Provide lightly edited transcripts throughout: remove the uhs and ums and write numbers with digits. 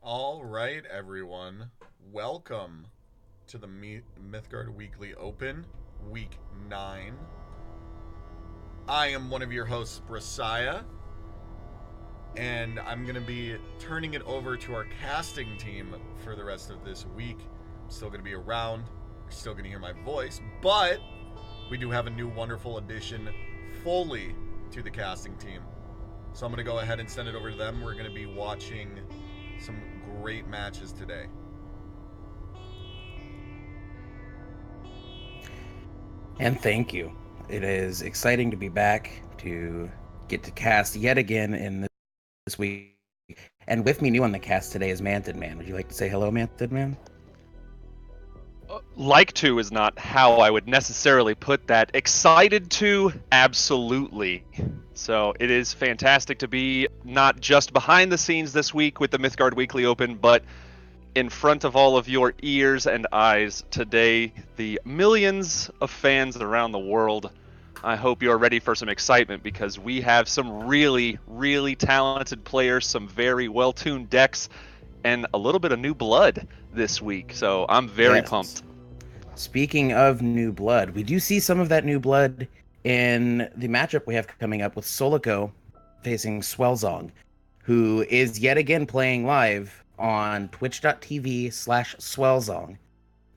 All right, everyone. Welcome to the Mythgard Weekly Open, Week 9. I am one of your hosts, Brasiah, and I'm going to be turning it over to our casting team for the rest of this week. I'm still going to be around. You're still going to hear my voice, but we do have a new wonderful addition fully to the casting team. So I'm going to go ahead and send it over to them. We're going to be watching some great matches today. And thank you. It is exciting to be back to get to cast yet again in this week. And with me new on the cast today is Mantid Man. Would you like to say hello, Mantid Man? Like to is not how I would necessarily put that. Excited to? Absolutely. So it is fantastic to be not just behind the scenes this week with the Mythgard Weekly Open, but in front of all of your ears and eyes today, the millions of fans around the world. I hope you're ready for some excitement because we have some really, really talented players, some very well-tuned decks, and a little bit of new blood this week. So I'm very pumped. Speaking of new blood, we do see some of that new blood in the matchup we have coming up with Soulico facing Swellzong, who is yet again playing live on twitch.tv/Swellzong.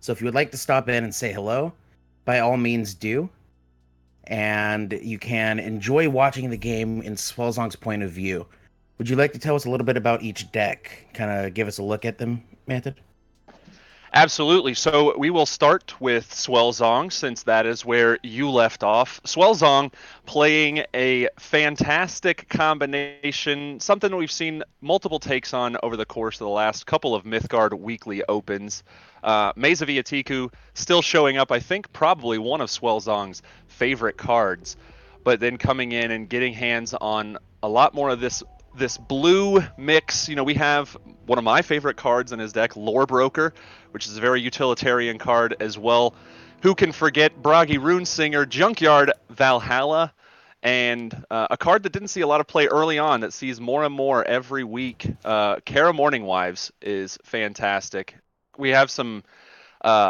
So if you would like to stop in and say hello, by all means do. And you can enjoy watching the game in Swellzong's point of view. Would you like to tell us a little bit about each deck? Kind of give us a look at them, Mantid? Absolutely. So we will start with Swellzong, since that is where you left off. Swellzong playing a fantastic combination, something we've seen multiple takes on over the course of the last couple of Mythgard Weekly Opens. Mesa Viatiku still showing up, I think probably one of Swellzong's favorite cards, but then coming in and getting hands on a lot more of this blue mix. We have one of my favorite cards in his deck, Lore Broker, which is a very utilitarian card as well. Who can forget Bragi Runesinger, Junkyard Valhalla, and a card that didn't see a lot of play early on that sees more and more every week. Kara Morning Wives is fantastic. We have some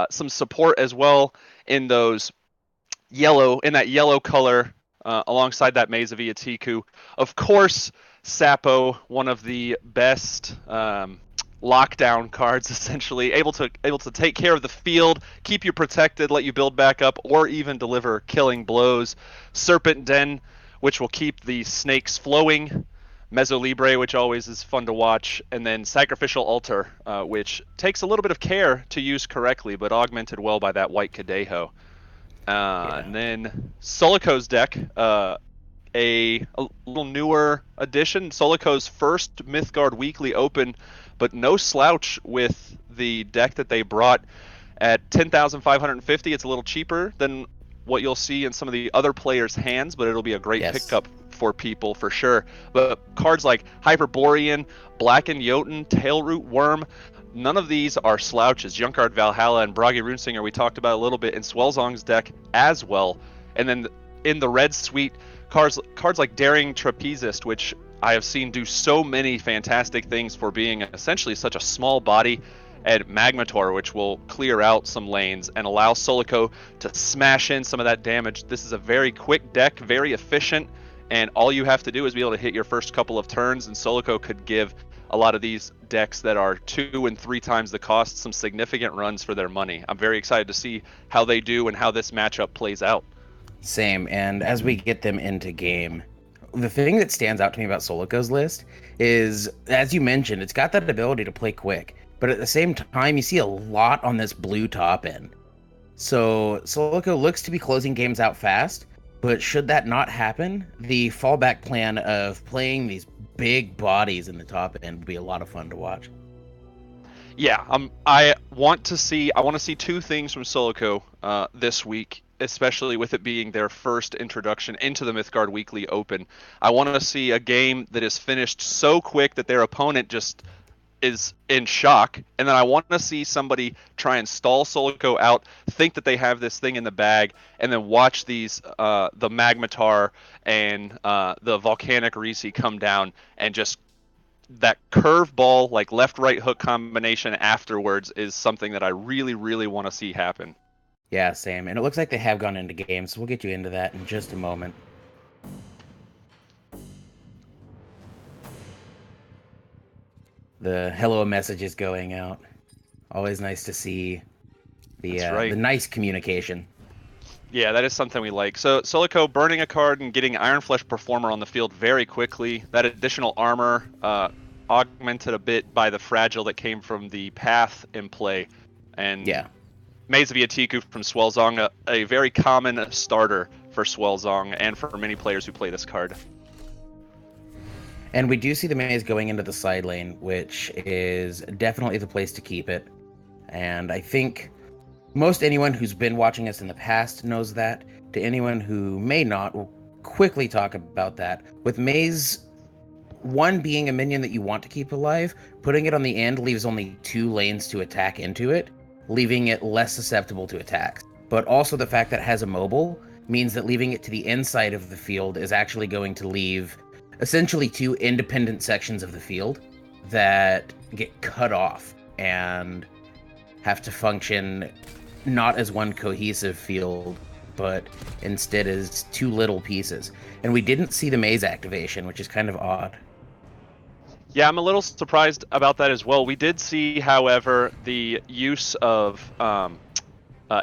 support as well in that yellow color alongside that Maze of Iatiku. Of course, Sapo, one of the best lockdown cards, essentially able to take care of the field, keep you protected, let you build back up, or even deliver killing blows. Serpent Den, which will keep the snakes flowing. Mezzo Libre, which always is fun to watch, and then Sacrificial Altar, which takes a little bit of care to use correctly, but augmented well by that white Kadeho. And then Soulico's deck, a little newer addition. Soulico's first Mythgard Weekly Open, but no slouch with the deck that they brought at 10,550. It's a little cheaper than what you'll see in some of the other players' hands, but it'll be a great pickup for people for sure. But cards like Hyperborean, Blackened Jotun, Tailroot Worm, none of these are slouches. Junkyard Valhalla and Bragi Runesinger we talked about a little bit in Swellzong's deck as well. And then in the red suite, cards like Daring Trapezist, which I have seen do so many fantastic things for being essentially such a small body, and Magmator, which will clear out some lanes and allow Soulico to smash in some of that damage. This is a very quick deck, very efficient, and all you have to do is be able to hit your first couple of turns, and Soulico could give a lot of these decks that are 2 and 3 times the cost some significant runs for their money. I'm very excited to see how they do and how this matchup plays out. Same, and as we get them into game, the thing that stands out to me about Soulico's list is, as you mentioned, it's got that ability to play quick, but at the same time, you see a lot on this blue top end. So Soulico looks to be closing games out fast, but should that not happen, the fallback plan of playing these big bodies in the top end would be a lot of fun to watch. Yeah, I want to see 2 things from Soulico this week, especially with it being their first introduction into the Mythgard Weekly Open. I want to see a game that is finished so quick that their opponent just is in shock, and then I want to see somebody try and stall Soulico out, think that they have this thing in the bag, and then watch these the Magmatar and the Volcanic Risi come down and just that curveball, like left-right hook combination afterwards is something that I really, really want to see happen. Yeah, same. And it looks like they have gone into games, so we'll get you into that in just a moment. The hello message is going out. Always nice to see the right. the nice communication. Yeah, that is something we like. So Soulico burning a card and getting Iron Flesh Performer on the field very quickly. That additional armor augmented a bit by the fragile that came from the path in play. And yeah. Maze of Yatiku from Swellzong, a very common starter for Swellzong and for many players who play this card. And we do see the maze going into the side lane, which is definitely the place to keep it. And I think most anyone who's been watching us in the past knows that. To anyone who may not, we'll quickly talk about that. With Maze, one being a minion that you want to keep alive, putting it on the end leaves only 2 lanes to attack into it, leaving it less susceptible to attacks. But also the fact that it has a mobile means that leaving it to the inside of the field is actually going to leave essentially 2 independent sections of the field that get cut off and have to function not as one cohesive field, but instead as 2 little pieces. And we didn't see the maze activation, which is kind of odd. Yeah, I'm a little surprised about that as well. We did see, however, the use of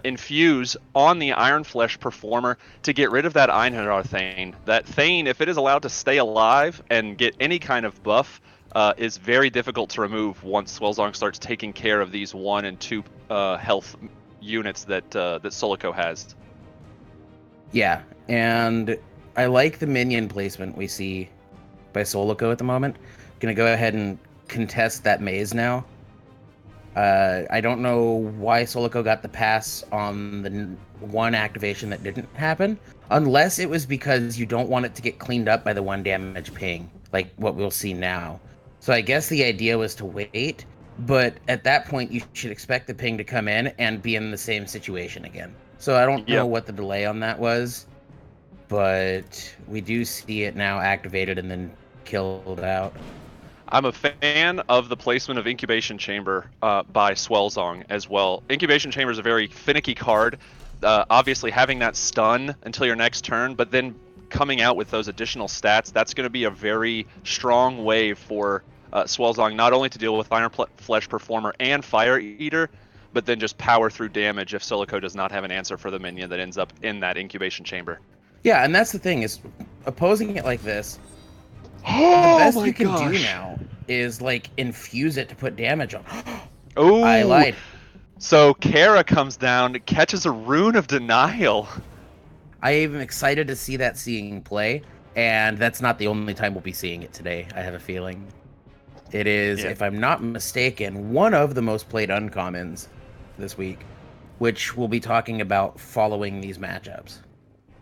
Infuse on the Iron Flesh Performer to get rid of that Einhadar Thane. That Thane, if it is allowed to stay alive and get any kind of buff, is very difficult to remove once Swellzong starts taking care of these 1 and 2 health units that Soulico has. Yeah, and I like the minion placement we see by Soulico at the moment. Gonna go ahead and contest that maze now. I don't know why Soulico got the pass on the 1 activation that didn't happen, unless it was because you don't want it to get cleaned up by the 1 damage ping, like what we'll see now. So I guess the idea was to wait, but at that point you should expect the ping to come in and be in the same situation again. So I don't know what the delay on that was, but we do see it now activated and then killed out. I'm a fan of the placement of Incubation Chamber by Swellzong as well. Incubation Chamber is a very finicky card. Obviously, having that stun until your next turn, but then coming out with those additional stats, that's going to be a very strong way for Swellzong not only to deal with Iron Flesh Performer and Fire Eater, but then just power through damage if Soulico does not have an answer for the minion that ends up in that Incubation Chamber. Yeah, and that's the thing, is opposing it like this, Oh, the best you can do now is like infuse it to put damage on. Oh, I lied. So Kara comes down, catches a Rune of Denial. I am excited to see that seeing play, and that's not the only time we'll be seeing it today, I have a feeling. It is, if I'm not mistaken, one of the most played uncommons this week, which we'll be talking about following these matchups.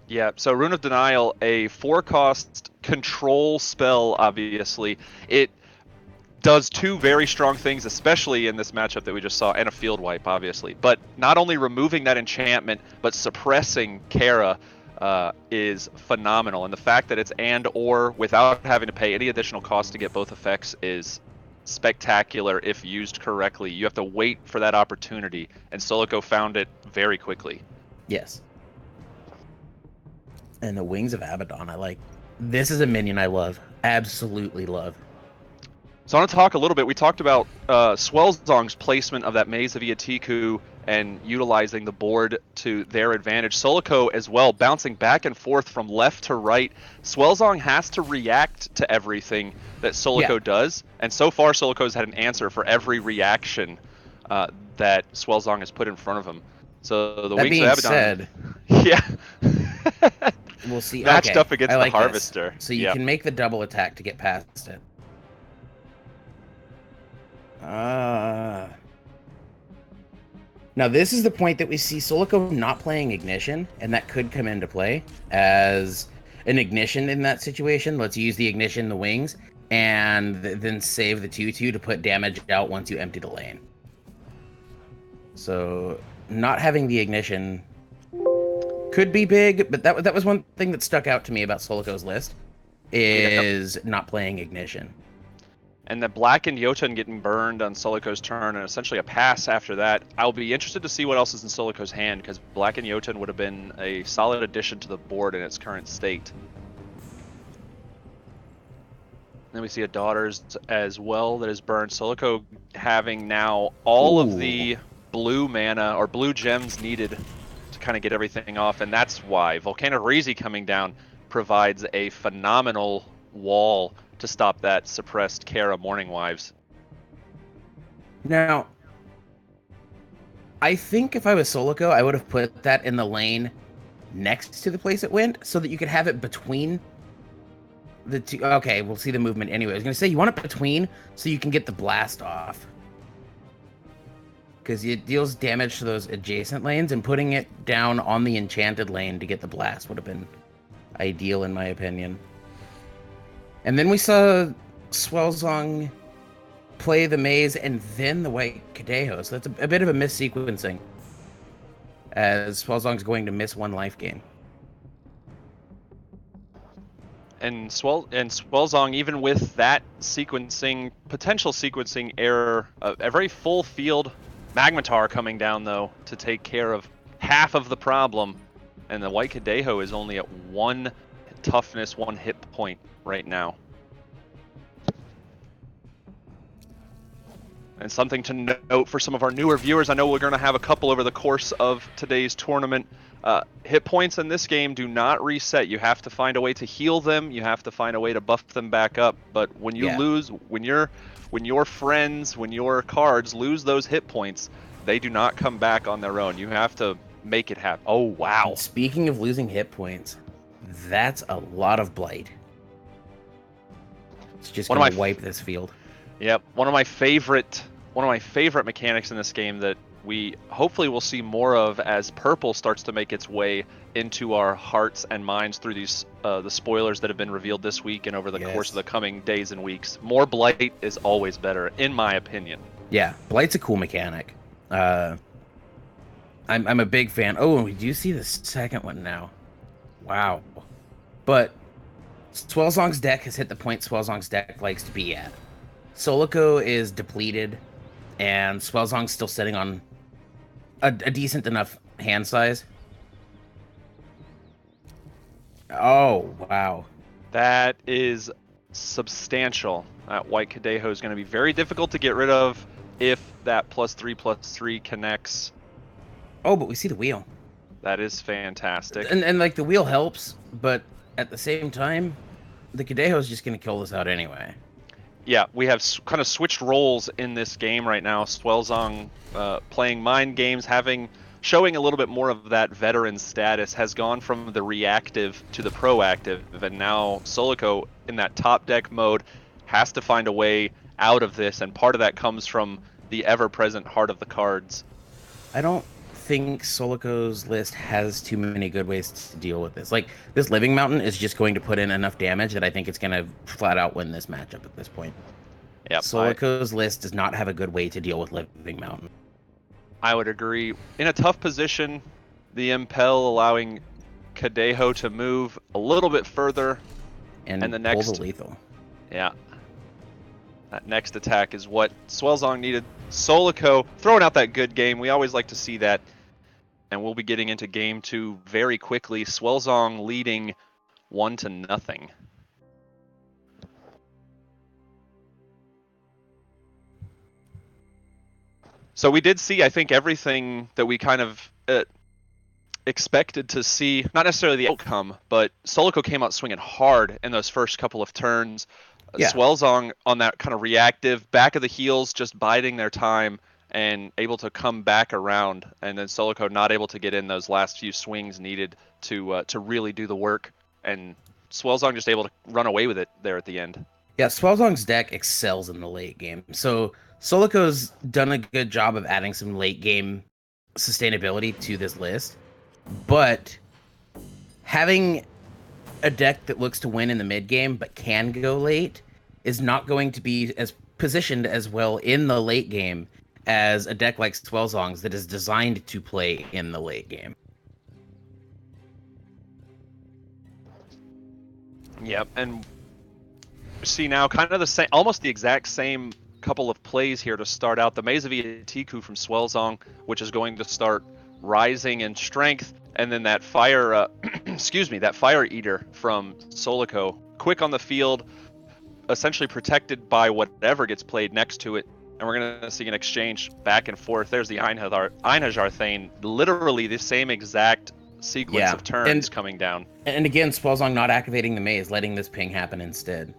Yeah, so Rune of Denial, a 4-cost control spell, obviously. It does 2 very strong things, especially in this matchup that we just saw, and a field wipe, obviously. But not only removing that enchantment, but suppressing Kara is phenomenal. And the fact that it's and/or without having to pay any additional cost to get both effects is spectacular if used correctly. You have to wait for that opportunity, and Soulico found it very quickly. Yes. And the Wings of Abaddon, I like. This is a minion I love. Absolutely love. So I want to talk a little bit. We talked about Swellzong's placement of that Maze of Yatiku and utilizing the board to their advantage. Soulico as well, bouncing back and forth from left to right. Swellzong has to react to everything that Soulico does, and so far Soulico's had an answer for every reaction that Swellzong has put in front of him. So the Wings of Abaddon. Yeah. We'll see. Matched up against the Harvester. This. So you can make the double attack to get past it. Now this is the point that we see Soulico not playing Ignition, and that could come into play as an Ignition in that situation. Let's use the Ignition, the Wings, and then save the 2/2 to put damage out once you empty the lane. So not having the Ignition could be big, but that was one thing that stuck out to me about Soulico's list, is not playing Ignition. And the Black and Jotun getting burned on Soulico's turn and essentially a pass after that. I'll be interested to see what else is in Soulico's hand, because Black and Jotun would have been a solid addition to the board in its current state. Then we see a Daughters as well that is burned. Soulico having now all of the blue mana or blue gems needed to kind of get everything off, and that's why Volcano Razy coming down provides a phenomenal wall to stop that suppressed Kara Morning Wives. Now, I think if I was Soulico, I would have put that in the lane next to the place it went, so that you could have it between the two. Okay, we'll see the movement anyway. I was going to say, you want it between so you can get the blast off, because it deals damage to those adjacent lanes, and putting it down on the enchanted lane to get the blast would have been ideal, in my opinion. And then we saw Swellzong play the maze and then the White Kadeho, so that's a bit of a mis-sequencing, as Swellzong's going to miss one life gain. And Swellzong, even with that potential sequencing error, a very full field Magmatar coming down, though, to take care of half of the problem. And the White Kadeho is only at 1 toughness, 1 hit point right now. And something to note for some of our newer viewers, I know we're going to have a couple over the course of today's tournament. Hit points in this game do not reset. You have to find a way to heal them. You have to find a way to buff them back up. But when you lose, when your friends, when your cards lose those hit points, they do not come back on their own. You have to make it happen. Oh, wow. And speaking of losing hit points, that's a lot of blight. It's just going to wipe this field. Yep, one of my favorite mechanics in this game that we hopefully will see more of as purple starts to make its way into our hearts and minds through these the spoilers that have been revealed this week and over the course of the coming days and weeks. More blight is always better, in my opinion. Yeah, blight's a cool mechanic. I'm a big fan. Oh, and we do see the second one now. Wow. But Swellzong's deck has hit the point Swellzong's deck likes to be at. Soulico is depleted, and Swellzong's still sitting on a decent enough hand size. Oh, wow. That is substantial. That White Kadeho is going to be very difficult to get rid of if that +3/+3 connects. Oh, but we see the wheel. That is fantastic. And like, the wheel helps, but at the same time, the Kadeho is just going to kill this out anyway. Yeah, we have kind of switched roles in this game right now. Swellzong playing mind games, showing a little bit more of that veteran status, has gone from the reactive to the proactive, and now Soulico in that top deck mode has to find a way out of this, and part of that comes from the ever-present heart of the cards. I don't think Soulico's list has too many good ways to deal with this. Like, this Living Mountain is just going to put in enough damage that I think it's going to flat out win this matchup at this point. Yep, Soulico's list does not have a good way to deal with Living Mountain. I would agree. In a tough position, the Impel allowing Kadeho to move a little bit further, and the next pull the lethal. Yeah. That next attack is what Swellzong needed. Soulico throwing out that good game. We always like to see that. And we'll be getting into game 2 very quickly. Swellzong leading 1-0. So we did see, I think, everything that we kind of expected to see. Not necessarily the outcome, but Soulico came out swinging hard in those first couple of turns. Yeah. Swellzong on that kind of reactive, back of the heels, just biding their time and able to come back around. And then Soulico not able to get in those last few swings needed to really do the work. And Swellzong just able to run away with it there at the end. Yeah, Swellzong's deck excels in the late game. So Soulico's done a good job of adding some late game sustainability to this list. But having a deck that looks to win in the mid game but can go late is not going to be as positioned as well in the late game as a deck like Swellzong's that is designed to play in the late game. Yep, and see now kind of the same, almost the exact same couple of plays here to start out. The Maze of Tiku from Swellzong, which is going to start rising in strength, and then that fire, that Fire Eater from Soulico, quick on the field, essentially protected by whatever gets played next to it. And we're going to see an exchange back and forth. There's the Einhajar Thane, literally the same exact sequence of turns coming down. And again, Swellzong not activating the maze, letting this ping happen instead.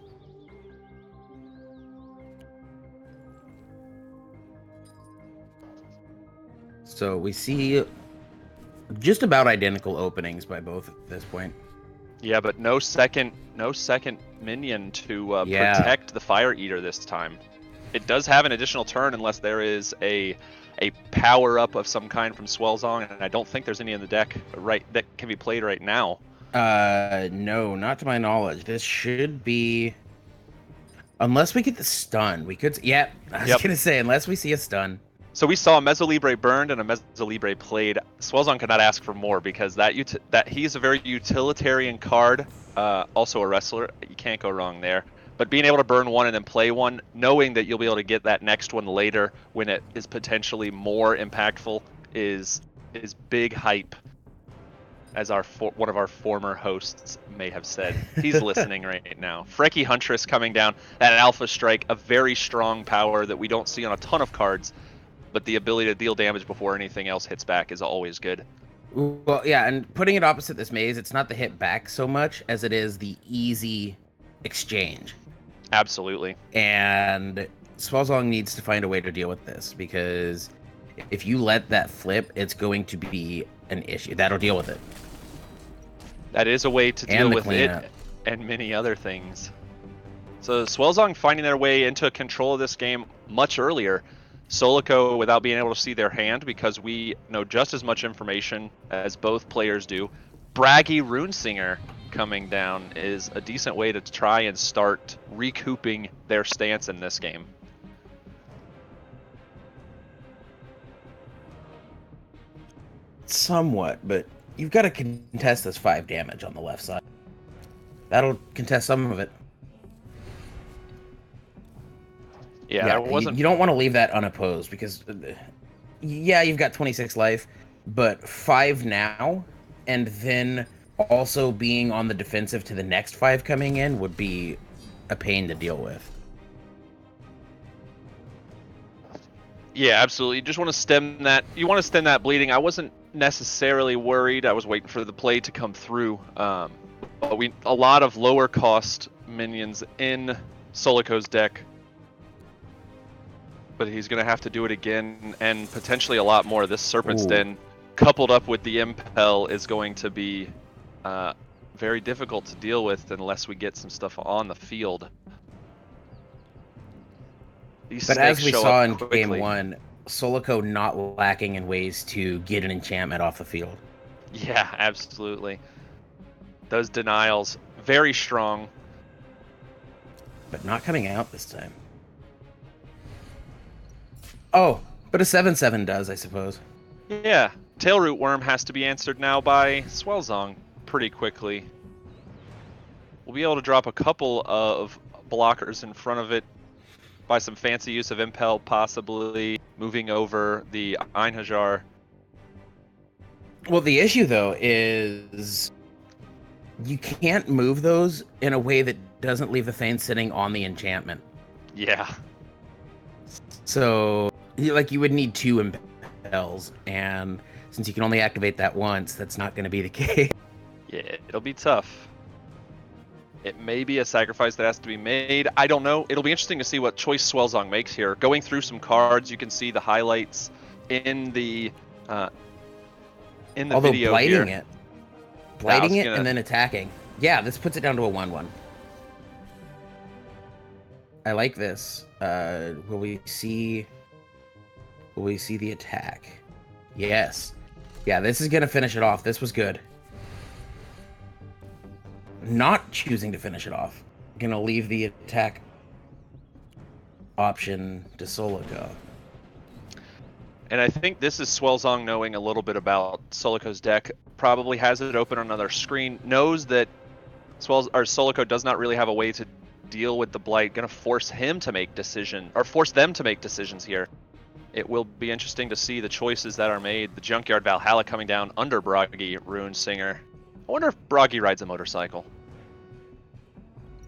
So we see just about identical openings by both at this point. Yeah, but no second minion to protect the Fire Eater this time. It does have an additional turn unless there is a power up of some kind from Swellzong, and I don't think there's any in the deck that can be played right now. No, not to my knowledge. This should be, unless we get the stun. We could, I was gonna say unless we see a stun. So we saw a Mezzolibre burned and a Mezzolibre played. Swellzong could not ask for more because that he's a very utilitarian card, also a wrestler. You can't go wrong there. But being able to burn one and then play one, knowing that you'll be able to get that next one later when it is potentially more impactful, is big hype, as one of our former hosts may have said. He's listening right now. Frecky Huntress coming down, that Alpha Strike, a very strong power that we don't see on a ton of cards, but the ability to deal damage before anything else hits back is always good. Well, yeah, and putting it opposite this maze, it's not the hit back so much as it is the easy exchange. Absolutely. And Swellzong needs to find a way to deal with this, because if you let that flip, it's going to be an issue. That'll deal with it. That is a way to deal with it and many other things. So Swellzong finding their way into control of this game much earlier. Soulico, without being able to see their hand, because we know just as much information as both players do. Braggy Runesinger coming down is a decent way to try and start recouping their stance in this game. Somewhat, but you've got to contest this 5 damage on the left side. That'll contest some of it. Yeah, it wasn't... You don't want to leave that unopposed, because you've got 26 life, but 5 now, and then also being on the defensive to the next 5 coming in would be a pain to deal with. Yeah, absolutely. You just want to stem that. You want to stem that bleeding. I wasn't necessarily worried. I was waiting for the play to come through. But a lot of lower cost minions in Soulico's deck. But he's going to have to do it again, and potentially a lot more. This Serpent's Den, coupled up with the Impel, is going to be very difficult to deal with unless we get some stuff on the field. But as we saw in Game 1, Soulico not lacking in ways to get an enchantment off the field. Yeah, absolutely. Those denials, very strong. But not coming out this time. Oh, but a 7/7 does, I suppose. Yeah, Tailroot Worm has to be answered now by Swellzong pretty quickly. We'll be able to drop a couple of blockers in front of it by some fancy use of Impel, possibly moving over the Einhajar. Well, the issue, though, is you can't move those in a way that doesn't leave the Thane sitting on the enchantment. Yeah. So, you would need 2 Impels, and since you can only activate that once, that's not going to be the case. Yeah, it'll be tough. It may be a sacrifice that has to be made. I don't know. It'll be interesting to see what choice Swellzong makes here. Going through some cards, you can see the highlights in the video blighting here. Blighting it and then attacking. Yeah, this puts it down to a 1/1. I like this. Will we see the attack? Yes. Yeah, this is gonna finish it off. This was good. Not choosing to finish it off. Gonna leave the attack option to Soulico. And I think this is Swellzong knowing a little bit about Soulico's deck. Probably has it open on another screen. Knows that Soulico does not really have a way to deal with the Blight, going to force him to make force them to make decisions here. It will be interesting to see the choices that are made. The Junkyard Valhalla coming down under Broggy Rune Singer. I wonder if Broggy rides a motorcycle.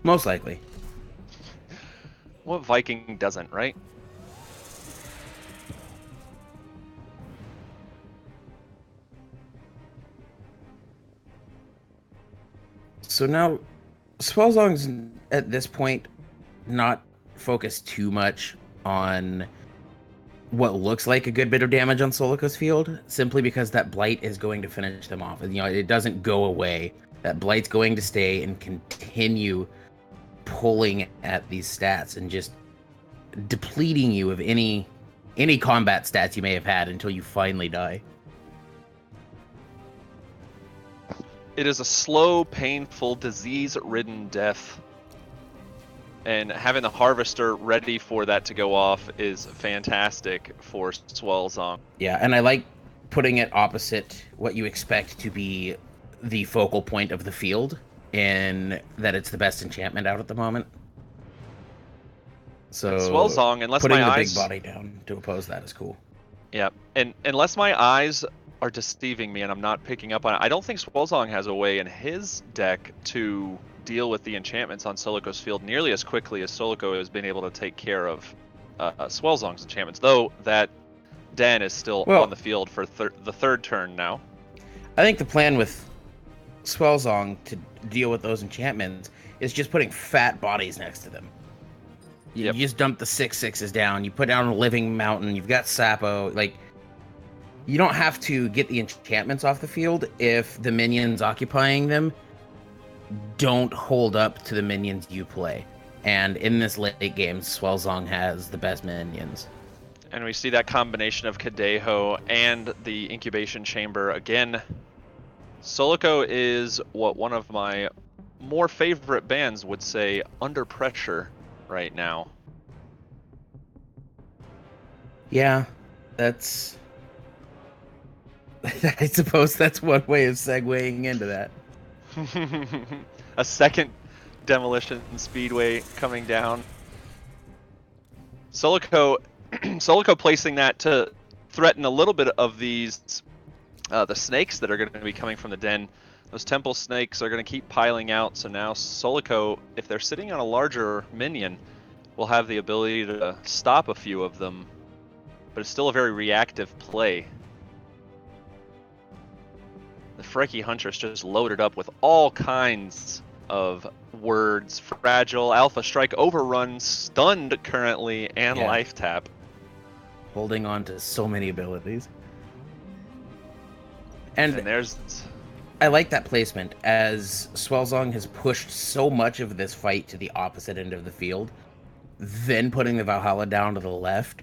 Most likely. What Viking doesn't, right? So now, Swellzong's at this point not focused too much on what looks like a good bit of damage on Soulico's field, simply because that Blight is going to finish them off. It doesn't go away. That Blight's going to stay and continue pulling at these stats and just depleting you of any combat stats you may have had until you finally die. It is a slow, painful, disease-ridden death. And having the Harvester ready for that to go off is fantastic for Swellzong. Yeah, and I like putting it opposite what you expect to be the focal point of the field, in that it's the best enchantment out at the moment. So Swellzong, unless putting my the eyes... big body down to oppose that is cool. Yeah, and unless my eyes are deceiving me and I'm not picking up on it, I don't think Swellzong has a way in his deck to deal with the enchantments on Soulico's field nearly as quickly as Soulico has been able to take care of Swellzong's enchantments, though that Den is still on the field for the third turn now. I think the plan with Swellzong to deal with those enchantments is just putting fat bodies next to them. You just dump the 6/6s down, you put down a Living Mountain, you've got Sapo, you don't have to get the enchantments off the field if the minions occupying them don't hold up to the minions you play. And in this late game, Swellzong has the best minions. And we see that combination of Kadeho and the Incubation Chamber again. Soulico is what one of my more favorite bands would say, under pressure right now. Yeah, that's... I suppose that's one way of segueing into that. A second Demolition Speedway coming down. Soulico placing that to threaten a little bit of these the snakes that are going to be coming from the den. Those temple snakes are going to keep piling out, so now Soulico, if they're sitting on a larger minion, will have the ability to stop a few of them, but it's still a very reactive play. The Freaky Huntress just loaded up with all kinds of words. Fragile, Alpha Strike, Overrun, Stunned currently, and Life Tap. Holding on to so many abilities. And there's... I like that placement, as Swellzong has pushed so much of this fight to the opposite end of the field. Then putting the Valhalla down to the left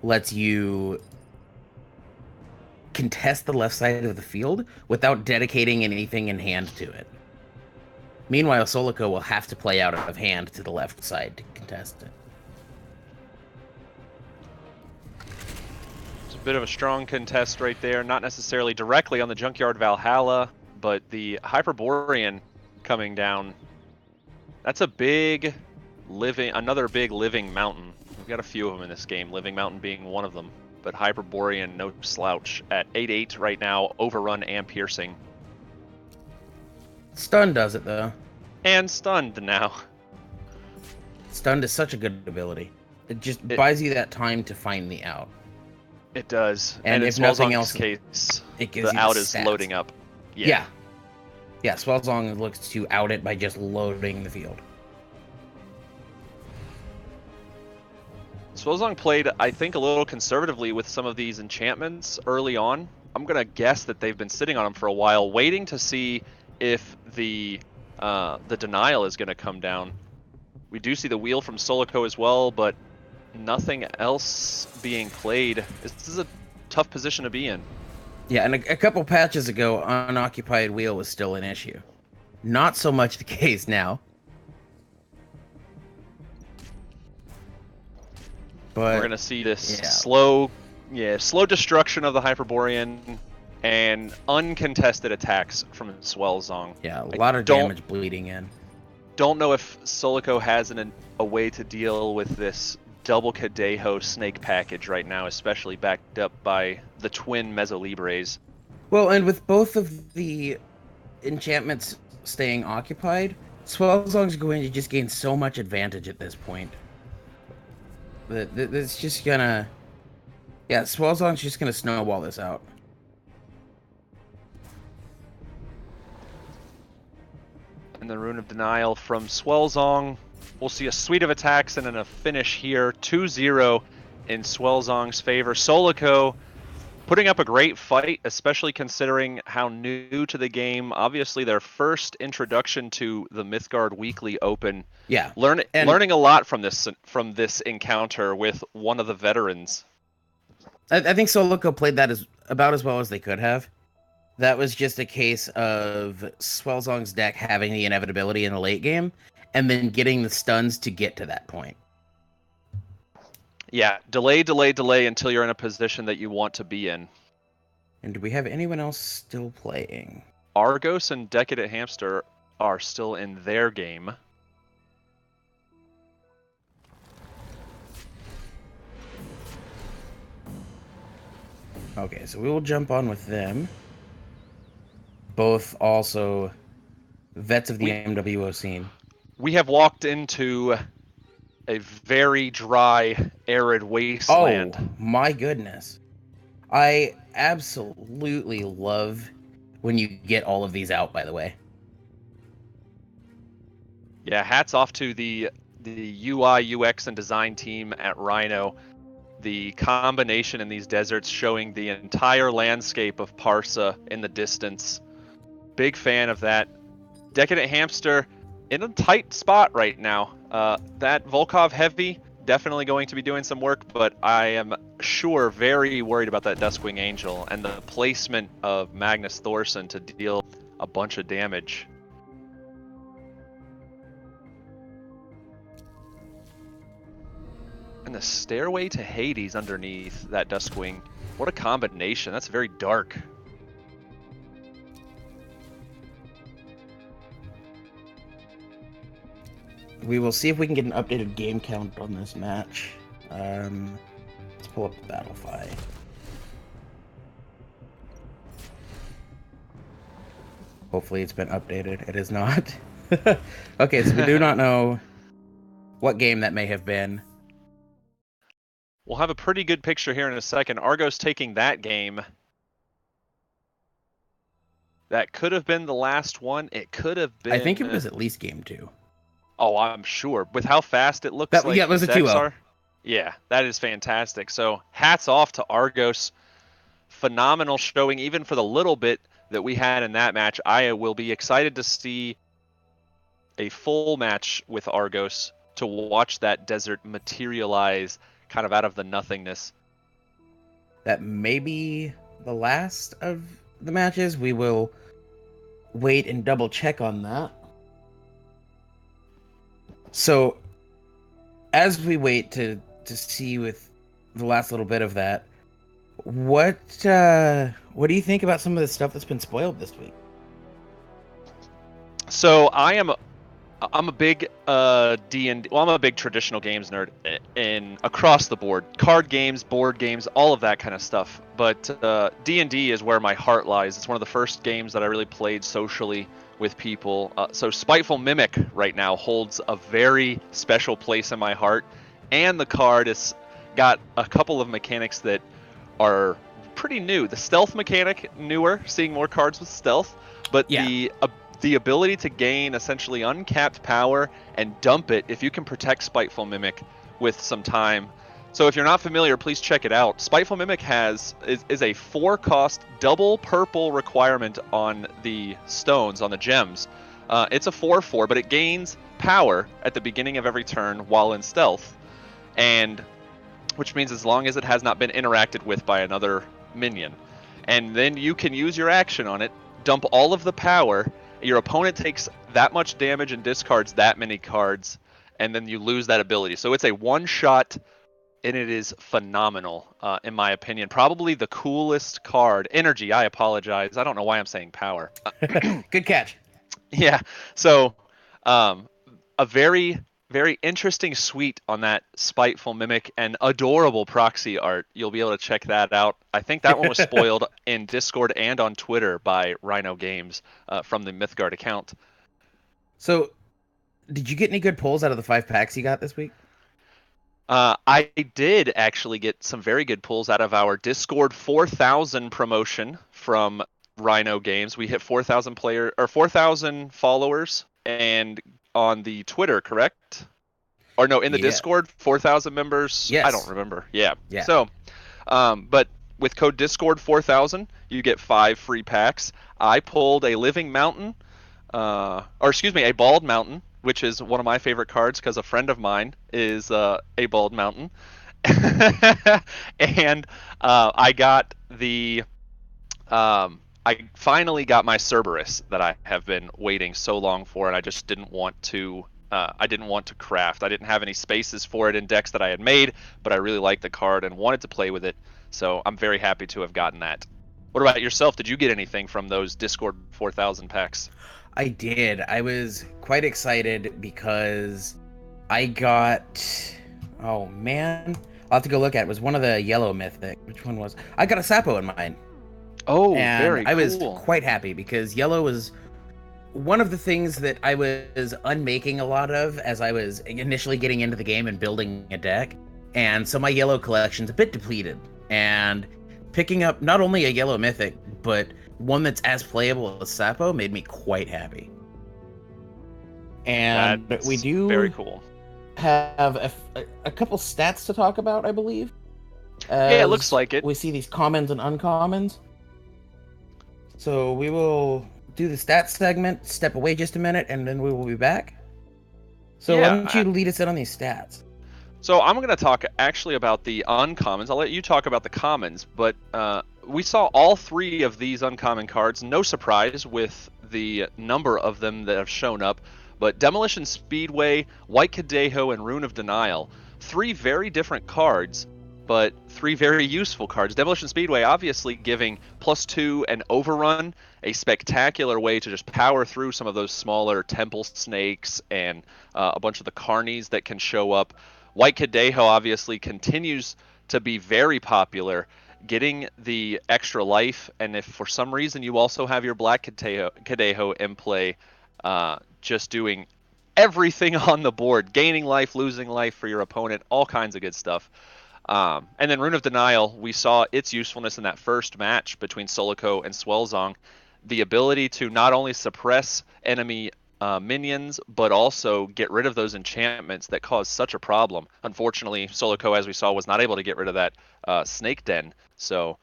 lets you contest the left side of the field without dedicating anything in hand to it. Meanwhile, Soulico will have to play out of hand to the left side to contest it. It's a bit of a strong contest right there, not necessarily directly on the Junkyard Valhalla, but the Hyperborean coming down. That's a big another big living mountain. We've got a few of them in this game, Living Mountain being one of them. But Hyperborean, no slouch, at 8/8 right now, Overrun and Piercing. Stun does it, though. And Stunned now. Stunned is such a good ability. It just buys you that time to find the out. It does. And if nothing else, case, it gives the you out the is stats. loading up. Yeah. Swellzong looks to out it by just loading the field. Swellzong played, I think, a little conservatively with some of these enchantments early on. I'm going to guess that they've been sitting on them for a while, waiting to see if the denial is going to come down. We do see the wheel from Soulico as well, but nothing else being played. This is a tough position to be in. Yeah, and a couple patches ago, unoccupied wheel was still an issue. Not so much the case now. But we're gonna see this slow destruction of the Hyperborean and uncontested attacks from Swellzong. Yeah, a lot of damage bleeding in. don't know if Soulico has a way to deal with this double Cadejo snake package right now, especially backed up by the twin Mesolibres. Well, and with both of the enchantments staying occupied, Swellzong's going to just gain so much advantage at this point. It's just gonna... Yeah, Swellzong's just gonna snowball this out. And the Rune of Denial from Swellzong. We'll see a suite of attacks and then a finish here. 2-0 in Swellzong's favor. Soulico putting up a great fight, especially considering how new to the game. Obviously, their first introduction to the Mythgard Weekly Open. Yeah, learning a lot from this encounter with one of the veterans. I think Soulico played that about as well as they could have. That was just a case of Swellzong's deck having the inevitability in the late game, and then getting the stuns to get to that point. Yeah, delay until you're in a position that you want to be in. And do we have anyone else still playing? Argos and DecadentHamster are still in their game. Okay, so we will jump on with them. Both also vets of the MWO scene. We have walked into a very dry, arid wasteland. Oh, my goodness. I absolutely love when you get all of these out, by the way. Yeah, hats off to the UI, UX, and design team at Rhino. The combination in these deserts showing the entire landscape of Parsa in the distance. Big fan of that. DecadentHamster in a tight spot right now. That Volkov Heavy definitely going to be doing some work, but I am sure very worried about that Duskwing Angel and the placement of Magnus Thorson to deal a bunch of damage. And the Stairway to Hades underneath that Duskwing. What a combination. That's very dark. We will see if we can get an updated game count on this match. Let's pull up the battle file. Hopefully it's been updated. It is not. Okay, so we do not know what game that may have been. We'll have a pretty good picture here in a second. Argos taking that game. That could have been the last one. It could have been... I think it was at least game 2. Oh, I'm sure. With how fast it looks Yeah, it was a 2-0. Yeah, that is fantastic. So hats off to Argos. Phenomenal showing, even for the little bit that we had in that match. I will be excited to see a full match with Argos to watch that desert materialize kind of out of the nothingness. That may be the last of the matches. We will wait and double check on that. So, as we wait to see with the last little bit of that, what do you think about some of the stuff that's been spoiled this week? So I'm a big D&D. Well, I'm a big traditional games nerd in across the board. Card games, board games, all of that kind of stuff. But D&D is where my heart lies. It's one of the first games that I really played socially with people. So Spiteful Mimic right now holds a very special place in my heart. And the card has got a couple of mechanics that are pretty new. The stealth mechanic, newer, seeing more cards with stealth. But yeah. The ability to gain essentially uncapped power and dump it if you can protect Spiteful Mimic with some time. So if you're not familiar, please check it out. Spiteful Mimic is a 4-cost double purple requirement on the stones, on the gems. It's a 4/4, but it gains power at the beginning of every turn while in stealth. And which means as long as it has not been interacted with by another minion. And then you can use your action on it, dump all of the power. Your opponent takes that much damage and discards that many cards, and then you lose that ability. So it's a one-shot, and it is phenomenal, in my opinion. Probably the coolest card. Energy, I apologize. I don't know why I'm saying power. Good catch. Yeah, so a very, very interesting suite on that Spiteful Mimic and adorable proxy art. You'll be able to check that out. I think that one was spoiled in Discord and on Twitter by Rhino Games from the Mythgard account. So, did you get any good pulls out of the 5 packs you got this week? I did actually get some very good pulls out of our Discord 4,000 promotion from Rhino Games. We hit 4,000 followers, and on the Twitter, correct? Or no, in the Discord, 4,000 members. Yes. I don't remember. Yeah. Yeah. So, but with code Discord 4,000, you get 5 free packs. I pulled a Living Mountain, a Bald Mountain, which is one of my favorite cards because a friend of mine is a Bald Mountain. And I got I finally got my Cerberus that I have been waiting so long for, and I just didn't want to. I didn't want to craft. I didn't have any spaces for it in decks that I had made, but I really liked the card and wanted to play with it. So I'm very happy to have gotten that. What about yourself? Did you get anything from those Discord 4,000 packs? I did. I was quite excited because I got... Oh, man. I'll have to go look at it. It was one of the yellow mythic. Which one was... I got a Sapo in mine. Oh, and very cool. I was quite happy because yellow was one of the things that I was unmaking a lot of as I was initially getting into the game and building a deck. And so my yellow collection's a bit depleted. And picking up not only a yellow mythic, but one that's as playable as Sapo made me quite happy. And That's we do very cool. have a couple stats to talk about, I believe. Yeah, it looks like it. We see these commons and uncommons. So we will do the stats segment, step away just a minute, and then we will be back. So why don't you lead us in on these stats? So I'm going to talk actually about the uncommons. I'll let you talk about the commons, but we saw all 3 of these uncommon cards. No surprise with the number of them that have shown up, but Demolition Speedway, White Cadejo, and Rune of Denial. 3 very different cards, but 3 very useful cards. Demolition Speedway obviously giving +2 and Overrun, a spectacular way to just power through some of those smaller Temple Snakes and a bunch of the Carnies that can show up. White Cadejo obviously continues to be very popular, getting the extra life, and if for some reason you also have your Black Cadejo in play, just doing everything on the board, gaining life, losing life for your opponent, all kinds of good stuff. And then Rune of Denial, we saw its usefulness in that first match between Soulico and Swellzong. The ability to not only suppress enemy minions, but also get rid of those enchantments that cause such a problem. Unfortunately, Soulico, as we saw, was not able to get rid of that snake den. So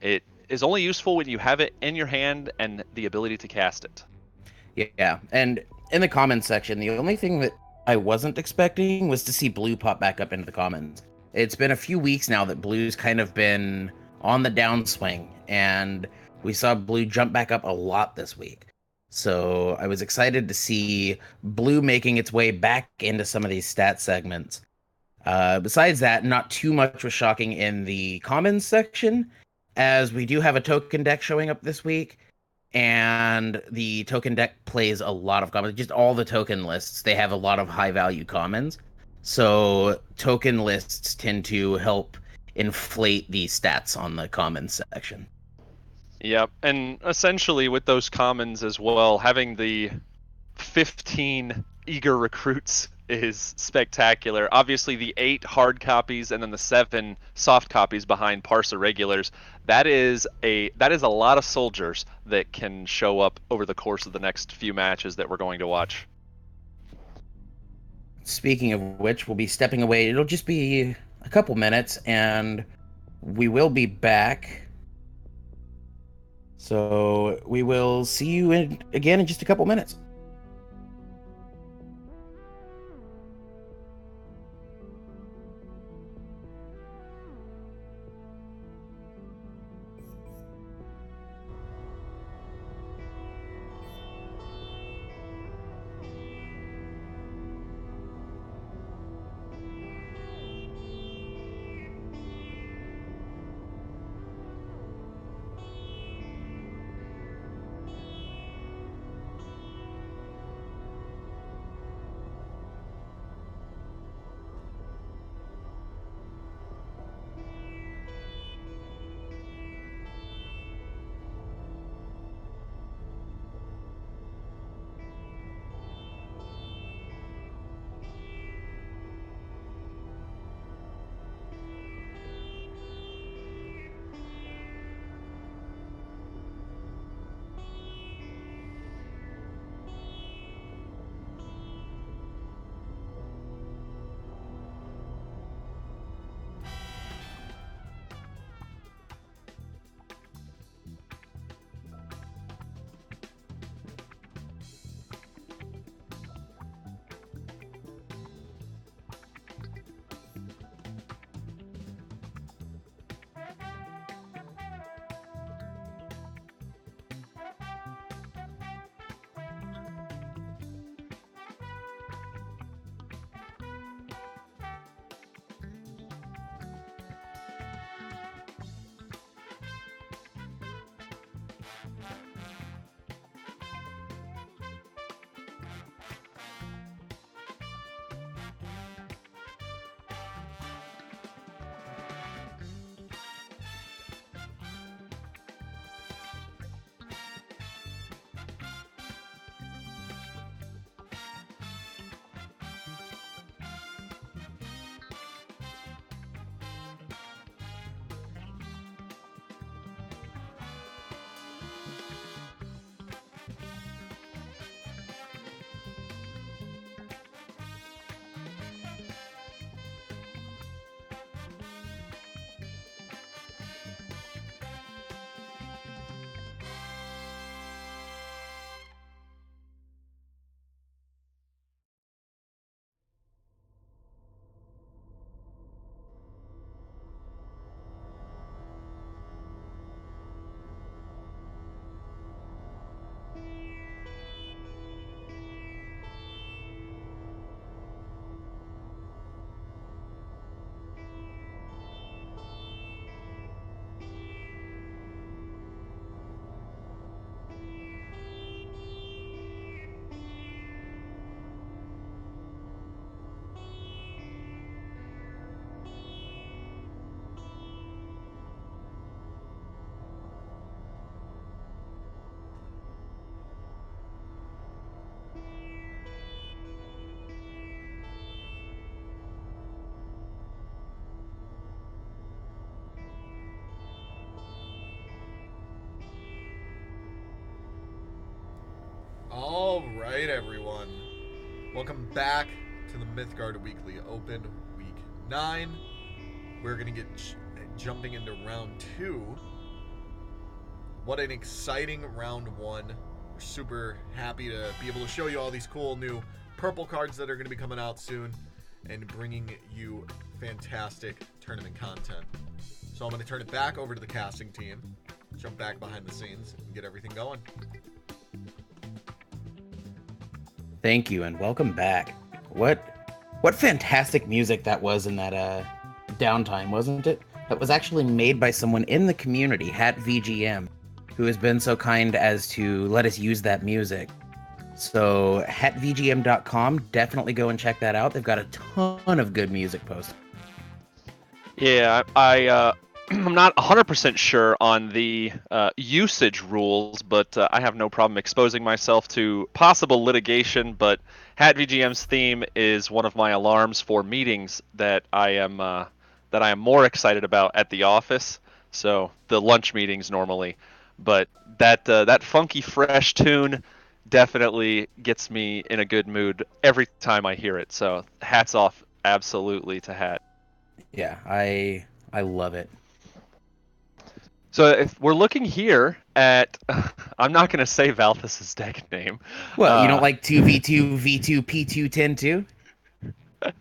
it is only useful when you have it in your hand and the ability to cast it. Yeah, and in the comments section, the only thing that I wasn't expecting was to see blue pop back up into the comments. It's been a few weeks now that blue's kind of been on the downswing, and we saw blue jump back up a lot this week. So I was excited to see blue making its way back into some of these stat segments. Besides that, not too much was shocking in the commons section, as we do have a token deck showing up this week, and the token deck plays a lot of commons. Just all the token lists, they have a lot of high-value commons. So token lists tend to help inflate the stats on the commons section. Yep, and essentially with those commons as well, having the 15 eager recruits is spectacular. Obviously the 8 hard copies and then the 7 soft copies behind Parsa regulars. That is a lot of soldiers that can show up over the course of the next few matches that we're going to watch. Speaking of which, we'll be stepping away. It'll just be a couple minutes and we will be back. So we will see you again in just a couple minutes. All right, everyone. Welcome back to the Mythgard Weekly Open, Week 9. We're going to get jumping into Round 2. What an exciting Round 1. We're super happy to be able to show you all these cool new purple cards that are going to be coming out soon and bringing you fantastic tournament content. So I'm going to turn it back over to the casting team, jump back behind the scenes, and get everything going. Thank you, and welcome back. What fantastic music that was in that downtime, wasn't it? That was actually made by someone in the community, Hat VGM, who has been so kind as to let us use that music. So hatvgm.com, definitely go and check that out. They've got a ton of good music posted. Yeah, I'm not 100% sure on the usage rules, but I have no problem exposing myself to possible litigation. But Hat VGM's theme is one of my alarms for meetings that I am more excited about at the office. So the lunch meetings normally, but that funky fresh tune definitely gets me in a good mood every time I hear it. So hats off, absolutely, to Hat. Yeah, I love it. So if we're looking here at, I'm not going to say Valthus' deck name. Well, you don't like 2v2, v2, p2, 10-2?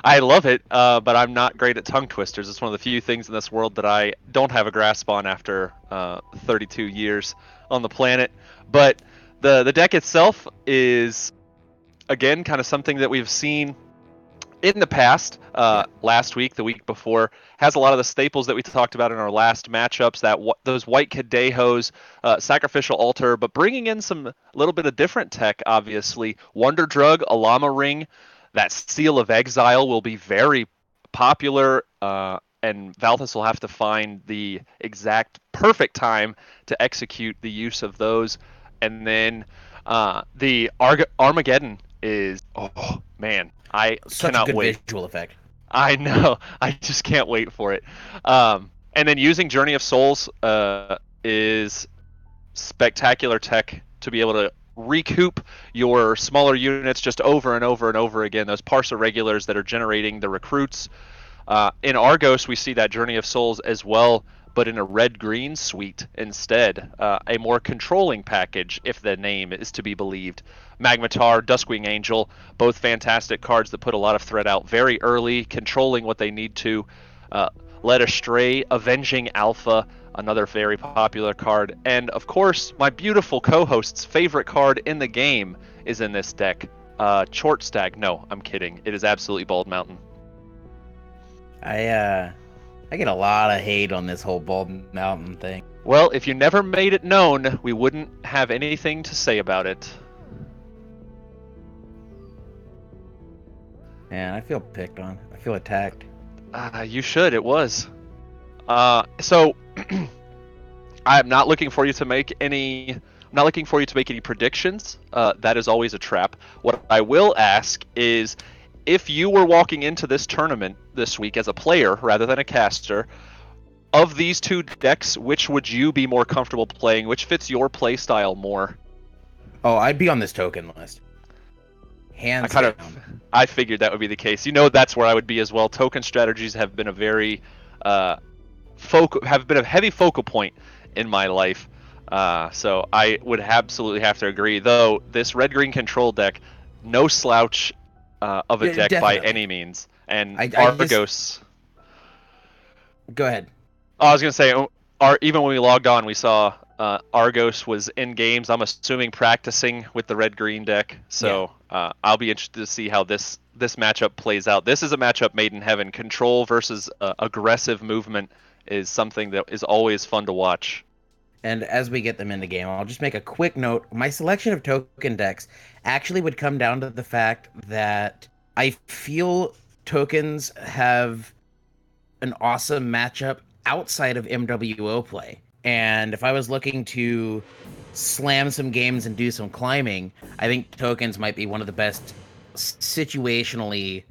I love it, but I'm not great at tongue twisters. It's one of the few things in this world that I don't have a grasp on after 32 years on the planet. But the deck itself is, again, kind of something that we've seen in the past, last week, the week before, has a lot of the staples that we talked about in our last matchups, those white Cadejos, Sacrificial Altar, but bringing in some little bit of different tech, obviously. Wonder Drug, Alama Ring, that Seal of Exile will be very popular, and Valthus will have to find the exact perfect time to execute the use of those. And then the Armageddon is, oh man, I Such cannot a good wait. visual effect. I know. I just can't wait for it. And then using Journey of Souls is spectacular tech to be able to recoup your smaller units just over and over and over again. Those Parsa regulars that are generating the recruits. In Argos, we see that Journey of Souls as well, but in a red-green suite instead. A more controlling package, if the name is to be believed. Magmatar, Duskwing Angel, both fantastic cards that put a lot of threat out very early, controlling what they need to. Led Astray, Avenging Alpha, another very popular card. And, of course, my beautiful co-host's favorite card in the game is in this deck. Chort Stag. No, I'm kidding. It is absolutely Bald Mountain. I get a lot of hate on this whole Bald Mountain thing. Well, if you never made it known, we wouldn't have anything to say about it. Man, I feel picked on. I feel attacked. You should. It was. So I'm not looking for you to make any. I'm not looking for you to make any predictions. That is always a trap. What I will ask is, if you were walking into this tournament this week as a player rather than a caster, of these two decks, which would you be more comfortable playing? Which fits your play style more? Oh, I'd be on this token list. Hands down. I figured that would be the case. You know, that's where I would be as well. Token strategies have been a very have been a heavy focal point in my life. So I would absolutely have to agree. Though this red-green control deck, no slouch of a deck definitely. by any means. And Argos. Go ahead. I was gonna say, even when we logged on, we saw Argos was in games. I'm assuming practicing with the red-green deck. So I'll be interested to see how this matchup plays out. This is a matchup made in heaven. Control versus aggressive movement is something that is always fun to watch. And as we get them in the game, I'll just make a quick note. My selection of token decks actually would come down to the fact that I feel tokens have an awesome matchup outside of MWO play. And if I was looking to slam some games and do some climbing, I think tokens might be one of the best situationally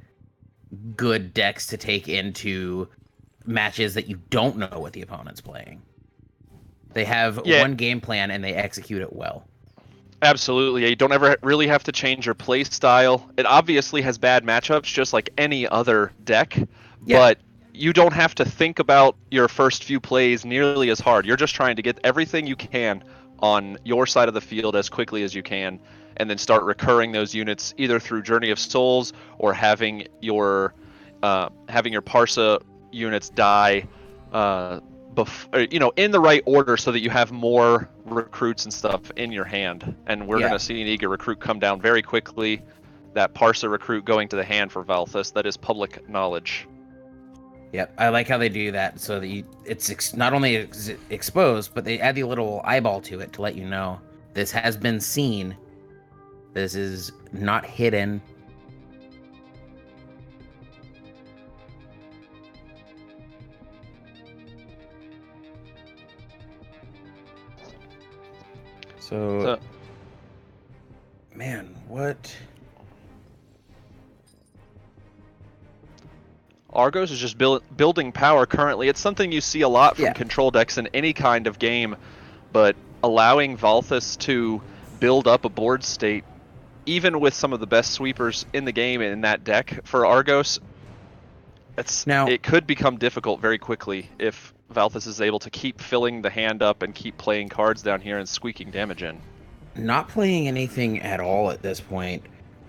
good decks to take into matches that you don't know what the opponent's playing. They have one game plan and they execute it well. Absolutely. You don't ever really have to change your play style. It obviously has bad matchups, just like any other deck, Yeah. but you don't have to think about your first few plays nearly as hard. You're just trying to get everything you can on your side of the field as quickly as you can, and then start recurring those units either through Journey of Souls or having your Parsa units die in the right order so that you have more recruits and stuff in your hand. And we're Yeah. going to see an eager recruit come down very quickly. That Parsa recruit going to the hand for Valthus. That is public knowledge. Yep, I like how they do that so that it's not only exposed, but they add the little eyeball to it to let you know this has been seen. This is not hidden. So, man, what? Argos is just building power currently. It's something you see a lot from control decks in any kind of game, but allowing Valthus to build up a board state, even with some of the best sweepers in the game in that deck for Argos, it could become difficult very quickly if Valthus is able to keep filling the hand up and keep playing cards down here and squeaking damage in. Not playing anything at all at this point.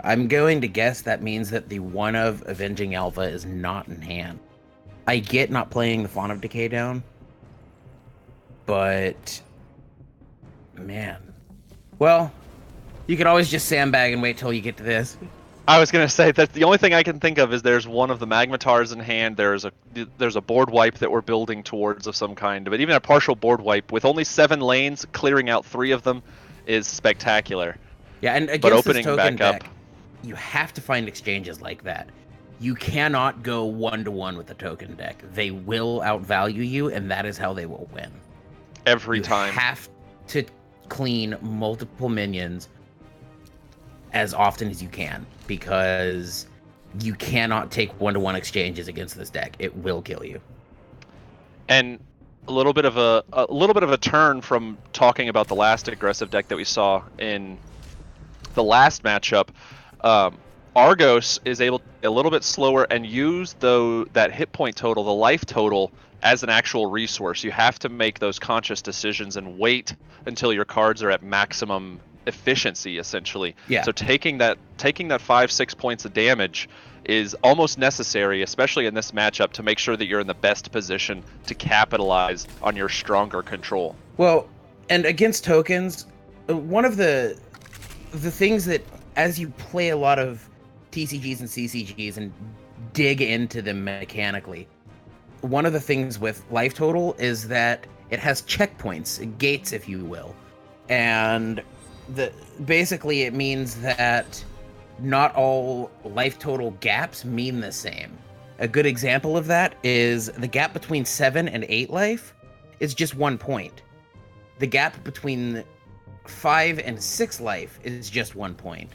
I'm going to guess that means that the one of Avenging Alpha is not in hand. I get not playing the Fawn of Decay down, but man. Well, you could always just sandbag and wait till you get to this. I was gonna say that the only thing I can think of is there's one of the Magmatars in hand. There's a board wipe that we're building towards of some kind, but even a partial board wipe with only 7 lanes, clearing out 3 of them is spectacular. Yeah, and against this token deck, you have to find exchanges like that. You cannot go 1-to-1 with the token deck. They will outvalue you, and that is how they will win. Every time. You have to clean multiple minions as often as you can, because you cannot take 1-to-1 exchanges against this deck. It will kill you. And a little bit of a turn from talking about the last aggressive deck that we saw in the last matchup. Argos is able to be a little bit slower and use that hit point total, the life total, as an actual resource. You have to make those conscious decisions and wait until your cards are at maximum efficiency, essentially. Yeah. So taking that 5-6 points of damage is almost necessary, especially in this matchup, to make sure that you're in the best position to capitalize on your stronger control. Well, and against tokens, one of the things that, as you play a lot of TCGs and CCGs and dig into them mechanically, one of the things with life total is that it has checkpoints, gates, if you will. And basically it means that not all life total gaps mean the same. A good example of that is the gap between 7 and 8 life is just 1 point. The gap between 5 and 6 life is just 1 point.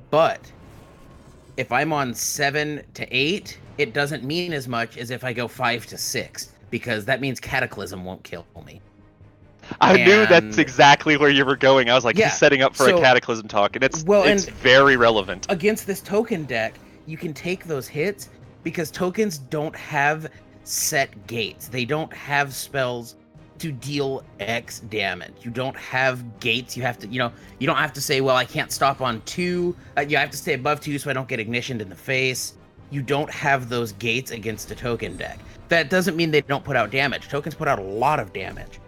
But if I'm on 7 to 8, it doesn't mean as much as if I go 5 to 6, because that means Cataclysm won't kill me. I knew that's exactly where you were going. I was like, he's setting up for a Cataclysm talk, and it's very relevant. Against this token deck, you can take those hits because tokens don't have set gates. They don't have spells to deal X damage. You don't have gates. You have to, you don't have to say, well, I can't stop on 2. You have to stay above 2 so I don't get ignitioned in the face. You don't have those gates against a token deck. That doesn't mean they don't put out damage. Tokens put out a lot of damage,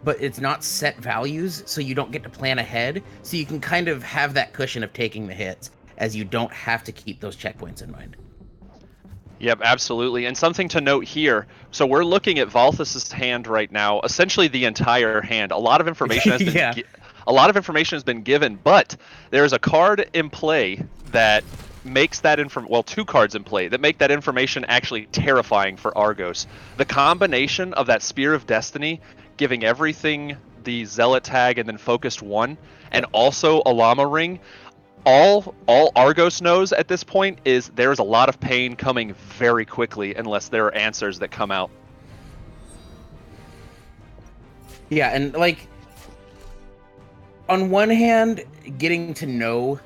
but it's not set values, so you don't get to plan ahead. So you can kind of have that cushion of taking the hits, as you don't have to keep those checkpoints in mind. Yep, absolutely. And something to note here, so we're looking at Valthus's hand right now, essentially the entire hand. A lot of information has been has been given, but there's a card in play that makes that two cards in play that make that information actually terrifying for Argos. The combination of that Spear of Destiny giving everything the Zealot tag and then focused 1, and also a Llama Ring. All Argos knows at this point is there's a lot of pain coming very quickly unless there are answers that come out. Yeah, and On one hand, getting to know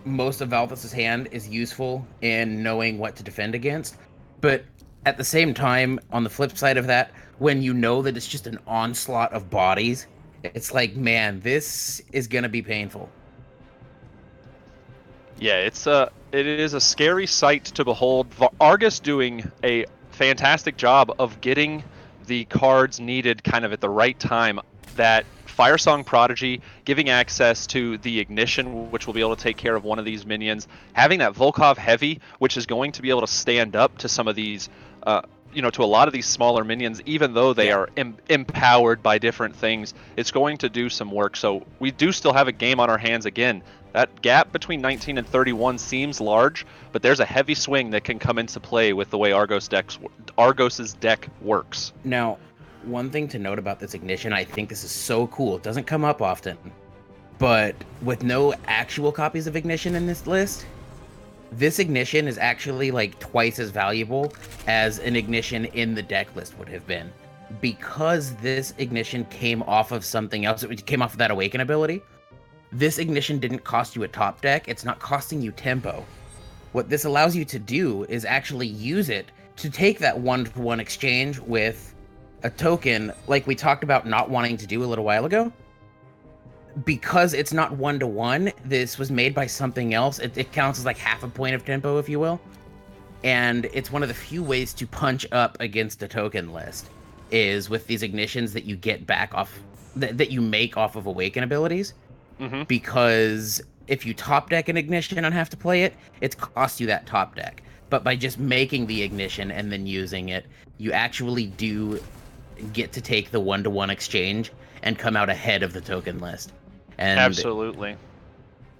most of Valthus' hand is useful in knowing what to defend against, but at the same time, on the flip side of that, when you know that it's just an onslaught of bodies, it's like, man, this is gonna be painful. Yeah, it is a scary sight to behold. Argos doing a fantastic job of getting the cards needed kind of at the right time. That Firesong Prodigy giving access to the Ignition, which will be able to take care of one of these minions. Having that Volkov Heavy, which is going to be able to stand up to some of these, to a lot of these smaller minions, even though they are empowered by different things. It's going to do some work. So we do still have a game on our hands again. That gap between 19 and 31 seems large, but there's a heavy swing that can come into play with the way Argos's deck works. Now, one thing to note about this Ignition, I think this is so cool. It doesn't come up often, but with no actual copies of Ignition in this list, this Ignition is actually like twice as valuable as an Ignition in the deck list would have been, because this Ignition came off of something else. It came off of that Awaken ability. This Ignition didn't cost you a top deck. It's not costing you tempo. What this allows you to do is actually use it to take that one-to-one exchange with a token like we talked about not wanting to do a little while ago. Because it's not one-to-one, this was made by something else. It counts as like half a point of tempo, if you will. And it's one of the few ways to punch up against a token list is with these Ignitions that you get back off, that you make off of Awaken abilities. Mm-hmm. Because if you top deck an Ignition and have to play it, it's cost you that top deck. But by just making the Ignition and then using it, you actually do get to take the one-to-one exchange and come out ahead of the token list. And absolutely.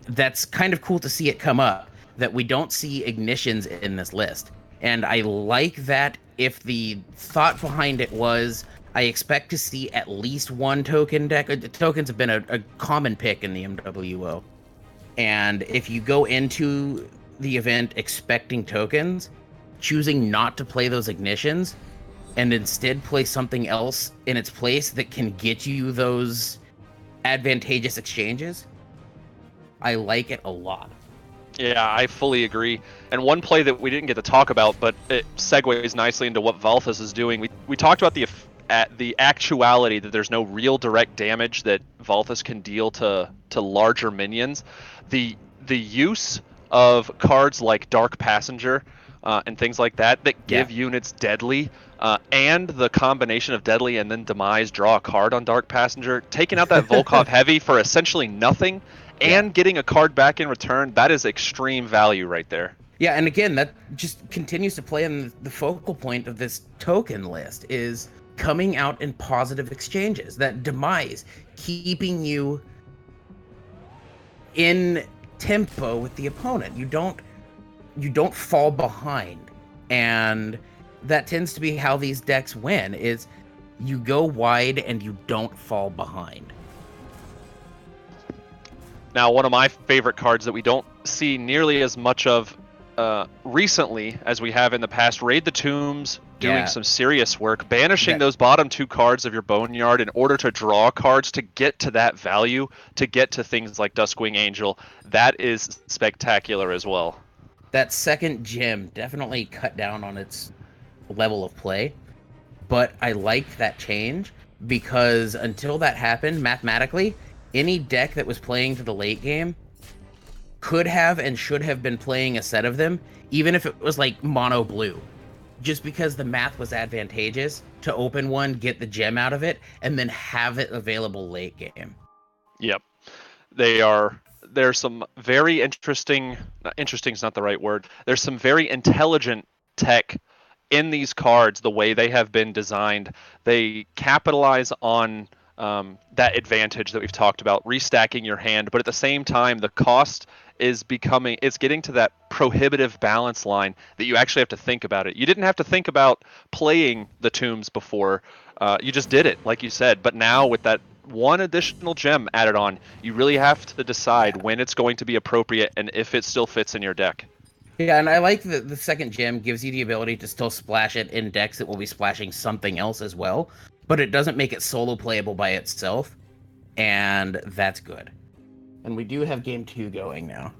That's kind of cool to see it come up, that we don't see Ignitions in this list. And I like that if the thought behind it was, I expect to see at least one token deck. Tokens have been a common pick in the MWO. And if you go into the event expecting tokens, choosing not to play those Ignitions, and instead play something else in its place that can get you those advantageous exchanges, I like it a lot. Yeah, I fully agree. And one play that we didn't get to talk about, but it segues nicely into what Valthus is doing. We talked about the actuality that there's no real direct damage that Valthus can deal to larger minions. The use of cards like Dark Passenger and things like that give units deadly, and the combination of deadly and then demise, draw a card on Dark Passenger, taking out that Volkov Heavy for essentially nothing, and getting a card back in return, that is extreme value right there. Yeah, and again, that just continues to play in the focal point of this token list, is coming out in positive exchanges. That demise, keeping you in tempo with the opponent. You don't fall behind. And that tends to be how these decks win, is you go wide and you don't fall behind. Now, one of my favorite cards that we don't see nearly as much of recently as we have in the past, Raid the Tombs, doing some serious work, banishing those bottom two cards of your Boneyard in order to draw cards to get to that value, to get to things like Duskwing Angel. That is spectacular as well. That second gem definitely cut down on its level of play, but I like that change, because until that happened, mathematically, any deck that was playing to the late game could have and should have been playing a set of them, even if it was like mono blue, just because the math was advantageous to open one, get the gem out of it, and then have it available late game. Yep. There's some very interesting is not the right word. There's some very intelligent tech in these cards, the way they have been designed. They capitalize on that advantage that we've talked about, restacking your hand, but at the same time, the cost is getting to that prohibitive balance line that you actually have to think about it. You didn't have to think about playing the Tombs before. You just did it, like you said. But now with that one additional gem added on, you really have to decide when it's going to be appropriate and if it still fits in your deck. Yeah, and I like that the second gem gives you the ability to still splash it in decks that will be splashing something else as well, but it doesn't make it solo playable by itself. and that's good. And we do have game 2 going now.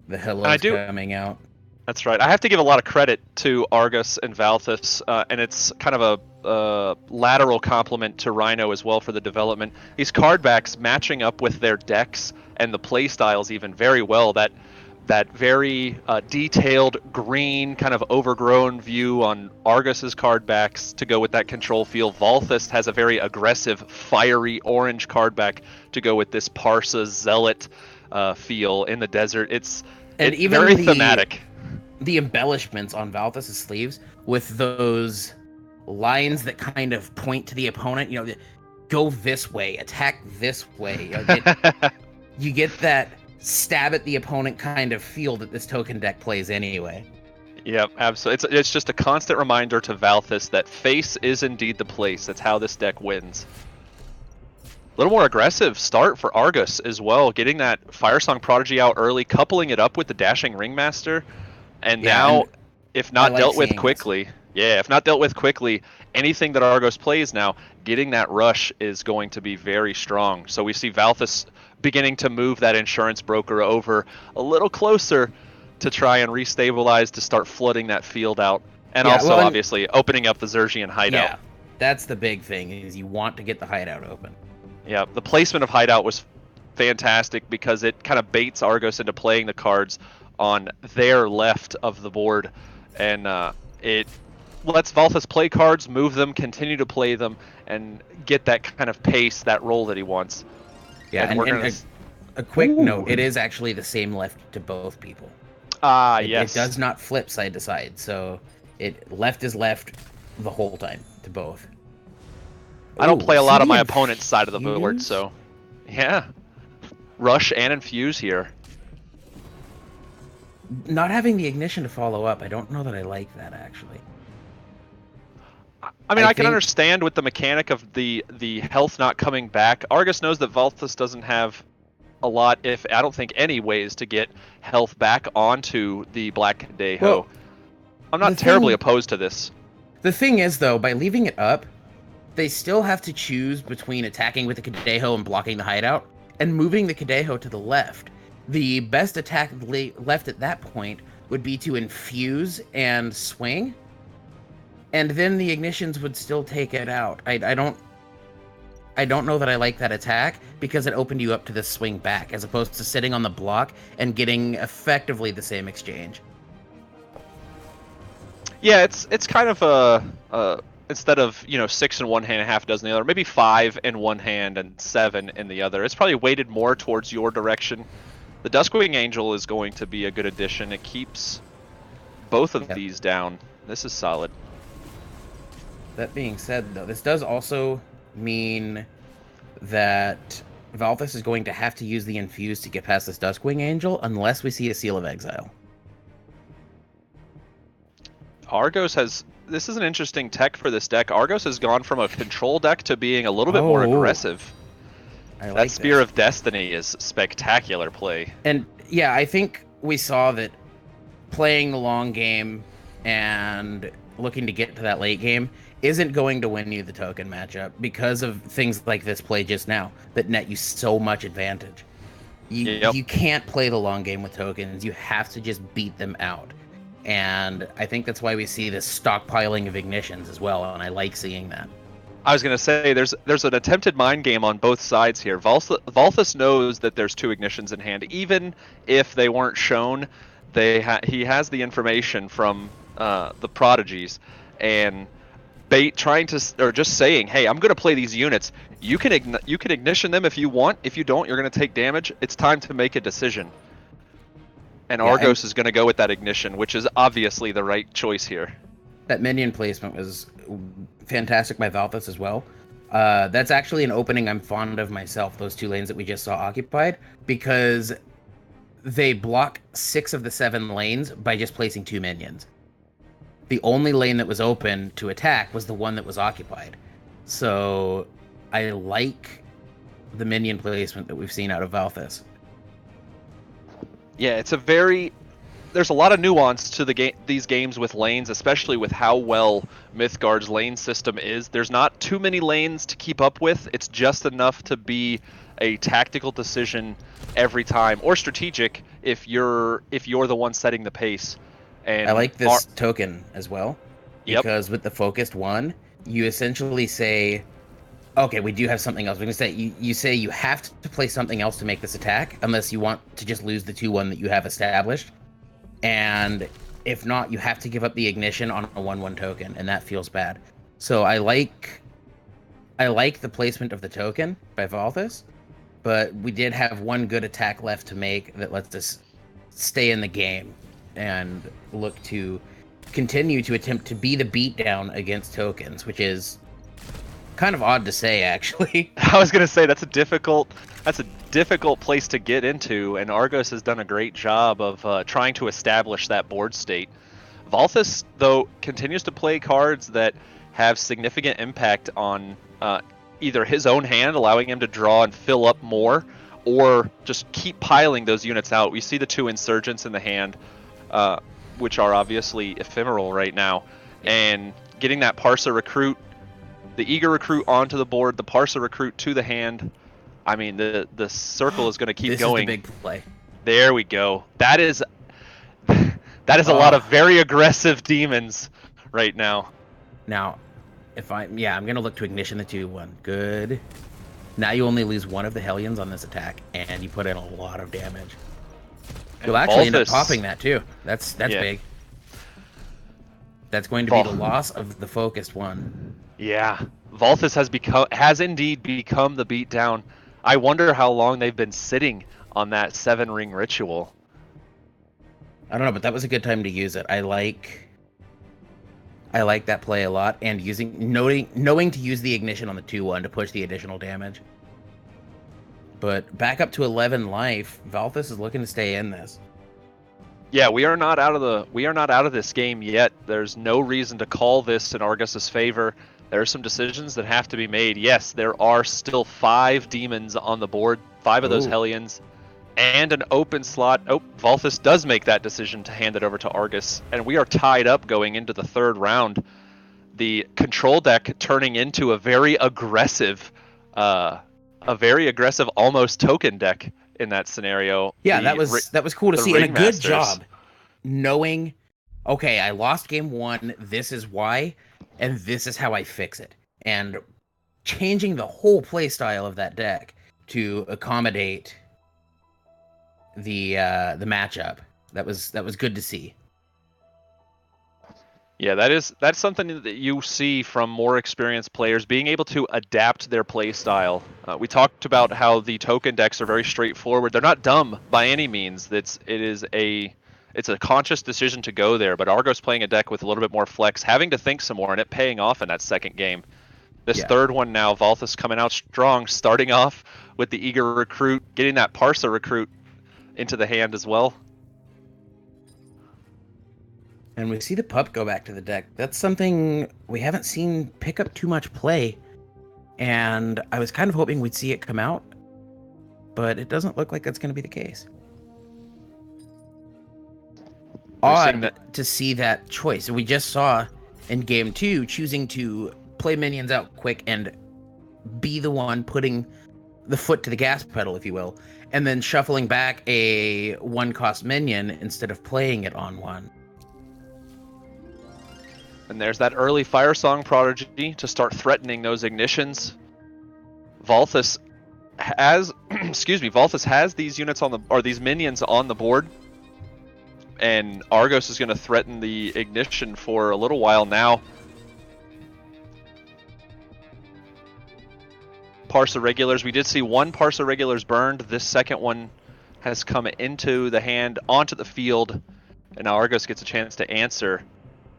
The hello's coming out. That's right. I have to give a lot of credit to Argos and Valthus, and it's kind of a lateral compliment to Rhino as well for the development. These card backs matching up with their decks and the play styles even very well. That very detailed green, kind of overgrown view on Argos's card backs to go with that control feel. Valthus has a very aggressive, fiery orange card back to go with this Parsa Zealot feel in the desert. It's even very thematic. The embellishments on Valthus' sleeves with those lines that kind of point to the opponent, go this way, attack this way. You get that stab at the opponent kind of feel that this token deck plays anyway. Yep, absolutely. It's just a constant reminder to Valthus that face is indeed the place. That's how this deck wins. A little more aggressive start for Argos as well, getting that Firesong Prodigy out early, coupling it up with the Dashing Ringmaster. And now, if not dealt with quickly, anything that Argos plays now, getting that rush is going to be very strong. So we see Valthus beginning to move that insurance broker over a little closer to try and restabilize, to start flooding that field out. And obviously, opening up the Zergian hideout. Yeah, that's the big thing, is you want to get the hideout open. Yeah, the placement of hideout was fantastic because it kind of baits Argos into playing the cards on their left of the board, and it lets Valthus play cards, move them, continue to play them, and get that kind of pace, that roll that he wants. Yeah, and a quick note, it is actually the same left to both people. Yes. It does not flip side to side, so left is left the whole time to both. I don't play a lot on my opponent's side of the board, so yeah. Rush and infuse here. Not having the ignition to follow up, I don't know that I like that, actually. I mean, I can understand with the mechanic of the health not coming back. Argos knows that Valthus doesn't have a lot, if I don't think any ways to get health back onto the Black Cadejo. Well, I'm not terribly opposed to this. The thing is, though, by leaving it up, they still have to choose between attacking with the Cadejo and blocking the hideout, and moving the Cadejo to the left. The best attack left at that point would be to infuse and swing, and then the ignitions would still take it out. I don't know that I like that attack, because it opened you up to this swing back, as opposed to sitting on the block and getting effectively the same exchange. Yeah, it's kind of a instead of 6 in one hand and half a dozen in the other, maybe 5 in one hand and 7 in the other. It's probably weighted more towards your direction. The Duskwing Angel is going to be a good addition. It keeps both of these down. This is solid. That being said, though, this does also mean that Valthus is going to have to use the infuse to get past this Duskwing Angel, unless we see a Seal of Exile. Argos has... This is an interesting tech for this deck. Argos has gone from a control deck to being a little bit more aggressive. That Spear of Destiny is spectacular play. And yeah, I think we saw that playing the long game and looking to get to that late game isn't going to win you the token matchup, because of things like this play just now that net you so much advantage. You can't play the long game with tokens. You have to just beat them out. And I think that's why we see this stockpiling of ignitions as well, and I like seeing that. I was going to say, there's an attempted mind game on both sides here. Valthus knows that there's 2 ignitions in hand. Even if they weren't shown, he has the information from the prodigies, and just saying, hey, I'm going to play these units. You can ignition them if you want. If you don't, you're going to take damage. It's time to make a decision. And Argos is going to go with that ignition, which is obviously the right choice here. That minion placement was fantastic by Valthus as well. That's actually an opening I'm fond of myself, those 2 lanes that we just saw occupied, because they block 6 of the 7 lanes by just placing 2 minions. The only lane that was open to attack was the one that was occupied. So I like the minion placement that we've seen out of Valthus. Yeah, it's a very there's a lot of nuance to these games with lanes, especially with how well Mythgard's lane system is. There's not too many lanes to keep up with. It's just enough to be a tactical decision every time, or strategic if you're the one setting the pace. And I like this token as well, Yep. because with the focused one, you essentially say, okay, we do have something else. We're gonna say you say you have to play something else to make this attack, unless you want to just lose the 2-1 that you have established. And if not, you have to give up the ignition on a 1/1 token, and that feels bad. So I like the placement of the token by Valthus, but we did have one good attack left to make that lets us stay in the game and look to continue to attempt to be the beatdown against tokens, which is kind of odd to say, actually. I was gonna say that's a difficult place to get into, and Argos has done a great job of trying to establish that board state. Valthus, though, continues to play cards that have significant impact on either his own hand, allowing him to draw and fill up more, or just keep piling those units out. We see the 2 insurgents in the hand, which are obviously ephemeral right now, and getting that Parsa recruit, the eager recruit onto the board, the Parsa recruit to the hand. I mean, the circle is going to keep going. This is the big play. There we go. That is a lot of very aggressive demons right now. Now, I'm going to look to ignition the 2-1. Good. Now you only lose one of the Hellions on this attack, and you put in a lot of damage. You'll actually end up popping that too. That's big. That's going to be the loss of the focused one. Yeah, Valthus has indeed become the beatdown. I wonder how long they've been sitting on that 7-ring ritual. I don't know, but that was a good time to use it. I like that play a lot, and knowing to use the ignition on the 2-1 to push the additional damage. But back up to 11 life, Valthus is looking to stay in this. Yeah, we are not out of this game yet. There's no reason to call this in Argos' favor. There are some decisions that have to be made. Yes, there are still 5 demons on the board, 5 of those Hellions, and an open slot. Oh, Valthus does make that decision to hand it over to Argos, and we are tied up going into the 3rd round. The control deck turning into a very aggressive almost token deck in that scenario. Yeah, that was cool to see, and a good job knowing, okay, I lost game 1, this is why, and this is how I fix it. And changing the whole play style of that deck to accommodate the matchup. That was good to see. Yeah, that's something that you see from more experienced players, being able to adapt their play style. We talked about how the token decks are very straightforward. They're not dumb by any means. It's a conscious decision to go there, but Argos playing a deck with a little bit more flex, having to think some more, and it paying off in that 2nd game. This 3rd one now, Valthus coming out strong, starting off with the eager recruit, getting that Parsa recruit into the hand as well. And we see the pup go back to the deck. That's something we haven't seen pick up too much play. And I was kind of hoping we'd see it come out, but it doesn't look like that's going to be the case. Odd to see that choice. We just saw in game 2 choosing to play minions out quick and be the one putting the foot to the gas pedal, if you will, and then shuffling back a 1-cost minion instead of playing it on 1. And there's that early Firesong Prodigy to start threatening those ignitions. Valthus has these units these minions on the board, and Argos is going to threaten the ignition for a little while now. Parsa regulars, we did see 1 Parsa regulars burned. This 2nd one has come into the hand, onto the field, and now Argos gets a chance to answer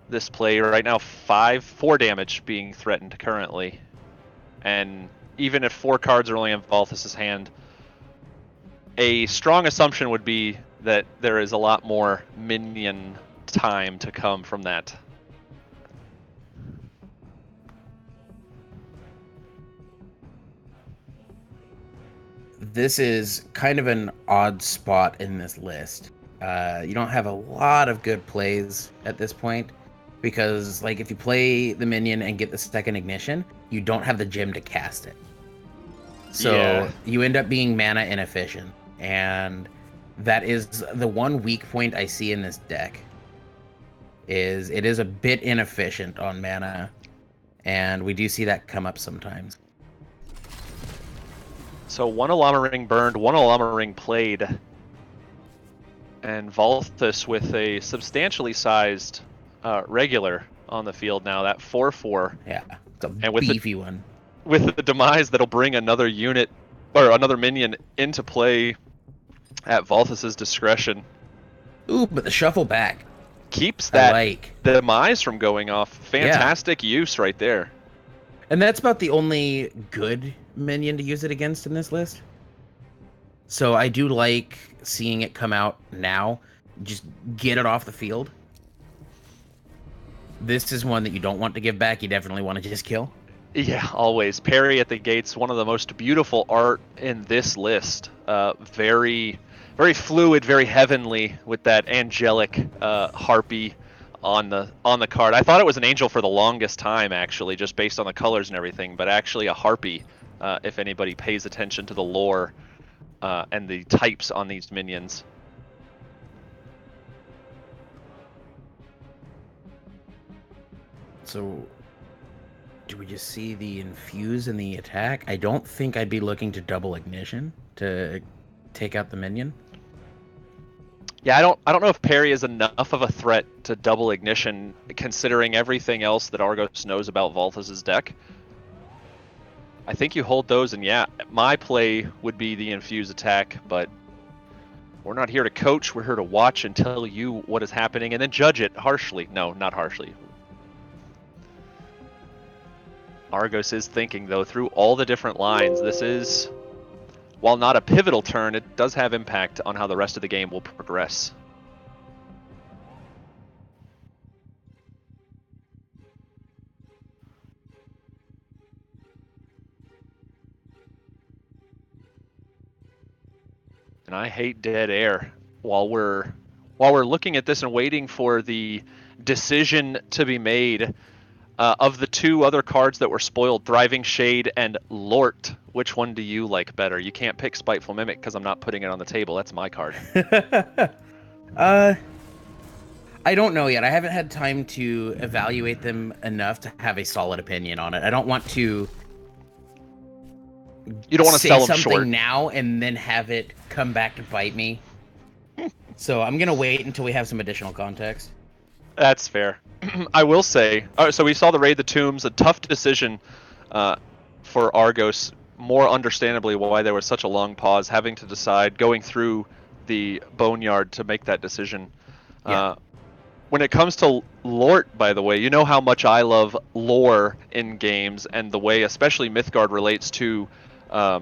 this play. Right now 4 damage being threatened currently, and even if 4 cards are only in Valthus' hand, a strong assumption would be that there is a lot more minion time to come from that. This is kind of an odd spot in this list, You don't have a lot of good plays at this point because, like, if you play the minion and get the second ignition, you don't have the gem to cast it. So you end up being mana inefficient, and that is the one weak point I see in this deck. Is it is a bit inefficient on mana, and we do see that come up sometimes. So one Alama Ring burned, one Alama Ring played, and Valthus with a substantially sized regular on the field now. That 4/4. Yeah, it's a and with beefy one. With the demise, that'll bring another unit or another minion into play at Valthus's discretion. Ooh, but the shuffle back keeps that like. demise from going off. Fantastic use right there. And that's about the only good minion to use it against in this list. So I do like seeing it come out now. Just get it off the field. This is one that you don't want to give back. You definitely want to just kill. Yeah, always. Parry at the gates, one of the most beautiful art in this list. Very, very fluid, very heavenly with that angelic harpy on the card. I thought it was an angel for the longest time, actually, just based on the colors and everything, but actually a harpy, if anybody pays attention to the lore and the types on these minions. So, do we just see the infuse in the attack? I don't think I'd be looking to double ignition to take out the minion. Yeah, I don't know if parry is enough of a threat to double ignition, considering everything else that Argos knows about Valthus's deck. I think you hold those, and yeah, my play would be the infuse attack, but we're not here to coach, we're here to watch and tell you what is happening, and then judge it harshly. No, not harshly. Argos is thinking, though, through all the different lines. This is, while not a pivotal turn, it does have impact on how the rest of the game will progress. And I hate dead air. While we're looking at this and waiting for the decision to be made, of the two other cards that were spoiled, Thriving Shade and Lort, which one do you like better? You can't pick Spiteful Mimic because I'm not putting it on the table. That's my card. I don't know yet. I haven't had time to evaluate them enough to have a solid opinion on it. I don't want to. You don't want to say sell them something short now and then have it come back to bite me. So I'm gonna wait until we have some additional context. That's fair. I will say, so we saw the Raid the Tombs, a tough decision for Argos, more understandably why there was such a long pause, having to decide, going through the Boneyard to make that decision. Yeah. When it comes to Lort, by the way, you know how much I love lore in games, and the way especially Mythgard relates to our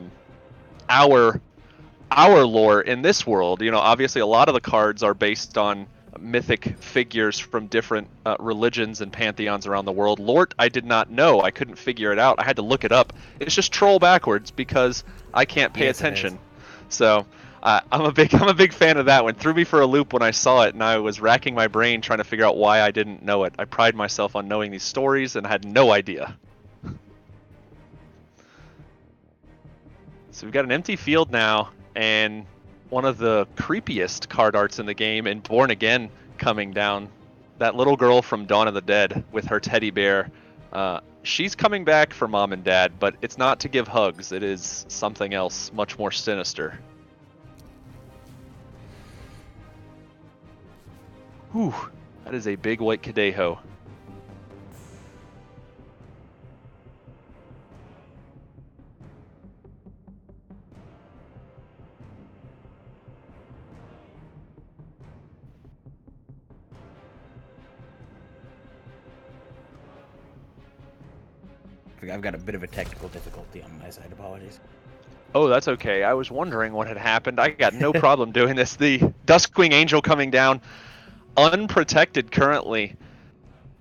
lore in this world. You know, obviously a lot of the cards are based on mythic figures from different religions and pantheons around the world. Lort, I did not know. I couldn't figure it out. I had to look it up. It's just troll backwards because I can't pay attention. So I'm a big fan of that one. Threw me for a loop when I saw it, and I was racking my brain trying to figure out why I didn't know it. I pride myself on knowing these stories and had no idea. So we've got an empty field now, and one of the creepiest card arts in the game in Born Again coming down. That little girl from Dawn of the Dead with her teddy bear. She's coming back for Mom and Dad, but it's not to give hugs. It is something else, much more sinister. Whew, that is a big white Cadejo. I've got a bit of a technical difficulty on my side. Apologies. Oh, that's okay. I was wondering what had happened. I got no problem doing this. The Duskwing Angel coming down, unprotected currently,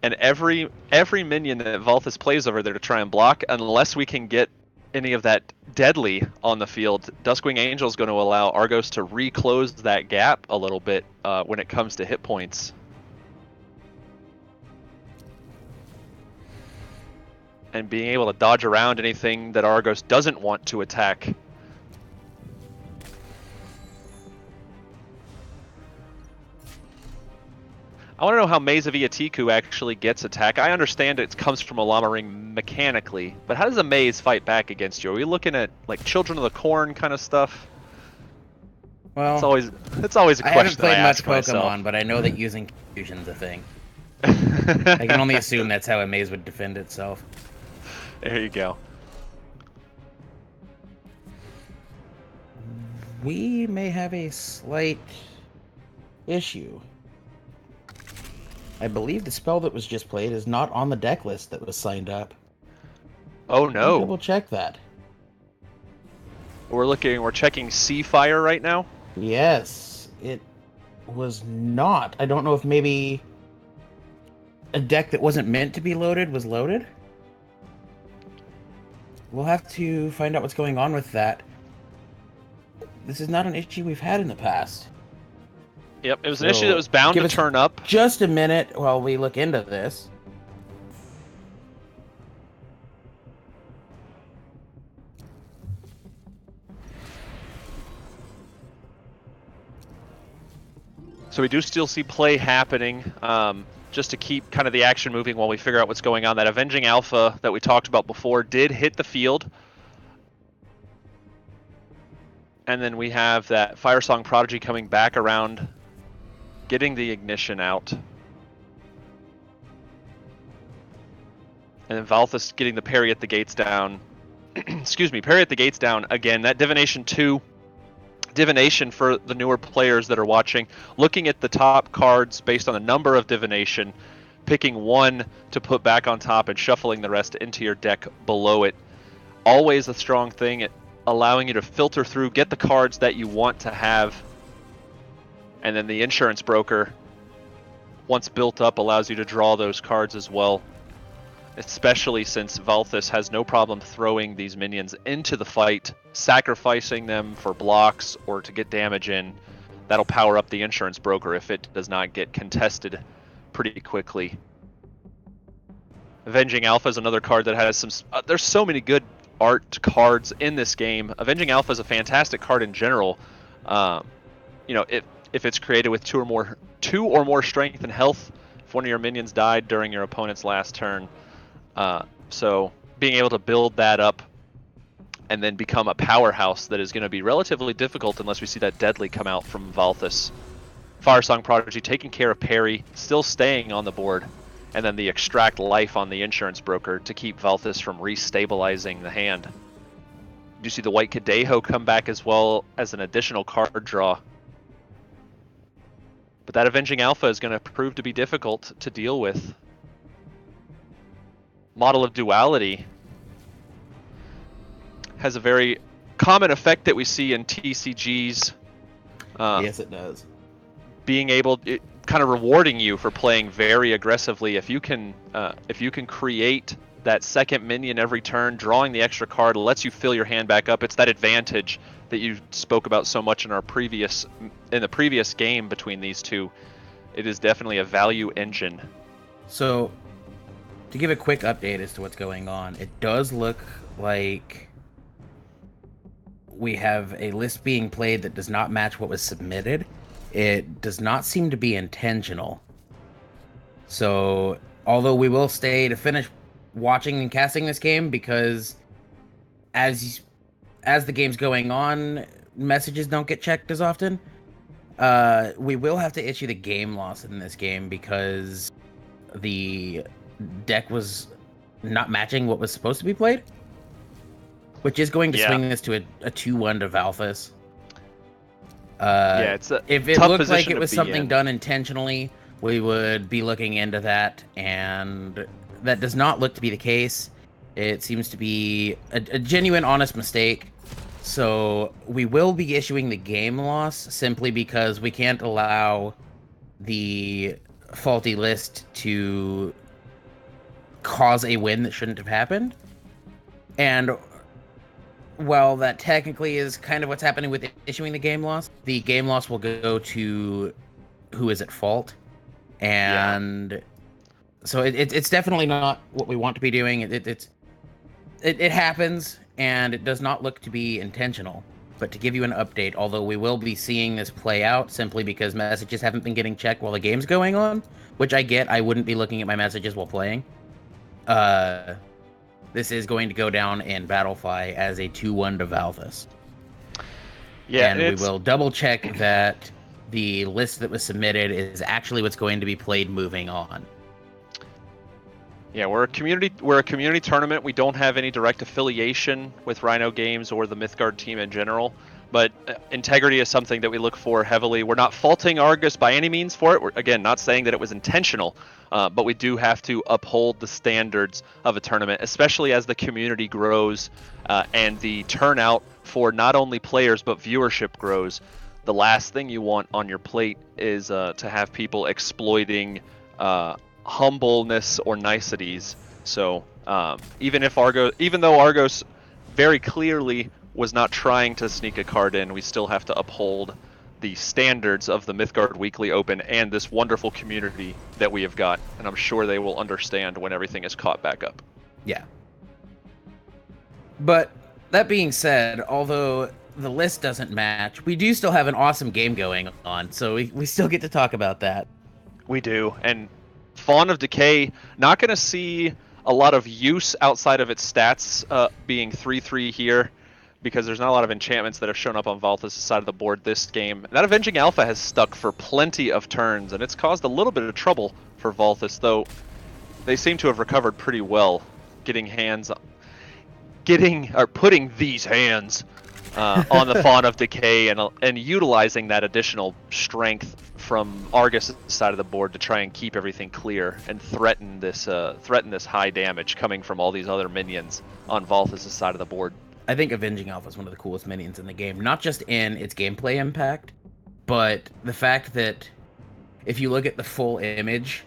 and every minion that Valthus plays over there to try and block, unless we can get any of that deadly on the field, Duskwing Angel is going to allow Argos to reclose that gap a little bit when it comes to hit points. And being able to dodge around anything that Argos doesn't want to attack. I want to know how Maze of Iatiku actually gets attack. I understand it comes from a Llama Ring mechanically, but how does a Maze fight back against you? Are we looking at like Children of the Corn kind of stuff? Well, it's always a question I haven't played I ask much Pokemon, myself. but I know that using fusion's a thing. I can only assume that's how a Maze would defend itself. There you go. We may have a slight issue. I believe the spell that was just played is not on the deck list that was signed up. Oh no. Double check that. We're checking Sea Fire right now? Yes, it was not. I don't know if maybe a deck that wasn't meant to be loaded was loaded. We'll have to find out what's going on with that. This is not an issue we've had in the past. Yep, it was an issue that was bound to turn up. Just a minute while we look into this. So we do still see play happening, just to keep kind of the action moving while we figure out what's going on. That Avenging Alpha that we talked about before did hit the field. And then we have that Firesong Prodigy coming back around, getting the ignition out. And then Valthus getting the parry at the gates down. Excuse me, parry at the gates down again. That Divination 2. Divination for the newer players that are watching. Looking at the top cards based on the number of Divination. Picking one to put back on top and shuffling the rest into your deck below it. Always a strong thing. Allowing you to filter through, get the cards that you want to have. And then the Insurance Broker, once built up, allows you to draw those cards as well. Especially since Valthus has no problem throwing these minions into the fight, sacrificing them for blocks or to get damage in. That'll power up the Insurance Broker if it does not get contested pretty quickly. Avenging Alpha is another card that has some... there's so many good art cards in this game. Avenging Alpha is a fantastic card in general. You know, if it's created with two or more strength and health, if one of your minions died during your opponent's last turn. So being able to build that up and then become a powerhouse that is going to be relatively difficult unless we see that deadly come out from Valthus. Firesong Prodigy taking care of parry, still staying on the board, and then the Extract Life on the Insurance Broker to keep Valthus from restabilizing the hand. You see the White Kadeho come back as well as an additional card draw. But that Avenging Alpha is going to prove to be difficult to deal with. Model of Duality has a very common effect that we see in TCGs. Yes, it does. Being able, kind of rewarding you for playing very aggressively. If you can create that second minion every turn, drawing the extra card lets you fill your hand back up. It's that advantage that you spoke about so much in the previous game between these two. It is definitely a value engine. So, to give a quick update as to what's going on, it does look like we have a list being played that does not match what was submitted. It does not seem to be intentional. So, although we will stay to finish watching and casting this game, because as the game's going on, messages don't get checked as often. We will have to issue the game loss in this game because the deck was not matching what was supposed to be played, which is going to swing this to a 2-1 to Valthus. It's a if it tough looked like position it to was be something in. done intentionally, we would be looking into that, and that does not look to be the case. It seems to be a genuine, honest mistake. So we will be issuing the game loss simply because we can't allow the faulty list to cause a win that shouldn't have happened. And while that technically is kind of what's happening with issuing the game loss, the game loss will go to who is at fault. And so it's definitely not what we want to be doing. It happens, and it does not look to be intentional. But to give you an update, although we will be seeing this play out simply because messages haven't been getting checked while the game's going on, which I get, I wouldn't be looking at my messages while playing. This is going to go down in Battlefy as a 2-1 to Valthus. Yeah, and we will double check that the list that was submitted is actually what's going to be played moving on. Yeah, we're a community tournament. We don't have any direct affiliation with Rhino Games or the Mythgard team in general, but integrity is something that we look for heavily. We're not faulting Argos by any means for it. We're, again, not saying that it was intentional, but we do have to uphold the standards of a tournament, especially as the community grows and the turnout for not only players but viewership grows. The last thing you want on your plate is to have people exploiting humbleness or niceties. So even though Argos very clearly was not trying to sneak a card in, we still have to uphold the standards of the Mythgard Weekly Open and this wonderful community that we have got, and I'm sure they will understand when everything is caught back up. Yeah. But that being said, although the list doesn't match, we do still have an awesome game going on, so we still get to talk about that. We do, and Fawn of Decay, not going to see a lot of use outside of its stats being 3-3 here, because there's not a lot of enchantments that have shown up on Valthus' side of the board this game. That Avenging Alpha has stuck for plenty of turns, and it's caused a little bit of trouble for Valthus, though they seem to have recovered pretty well, putting these hands on the Fawn of Decay and utilizing that additional strength from Argus' side of the board to try and keep everything clear and threaten this high damage coming from all these other minions on Valthus' side of the board. I think Avenging Alpha is one of the coolest minions in the game, not just in its gameplay impact, but the fact that if you look at the full image,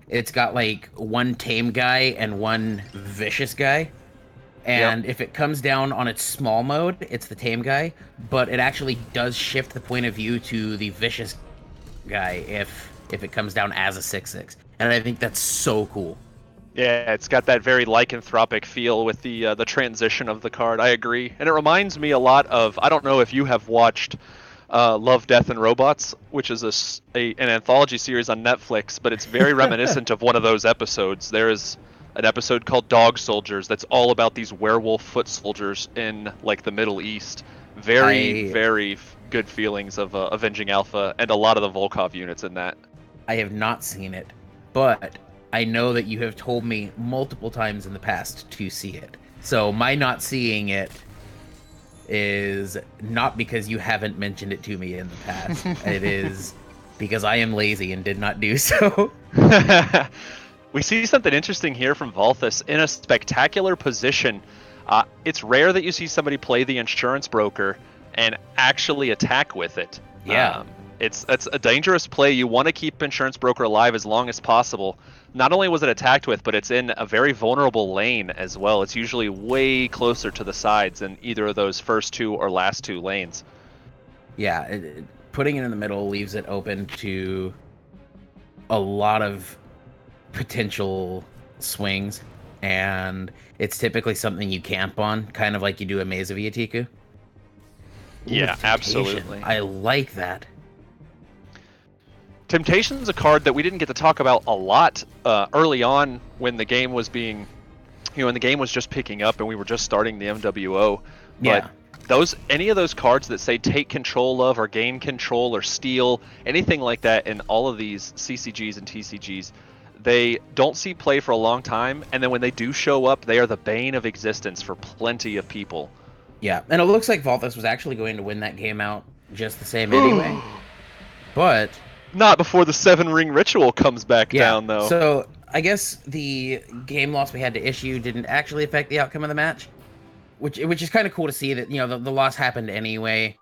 it's got like one tame guy and one vicious guy. And if it comes down on its small mode, it's the tame guy, but it actually does shift the point of view to the vicious guy if it comes down as a 6/6. And I think that's so cool. Yeah, it's got that very lycanthropic feel with the transition of the card. I agree. And it reminds me a lot of, I don't know if you have watched Love, Death, and Robots, which is an anthology series on Netflix, but it's very reminiscent of one of those episodes. There is an episode called Dog Soldiers that's all about these werewolf foot soldiers in like the Middle East. Very good feelings of Avenging Alpha and a lot of the Volkov units in that. I have not seen it, but I know that you have told me multiple times in the past to see it. So my not seeing it is not because you haven't mentioned it to me in the past. It is because I am lazy and did not do so. We see something interesting here from Valthus in a spectacular position. It's rare that you see somebody play the insurance broker and actually attack with it. Yeah. It's a dangerous play. You want to keep insurance broker alive as long as possible. Not only was it attacked with, but it's in a very vulnerable lane as well. It's usually way closer to the sides than either of those first two or last two lanes. Yeah, putting it in the middle leaves it open to a lot of potential swings, and it's typically something you camp on, kind of like you do a Maze of Iatiku. Yeah, absolutely. I like that. Temptation's a card that we didn't get to talk about a lot early on when the game was when the game was just picking up and we were just starting the MWO. Yeah. But any of those cards that say take control of or gain control or steal, anything like that in all of these CCGs and TCGs, they don't see play for a long time, and then when they do show up, they are the bane of existence for plenty of people. Yeah, and it looks like Valthus was actually going to win that game out just the same anyway. But not before the 7-ring ritual comes back down, though. So I guess the game loss we had to issue didn't actually affect the outcome of the match, which is kind of cool to see that, you know, the loss happened anyway,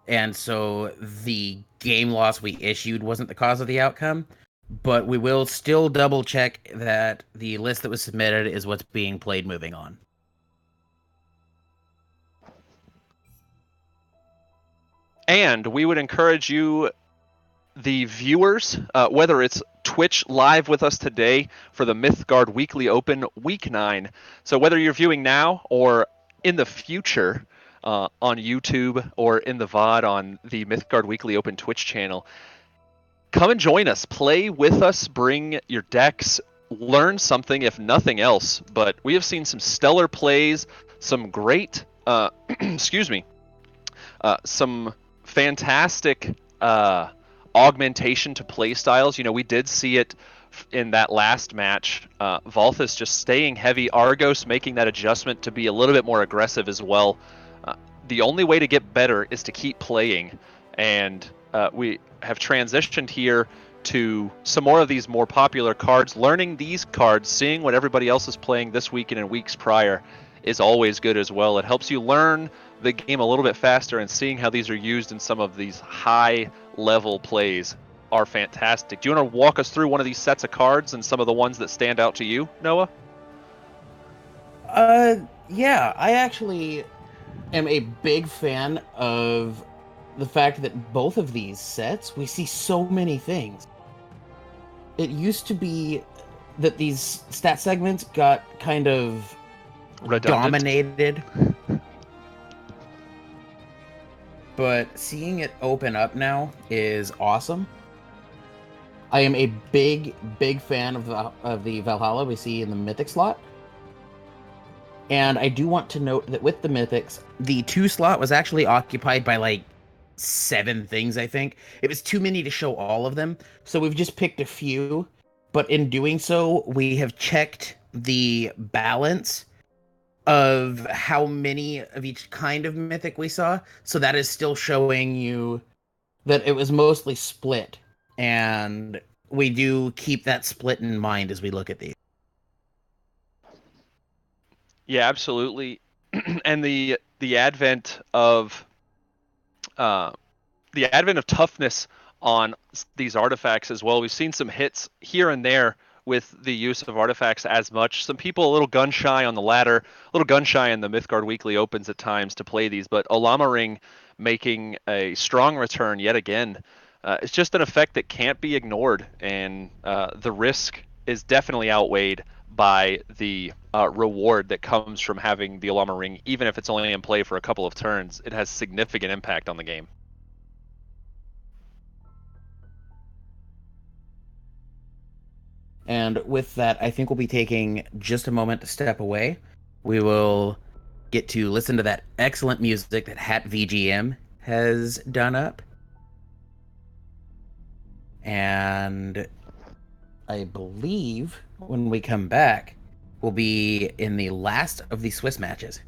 and so the game loss we issued wasn't the cause of the outcome. But we will still double check that the list that was submitted is what's being played moving on. And we would encourage you, the viewers, whether it's Twitch live with us today for the Mythgard Weekly Open Week 9. So whether you're viewing now or in the future on YouTube or in the VOD on the Mythgard Weekly Open Twitch channel, come and join us. Play with us. Bring your decks. Learn something, if nothing else. But we have seen some stellar plays, some great, excuse me, some fantastic augmentation to play styles. You know, we did see it in that last match. Valthus just staying heavy, Argos making that adjustment to be a little bit more aggressive as well. The only way to get better is to keep playing, and we have transitioned here to some more of these more popular cards. Learning these cards, seeing what everybody else is playing this week and in weeks prior is always good as well. It helps you learn the game a little bit faster, and seeing how these are used in some of these high level plays are fantastic. Do you want to walk us through one of these sets of cards and some of the ones that stand out to you, Noah? Yeah, I actually am a big fan of the fact that both of these sets, we see so many things. It used to be that these stat segments got kind of Redundant. Dominated. But seeing it open up now is awesome. I am a big fan of the Valhalla we see in the Mythic slot. And I do want to note that with the Mythics, the 2 slot was actually occupied by like 7 things, I think. It was too many to show all of them, so we've just picked a few. But in doing so, we have checked the balance of how many of each kind of Mythic we saw. So that is still showing you that it was mostly split. And we do keep that split in mind as we look at these. Yeah, absolutely. And the advent of toughness on these artifacts as well. We've seen some hits here and there with the use of artifacts as much. Some people a little gun shy on the ladder, a little gun shy in the Mythgard Weekly Opens at times to play these, but Olama Ring making a strong return yet again. It's just an effect that can't be ignored, and the risk is definitely outweighed by the reward that comes from having the Olama Ring. Even if it's only in play for a couple of turns, it has significant impact on the game. And with that, I think we'll be taking just a moment to step away. We will get to listen to that excellent music that Hat VGM has done up. And I believe when we come back, we'll be in the last of the Swiss matches.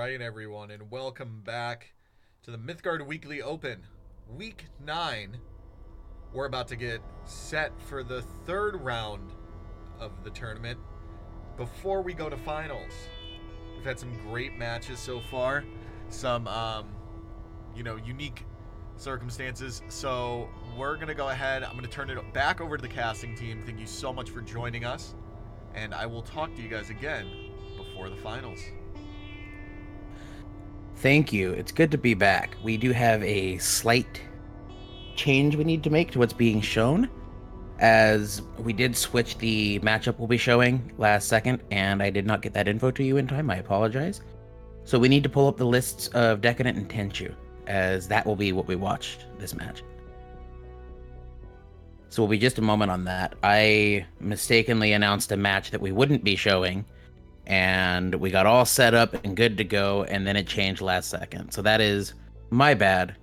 right, everyone, and welcome back to the Mythgard Weekly Open, Week 9. We're about to get set for the third round of the tournament before we go to finals. We've had some great matches so far, some, unique circumstances. So we're going to go ahead. I'm going to turn it back over to the casting team. Thank you so much for joining us, and I will talk to you guys again before the finals. Thank you. It's good to be back. We do have a slight change we need to make to what's being shown, as we did switch the matchup we'll be showing last second, and I did not get that info to you in time. I apologize. So we need to pull up the lists of Decadent and Tenchuu, as that will be what we watched this match. So we'll be just a moment on that. I mistakenly announced a match that we wouldn't be showing, and we got all set up and good to go, and then it changed last second. So that is my bad.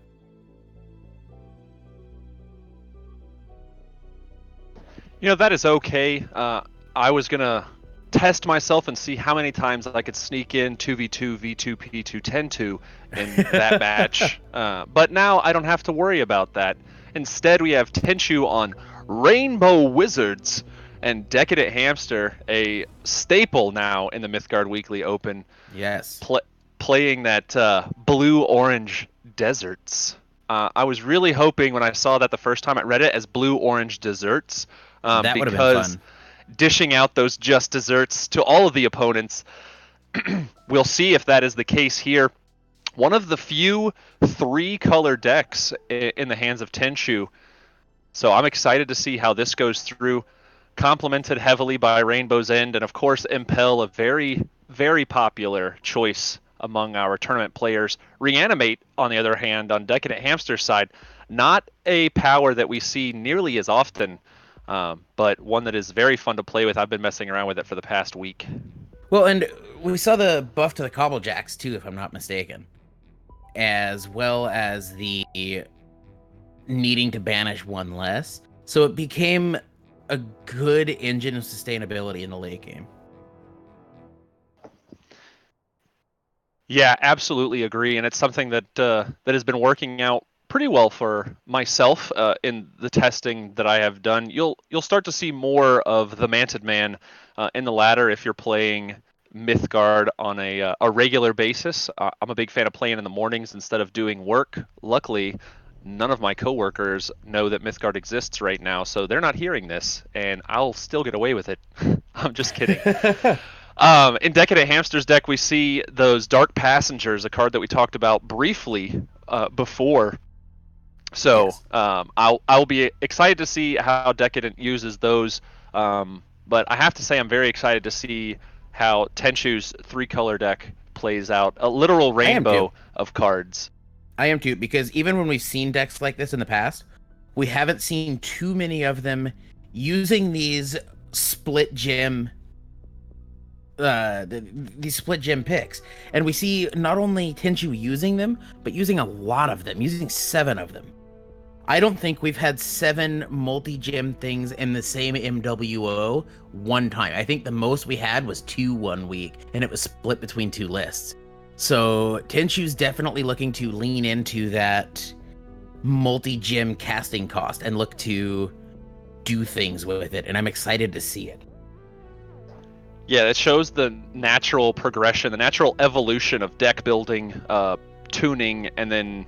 That is okay. I was going to test myself and see how many times I could sneak in 2v2, V2, P2, Tenchuu in that match. But now I don't have to worry about that. Instead, we have Tenchuu on Rainbow Wizards and DecadentHamster, a staple now in the Mythgard Weekly Open. Yes. Playing that blue-orange deserts. I was really hoping when I saw that the first time I read it as blue-orange desserts. That would have been fun. Dishing out those just desserts to all of the opponents. We'll see if that is the case here. One of the few 3-color decks in the hands of Tenchuu. So I'm excited to see how this goes through. Complemented heavily by Rainbow's End, and of course Impel, a very, very popular choice among our tournament players. Reanimate, on the other hand, on DecadentHamster's side, not a power that we see nearly as often, but one that is very fun to play with. I've been messing around with it for the past week. Well, and we saw the buff to the Cobblejacks too, if I'm not mistaken, as well as the needing to banish one less. So it became a good engine of sustainability in the late game. Yeah, absolutely agree, and it's something that that has been working out pretty well for myself in the testing that I have done. You'll start to see more of the Mantid Man in the ladder if you're playing Mythgard on a regular basis. I'm a big fan of playing in the mornings instead of doing work. Luckily, none of my coworkers know that Mythgard exists right now, so they're not hearing this, and I'll still get away with it. I'm just kidding. In DecadentHamster's deck, we see those Dark Passengers, a card that we talked about briefly before. So Yes. I'll be excited to see how Decadent uses those. But I have to say I'm very excited to see how Tenchu's 3-color deck plays out. A literal rainbow of cards. I am too, because even when we've seen decks like this in the past, we haven't seen too many of them using these split gem these split gem picks. And we see not only Tenchuu using them, but using a lot of them, using 7 of them. I don't think we've had 7 multi-gem things in the same MWO one time. I think the most we had was 2 one week, and it was split between 2 lists. So Tenchu's definitely looking to lean into that multi-gem casting cost and look to do things with it, and I'm excited to see it. Yeah, it shows the natural progression, the natural evolution of deck building, tuning, and then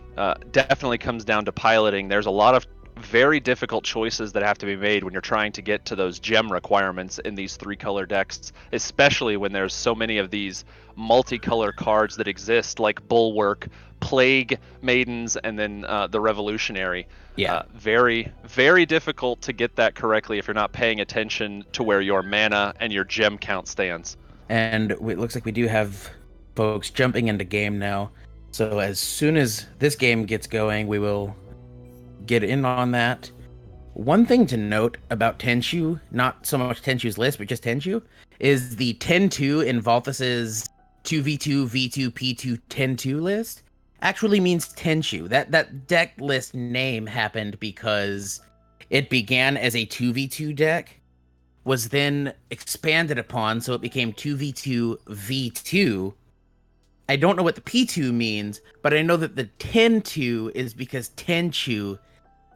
definitely comes down to piloting. There's a lot of very difficult choices that have to be made when you're trying to get to those gem requirements in these 3-color decks, especially when there's so many of these multicolor cards that exist, like Bulwark, Plague Maidens, and then the Revolutionary. Yeah. Very, very difficult to get that correctly if you're not paying attention to where your mana and your gem count stands. And it looks like we do have folks jumping into game now. So as soon as this game gets going, we will get in on that. One thing to note about Tenchuu, not so much Tenchu's list, but just Tenchuu, is the 10-2 in Valthus's 2v2, V2, P2, 10-2 list actually means Tenchuu. That deck list name happened because it began as a 2v2 deck, was then expanded upon, so it became 2v2, V2, I don't know what the P2 means, but I know that the Tenchuu is because Tenchuu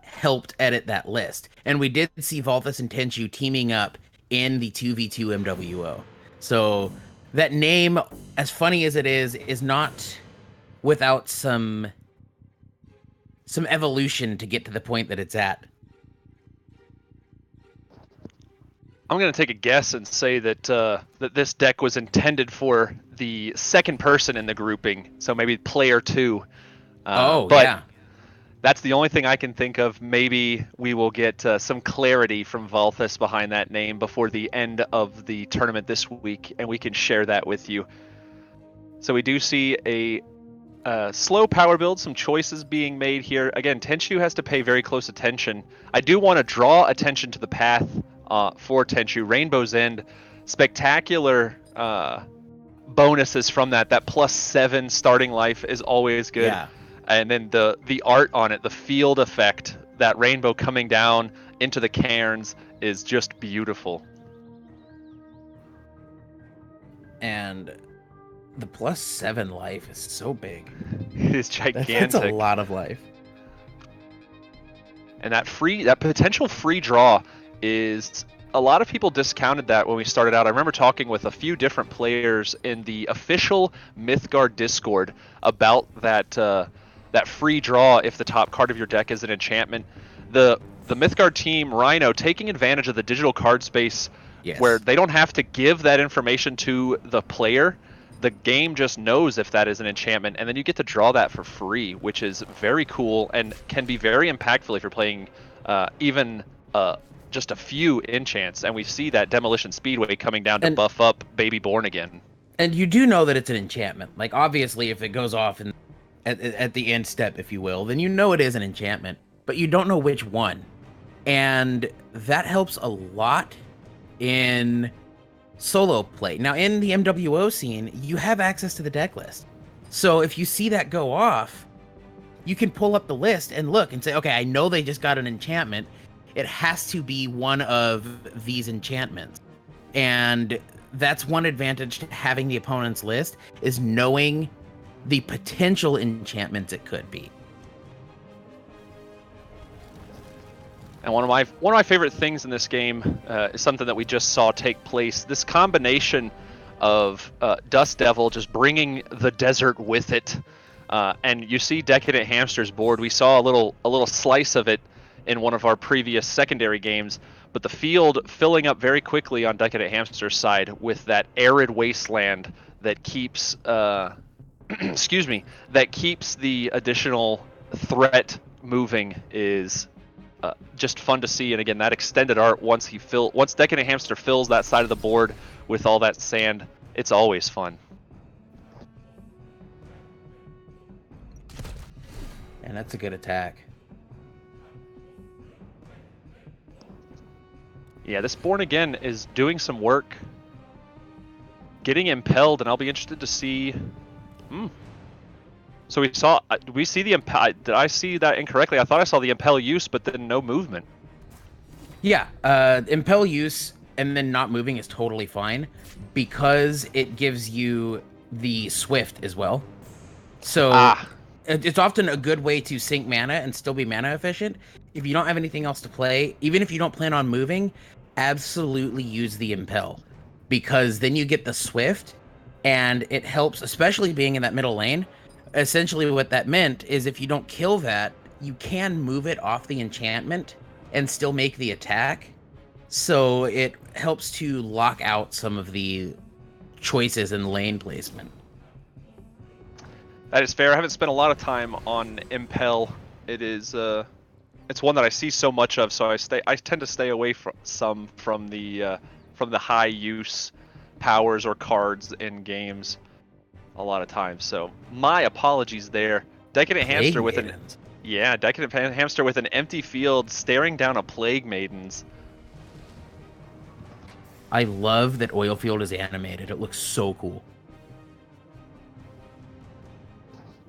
helped edit that list. And we did see Valthus and Tenchuu teaming up in the 2v2 MWO. So that name, as funny as it is not without some evolution to get to the point that it's at. I'm going to take a guess and say that that this deck was intended for the second person in the grouping, so maybe player 2. But yeah. that's the only thing I can think of. Maybe we will get some clarity from Valthus behind that name before the end of the tournament this week, and we can share that with you. So we do see a slow power build, some choices being made here. Again, Tenchuu has to pay very close attention. I do want to draw attention to the path for Tenchuu. Rainbow's End, spectacular bonuses from that. That +7 starting life is always good. Yeah. And then the art on it, the field effect, that rainbow coming down into the cairns is just beautiful. And the +7 life is so big. It is gigantic. That's a lot of life. And that potential free draw is, a lot of people discounted that when we started out. I remember talking with a few different players in the official Mythgard Discord about that free draw if the top card of your deck is an enchantment. The Mythgard team, Rhino, taking advantage of the digital card space, Yes. where they don't have to give that information to the player. The game just knows if that is an enchantment, and then you get to draw that for free, which is very cool and can be very impactful if you're playing even just a few enchants. And we see that Demolition Speedway coming down to buff up Baby Born Again. And you do know that it's an enchantment. Like, obviously, if it goes off at the end step, if you will, then you know it is an enchantment, but you don't know which one. And that helps a lot in solo play. Now, in the MWO scene, you have access to the deck list. So if you see that go off, you can pull up the list and look and say, okay, I know they just got an enchantment. It has to be one of these enchantments. And that's one advantage to having the opponent's list, is knowing the potential enchantments it could be. And one of my favorite things in this game is something that we just saw take place. This combination of Dust Devil just bringing the desert with it, and you see DecadentHamster's board. We saw a little slice of it in one of our previous secondary games, but the field filling up very quickly on DecadentHamster's side with that arid wasteland that keeps excuse me, that keeps the additional threat moving is just fun to see. And again, that extended art, once DecadentHamster fills that side of the board with all that sand, it's always fun. And that's a good attack. Yeah, this Born Again is doing some work, getting impelled, and I'll be interested to see. So we see the impel. Did I see that incorrectly? I thought I saw the impel use, but then no movement. Yeah, impel use and then not moving is totally fine, because it gives you the swift as well. So it's often a good way to sink mana and still be mana efficient. If you don't have anything else to play, even if you don't plan on moving, absolutely use the impel, because then you get the swift, and it helps, especially being in that middle lane. Essentially what that meant is if you don't kill that, you can move it off the enchantment and still make the attack. So it helps to lock out some of the choices in lane placement. That is fair. I haven't spent a lot of time on impel. It is it's one that I see so much of, so I tend to stay away from the high use powers or cards in games a lot of times. So my apologies there. DecadentHamster with DecadentHamster with an empty field staring down a Plague Maidens. I love that Oil Field is animated. It looks so cool.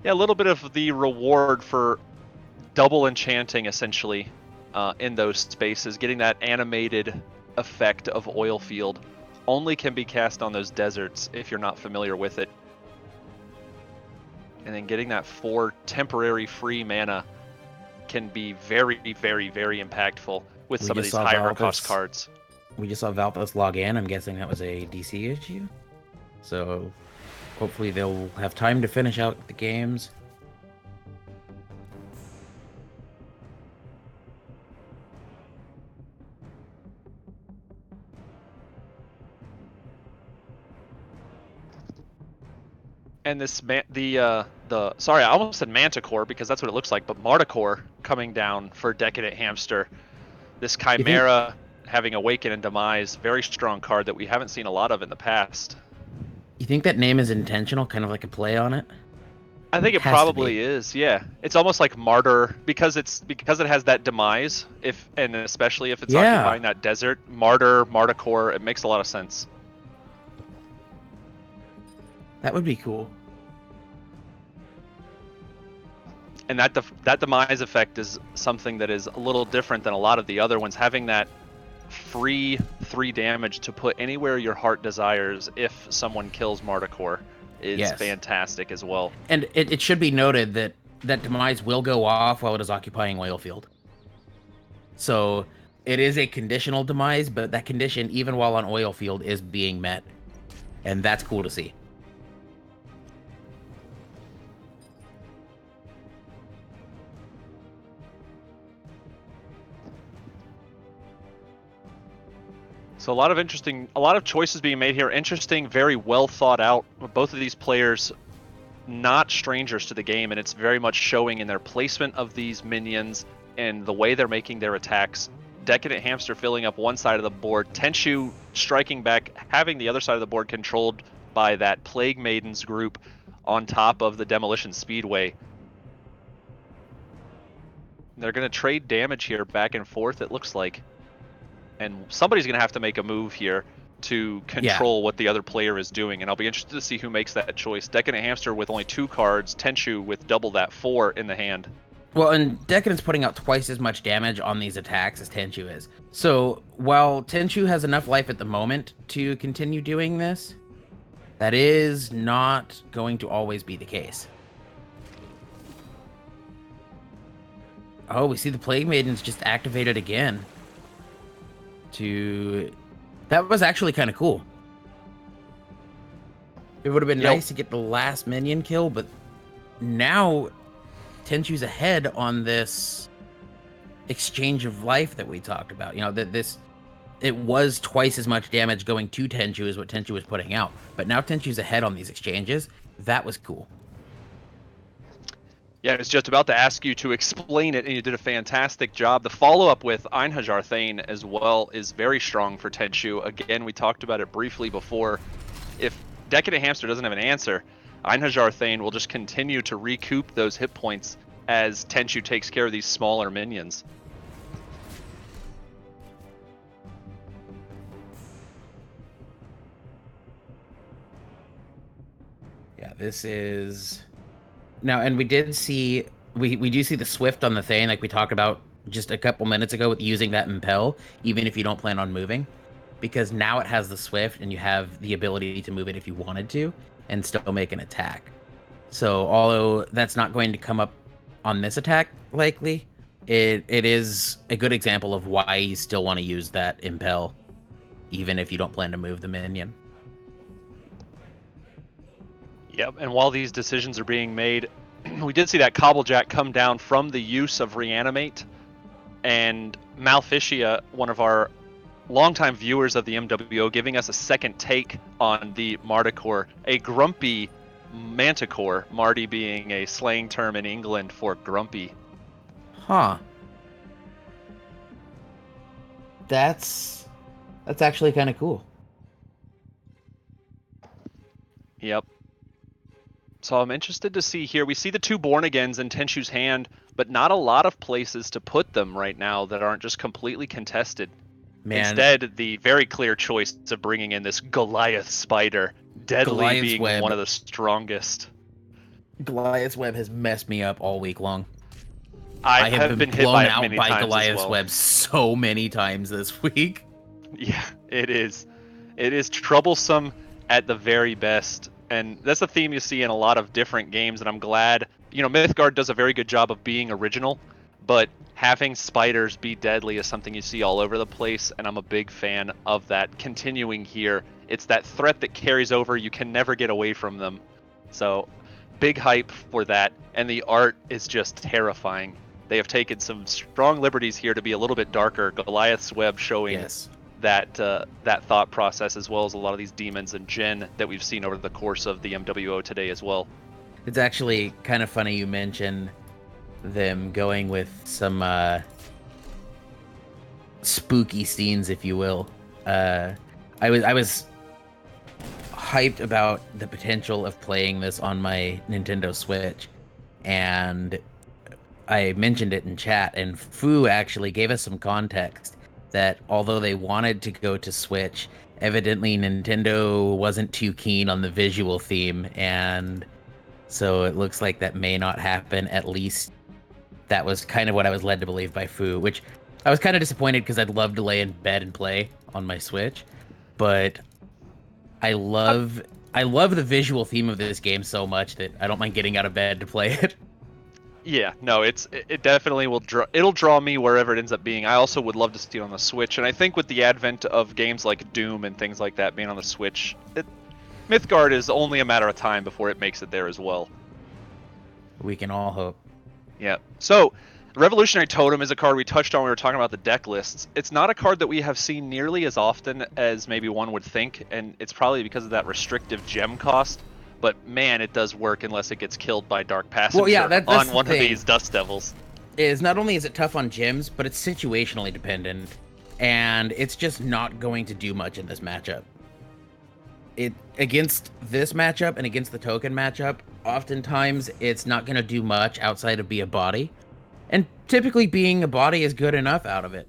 Yeah, a little bit of the reward for double enchanting, essentially, in those spaces. Getting that animated effect of Oil Field only can be cast on those deserts if you're not familiar with it. And then getting that 4 temporary free mana can be very, very, very impactful with some of these higher cost cards. We just saw Valthus log in. I'm guessing that was a DC issue. So hopefully they'll have time to finish out the games. And this sorry, I almost said Manticore because that's what it looks like, but Marticore coming down for Decadent Hamster. This Chimera having Awaken and Demise, very strong card that we haven't seen a lot of in the past. You think that name is intentional, kind of like a play on it? I think it probably is. Yeah, it's almost like Martyr because it has that demise. And especially if it's occupying that desert, Marticore, it makes a lot of sense. That would be cool. And that demise effect is something that is a little different than a lot of the other ones. Having that free 3 damage to put anywhere your heart desires if someone kills Marticore is fantastic as well. And it should be noted that demise will go off while it is occupying oil field. So it is a conditional demise, but that condition, even while on oil field, is being met. And that's cool to see. So a lot of choices being made here. Interesting, very well thought out. Both of these players not strangers to the game, and it's very much showing in their placement of these minions and the way they're making their attacks. Decadent Hamster filling up one side of the board, Tenchuu striking back, having the other side of the board controlled by that Plague Maidens group on top of the Demolition Speedway. They're going to trade damage here back and forth, it looks like. And somebody's going to have to make a move here to control what the other player is doing. And I'll be interested to see who makes that choice. Decadent Hamster with only 2 cards, Tenchuu with double that 4 in the hand. Well, and Decadent's putting out twice as much damage on these attacks as Tenchuu is. So while Tenchuu has enough life at the moment to continue doing this, that is not going to always be the case. Oh, we see the Plague Maidens just activated again. That was actually kind of cool. It would have been nice to get the last minion kill, but now Tenchuu's ahead on this exchange of life that we talked about. You know, it was twice as much damage going to Tenchuu as what Tenchuu was putting out, but now Tenchuu's ahead on these exchanges. That was cool. Yeah, I was just about to ask you to explain it, and you did a fantastic job. The follow-up with Einhajar Thane as well is very strong for Tenchuu. Again, we talked about it briefly before. If Decadent Hamster doesn't have an answer, Einhajar Thane will just continue to recoup those hit points as Tenchuu takes care of these smaller minions. Yeah, this is... Now, and we do see the Swift on the Thane, like we talked about just a couple minutes ago with using that Impel, even if you don't plan on moving. Because now it has the Swift, and you have the ability to move it if you wanted to, and still make an attack. So, although that's not going to come up on this attack, likely, it is a good example of why you still want to use that Impel, even if you don't plan to move the minion. Yep, and while these decisions are being made, we did see that Cobblejack come down from the use of Reanimate, and Malficia, one of our longtime viewers of the MWO, giving us a second take on the Marticore, a grumpy Manticore, Marty being a slang term in England for grumpy. Huh. That's actually kind of cool. Yep. So I'm interested to see here. We see the 2 Born Agains in Tenchuu's hand, but not a lot of places to put them right now that aren't just completely contested. Man. Instead, the very clear choice of bringing in this Goliath Spider, deadly Goliath's being web. One of the strongest. Goliath's Web has messed me up all week long. I have been hit by it many times Goliath's as well. Web so many times this week. Yeah, it is. It is troublesome at the very best. And that's a theme you see in a lot of different games, and I'm glad, Mythgard does a very good job of being original, but having spiders be deadly is something you see all over the place, and I'm a big fan of that continuing here. It's that threat that carries over. You can never get away from them. So, big hype for that, and the art is just terrifying. They have taken some strong liberties here to be a little bit darker. Goliath's Web showing that thought process, as well as a lot of these demons and Jinn that we've seen over the course of the MWO today as well. It's actually kind of funny you mention them going with some spooky scenes, if you will. I was hyped about the potential of playing this on my Nintendo Switch, and I mentioned it in chat, and Fu actually gave us some context that although they wanted to go to Switch, evidently Nintendo wasn't too keen on the visual theme, and so it looks like that may not happen. At least that was kind of what I was led to believe by Fu, which I was kind of disappointed because I'd love to lay in bed and play on my Switch, but I love the visual theme of this game so much that I don't mind getting out of bed to play it. Yeah, no, it definitely will it'll draw me wherever it ends up being. I also would love to see it on the Switch, and I think with the advent of games like Doom and things like that being on the Switch, Mythgard is only a matter of time before it makes it there as well. We can all hope. Yeah. So, Revolutionary Totem is a card we touched on when we were talking about the deck lists. It's not a card that we have seen nearly as often as maybe one would think, and it's probably because of that restrictive gem cost. But man, it does work unless it gets killed by Dark Passenger that's on the one thing. of these Dust Devils. Is not only is it tough on gems, but it's situationally dependent, and it's just not going to do much in this matchup. Against this matchup and against the token matchup, oftentimes it's not going to do much outside of be a body, and typically being a body is good enough out of it.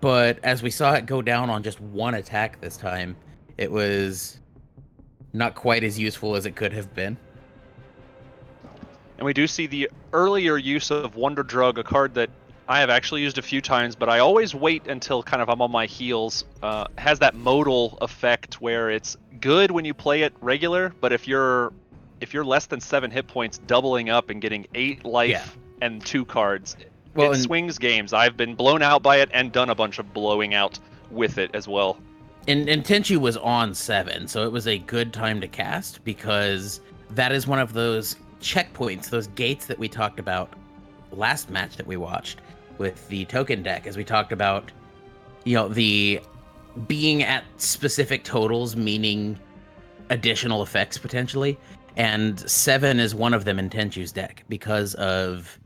But as we saw it go down on just one attack this time, it was not quite as useful as it could have been. And we do see the earlier use of Wonder Drug, a card that I have actually used a few times, but I always wait until kind of I'm on my heels. Has that modal effect where it's good when you play it regular, but if you're less than 7 hit points, doubling up and getting 8 life and 2 cards, it swings games. I've been blown out by it and done a bunch of blowing out with it as well. And Tenchuu was on 7, so it was a good time to cast, because that is one of those checkpoints, those gates that we talked about last match that we watched with the token deck, as we talked about, the being at specific totals, meaning additional effects potentially, and 7 is one of them in Tenchuu's deck because of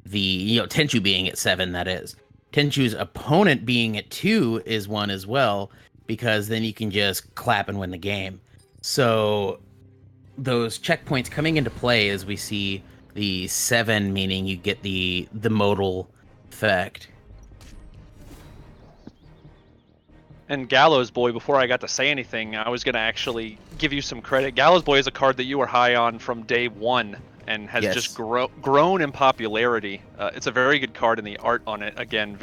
the, Tenchuu being at 7, that is. Tenchuu's opponent being at 2 is one as well, because then you can just clap and win the game. So those checkpoints coming into play as we see the 7, meaning you get the modal effect. And Gallows Boy, before I got to say anything, I was going to actually give you some credit. Gallows Boy is a card that you were high on from day one and has just grown in popularity. It's a very good card, and the art on it, again,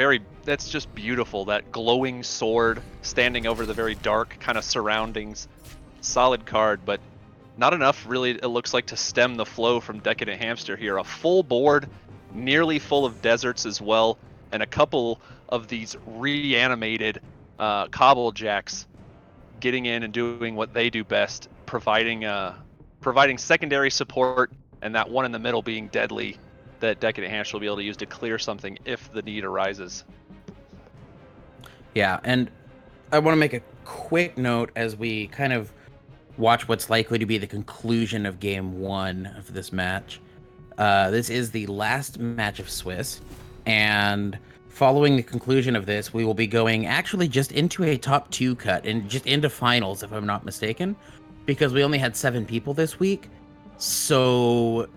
that's just beautiful. That glowing sword standing over the very dark kind of surroundings. Solid card, but not enough, really, it looks like, to stem the flow from Decadent Hamster here. A full board, nearly full of deserts as well, and a couple of these reanimated Cobblejacks getting in and doing what they do best, providing secondary support, and that one in the middle being deadly that Decadent Hamster will be able to use to clear something if the need arises. Yeah, and I want to make a quick note as we kind of watch what's likely to be the conclusion of Game 1 of this match. This is the last match of Swiss, and following the conclusion of this, we will be going actually just into a top 2 cut, and just into finals, if I'm not mistaken, because we only had 7 people this week. So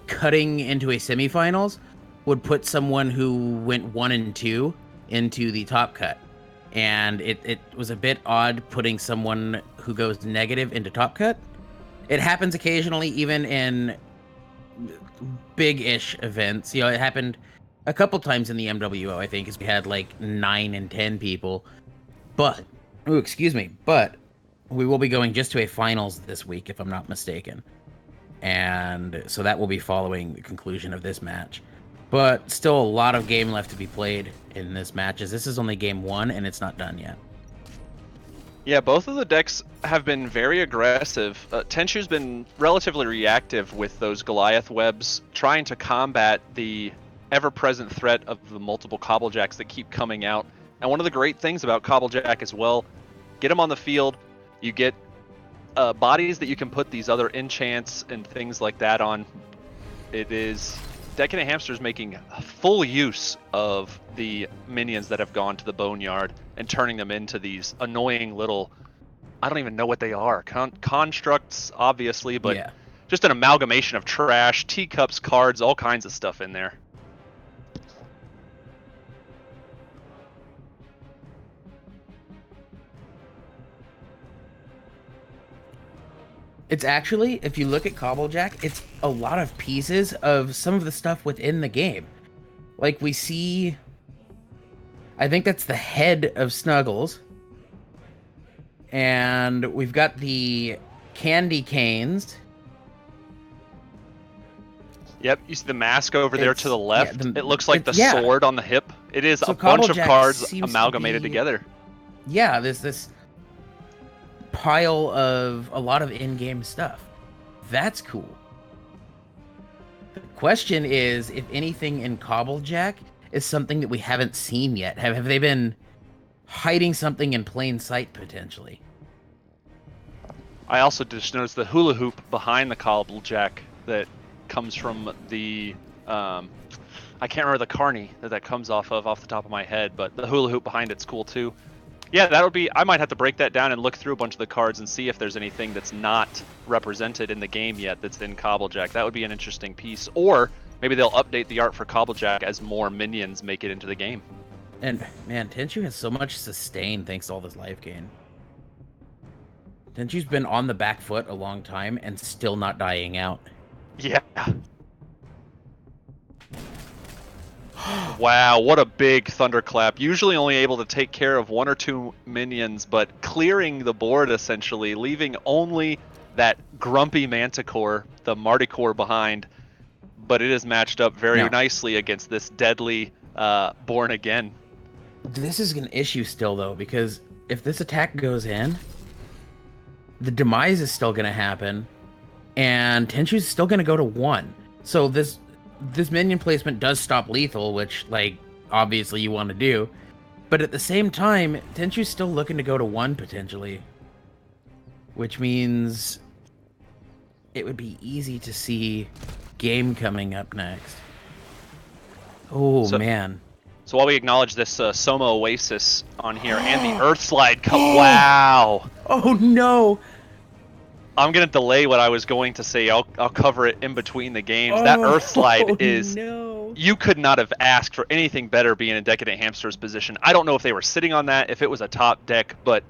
cutting into a semifinals would put someone who went 1 and 2 into the top cut. And it was a bit odd putting someone who goes negative into top cut. It happens occasionally, even in big-ish events. It happened a couple times in the MWO, I think, as we had like 9 and 10 people. But we will be going just to a finals this week, if I'm not mistaken. And so that will be following the conclusion of this match. But still a lot of game left to be played in this match, as this is only game 1 and it's not done yet. Yeah, both of the decks have been very aggressive. Tenchuu's been relatively reactive with those Goliath webs, trying to combat the ever-present threat of the multiple Cobblejacks that keep coming out. And one of the great things about Cobblejack as well, get them on the field, you get bodies that you can put these other enchants and things like that on. It is DecadentHamster's making full use of the minions that have gone to the Boneyard and turning them into these annoying little, I don't even know what they are, constructs, obviously, but Yeah. just an amalgamation of trash, teacups, cards, all kinds of stuff in there. It's actually, if you look at Cobblejack, it's a lot of pieces of some of the stuff within the game. Like we see, I think that's the head of Snuggles. And we've got the candy canes. Yep, you see the mask over there to the left. Yeah, it looks like the yeah. sword on the hip. It is So a bunch of Cobblejack cards seems to amalgamated be- together. Yeah, there's this pile of a lot of in-game stuff. That's cool. The question is if anything in Cobblejack is something that we haven't seen yet. Have they been hiding something in plain sight potentially? I also just noticed the hula hoop behind the Cobblejack that comes from the I can't remember the carny that comes off the top of my head, but the hula hoop behind it's cool too. Yeah, that'll be. I might have to break that down and look through a bunch of the cards and see if there's anything that's not represented in the game yet that's in Cobblejack. That would be an interesting piece. Or maybe they'll update the art for Cobblejack as more minions make it into the game. And man, Tenchuu has so much sustain thanks to all this life gain. Tenchuu's been on the back foot a long time and still not dying out. Yeah. Wow, what a big thunderclap. Usually only able to take care of 1 or 2 minions, but clearing the board essentially, leaving only that grumpy Manticore, the Marticore behind. But it is matched up very nicely against this deadly Born Again. This is an issue still though, because if this attack goes in, the demise is still going to happen, and Tenchuu's still going to go to 1. So this minion placement does stop lethal, which, like, obviously you want to do. But at the same time, Tenchuu's still looking to go to 1, potentially. Which means it would be easy to see game coming up next. Oh, man. So while we acknowledge this Soma Oasis on here and the Earth Slide, wow! Oh, no! I'm going to delay what I was going to say. I'll cover it in between the games. That Earth Slide is... No. You could not have asked for anything better being in DecadentHamster's position. I don't know if they were sitting on that, if it was a top deck, but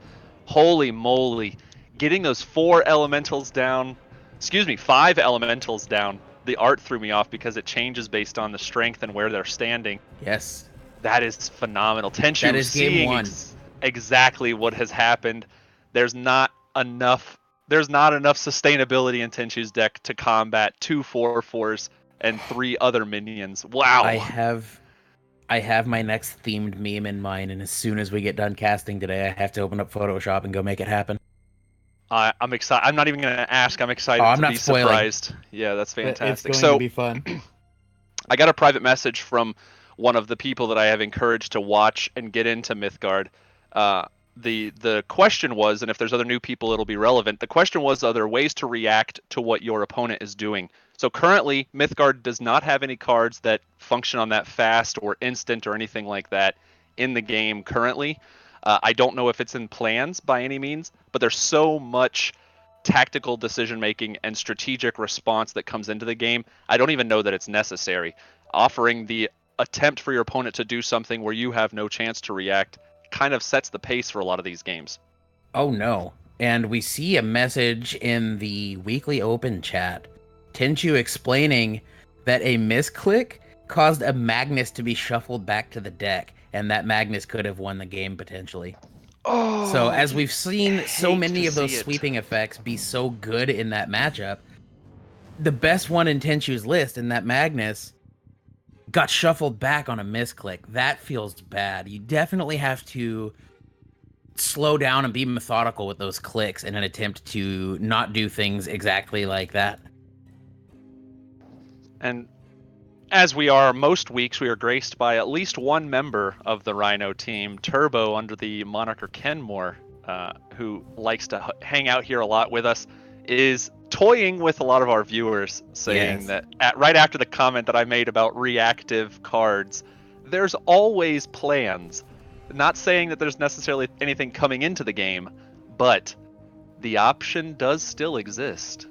holy moly. Getting those 5 elementals down. The art threw me off because it changes based on the strength and where they're standing. Yes. That is phenomenal. Tenchuu is game seeing 1. Exactly what has happened. There's not enough sustainability in Tenchuu's deck to combat 2 4/4s and 3 other minions. Wow. I have my next themed meme in mind, and as soon as we get done casting today, I have to open up Photoshop and go make it happen. I'm excited. I'm not even going to ask. I'm excited I'm to not be spoiling. surprised. Yeah, that's fantastic. It's going to be fun. I got a private message from one of the people that I have encouraged to watch and get into Mythgard. The question was, and if there's other new people, it'll be relevant. The question was, are there ways to react to what your opponent is doing? So currently, Mythgard does not have any cards that function on that fast or instant or anything like that in the game currently. I don't know if it's in plans by any means, but there's so much tactical decision making and strategic response that comes into the game. I don't even know that it's necessary. Offering the attempt for your opponent to do something where you have no chance to react kind of sets the pace for a lot of these games. Oh no. And we see a message in the Weekly Open chat. Tenchuu explaining that a misclick caused a Magnus to be shuffled back to the deck, and that Magnus could have won the game potentially. So as you we've seen so hate many to of those see it. sweeping effects be so good in that matchup, the best one in Tenchu's list, in that Magnus, got shuffled back on a misclick. That feels bad. You definitely have to slow down and be methodical with those clicks in an attempt to not do things exactly like that. And as we are most weeks, we are graced by at least one member of the Rhino team, Turbo, under the moniker Kenmore, who likes to hang out here a lot with us, is toying with a lot of our viewers, saying Yes. that right after the comment that I made about reactive cards, there's always plans. Not saying that there's necessarily anything coming into the game, but the option does still exist.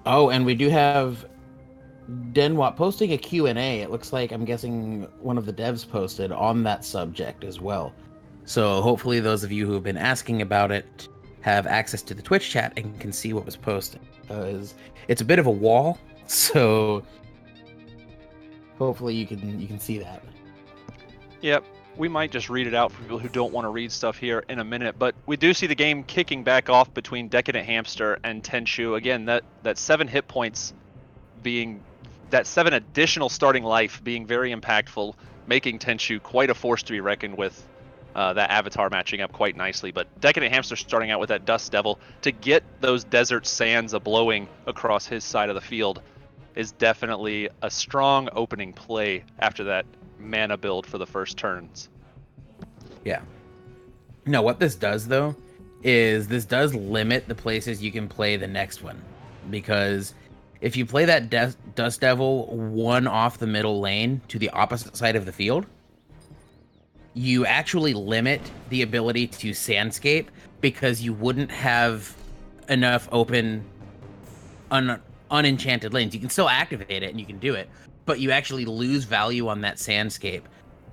Oh, and we do have Denwat posting a Q&A. It looks like, I'm guessing, one of the devs posted on that subject as well. So hopefully those of you who have been asking about it have access to the Twitch chat and can see what was posted. Because it's a bit of a wall, so hopefully you can see that. Yep, we might just read it out for people who don't want to read stuff here in a minute, but we do see the game kicking back off between DecadentHamster and Tenchuu. Again, that 7 hit points being, that 7 additional starting life being very impactful, making Tenchuu quite a force to be reckoned with. That avatar matching up quite nicely, but DecadentHamster starting out with that Dust Devil to get those desert sands a-blowing across his side of the field is definitely a strong opening play after that mana build for the first turns. Yeah. No, what this does, though, is this does limit the places you can play the next one. Because if you play that Dust Devil one off the middle lane to the opposite side of the field, you actually limit the ability to Sandscape because you wouldn't have enough open unenchanted lanes. You can still activate it and you can do it, but you actually lose value on that Sandscape.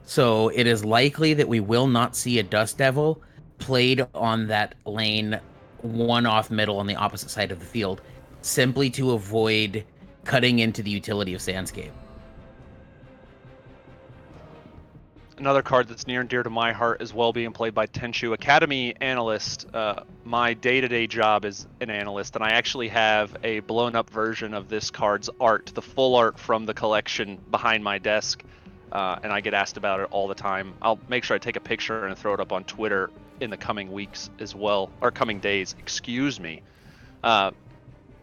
So it is likely that we will not see a Dust Devil played on that lane one off middle on the opposite side of the field, simply to avoid cutting into the utility of Sandscape. Another card that's near and dear to my heart as well, being played by Tenchuu, Academy Analyst. My day-to-day job is an analyst, and I actually have a blown-up version of this card's art, the full art from the collection behind my desk, and I get asked about it all the time. I'll make sure I take a picture and throw it up on Twitter in the coming weeks as well, or coming days, excuse me.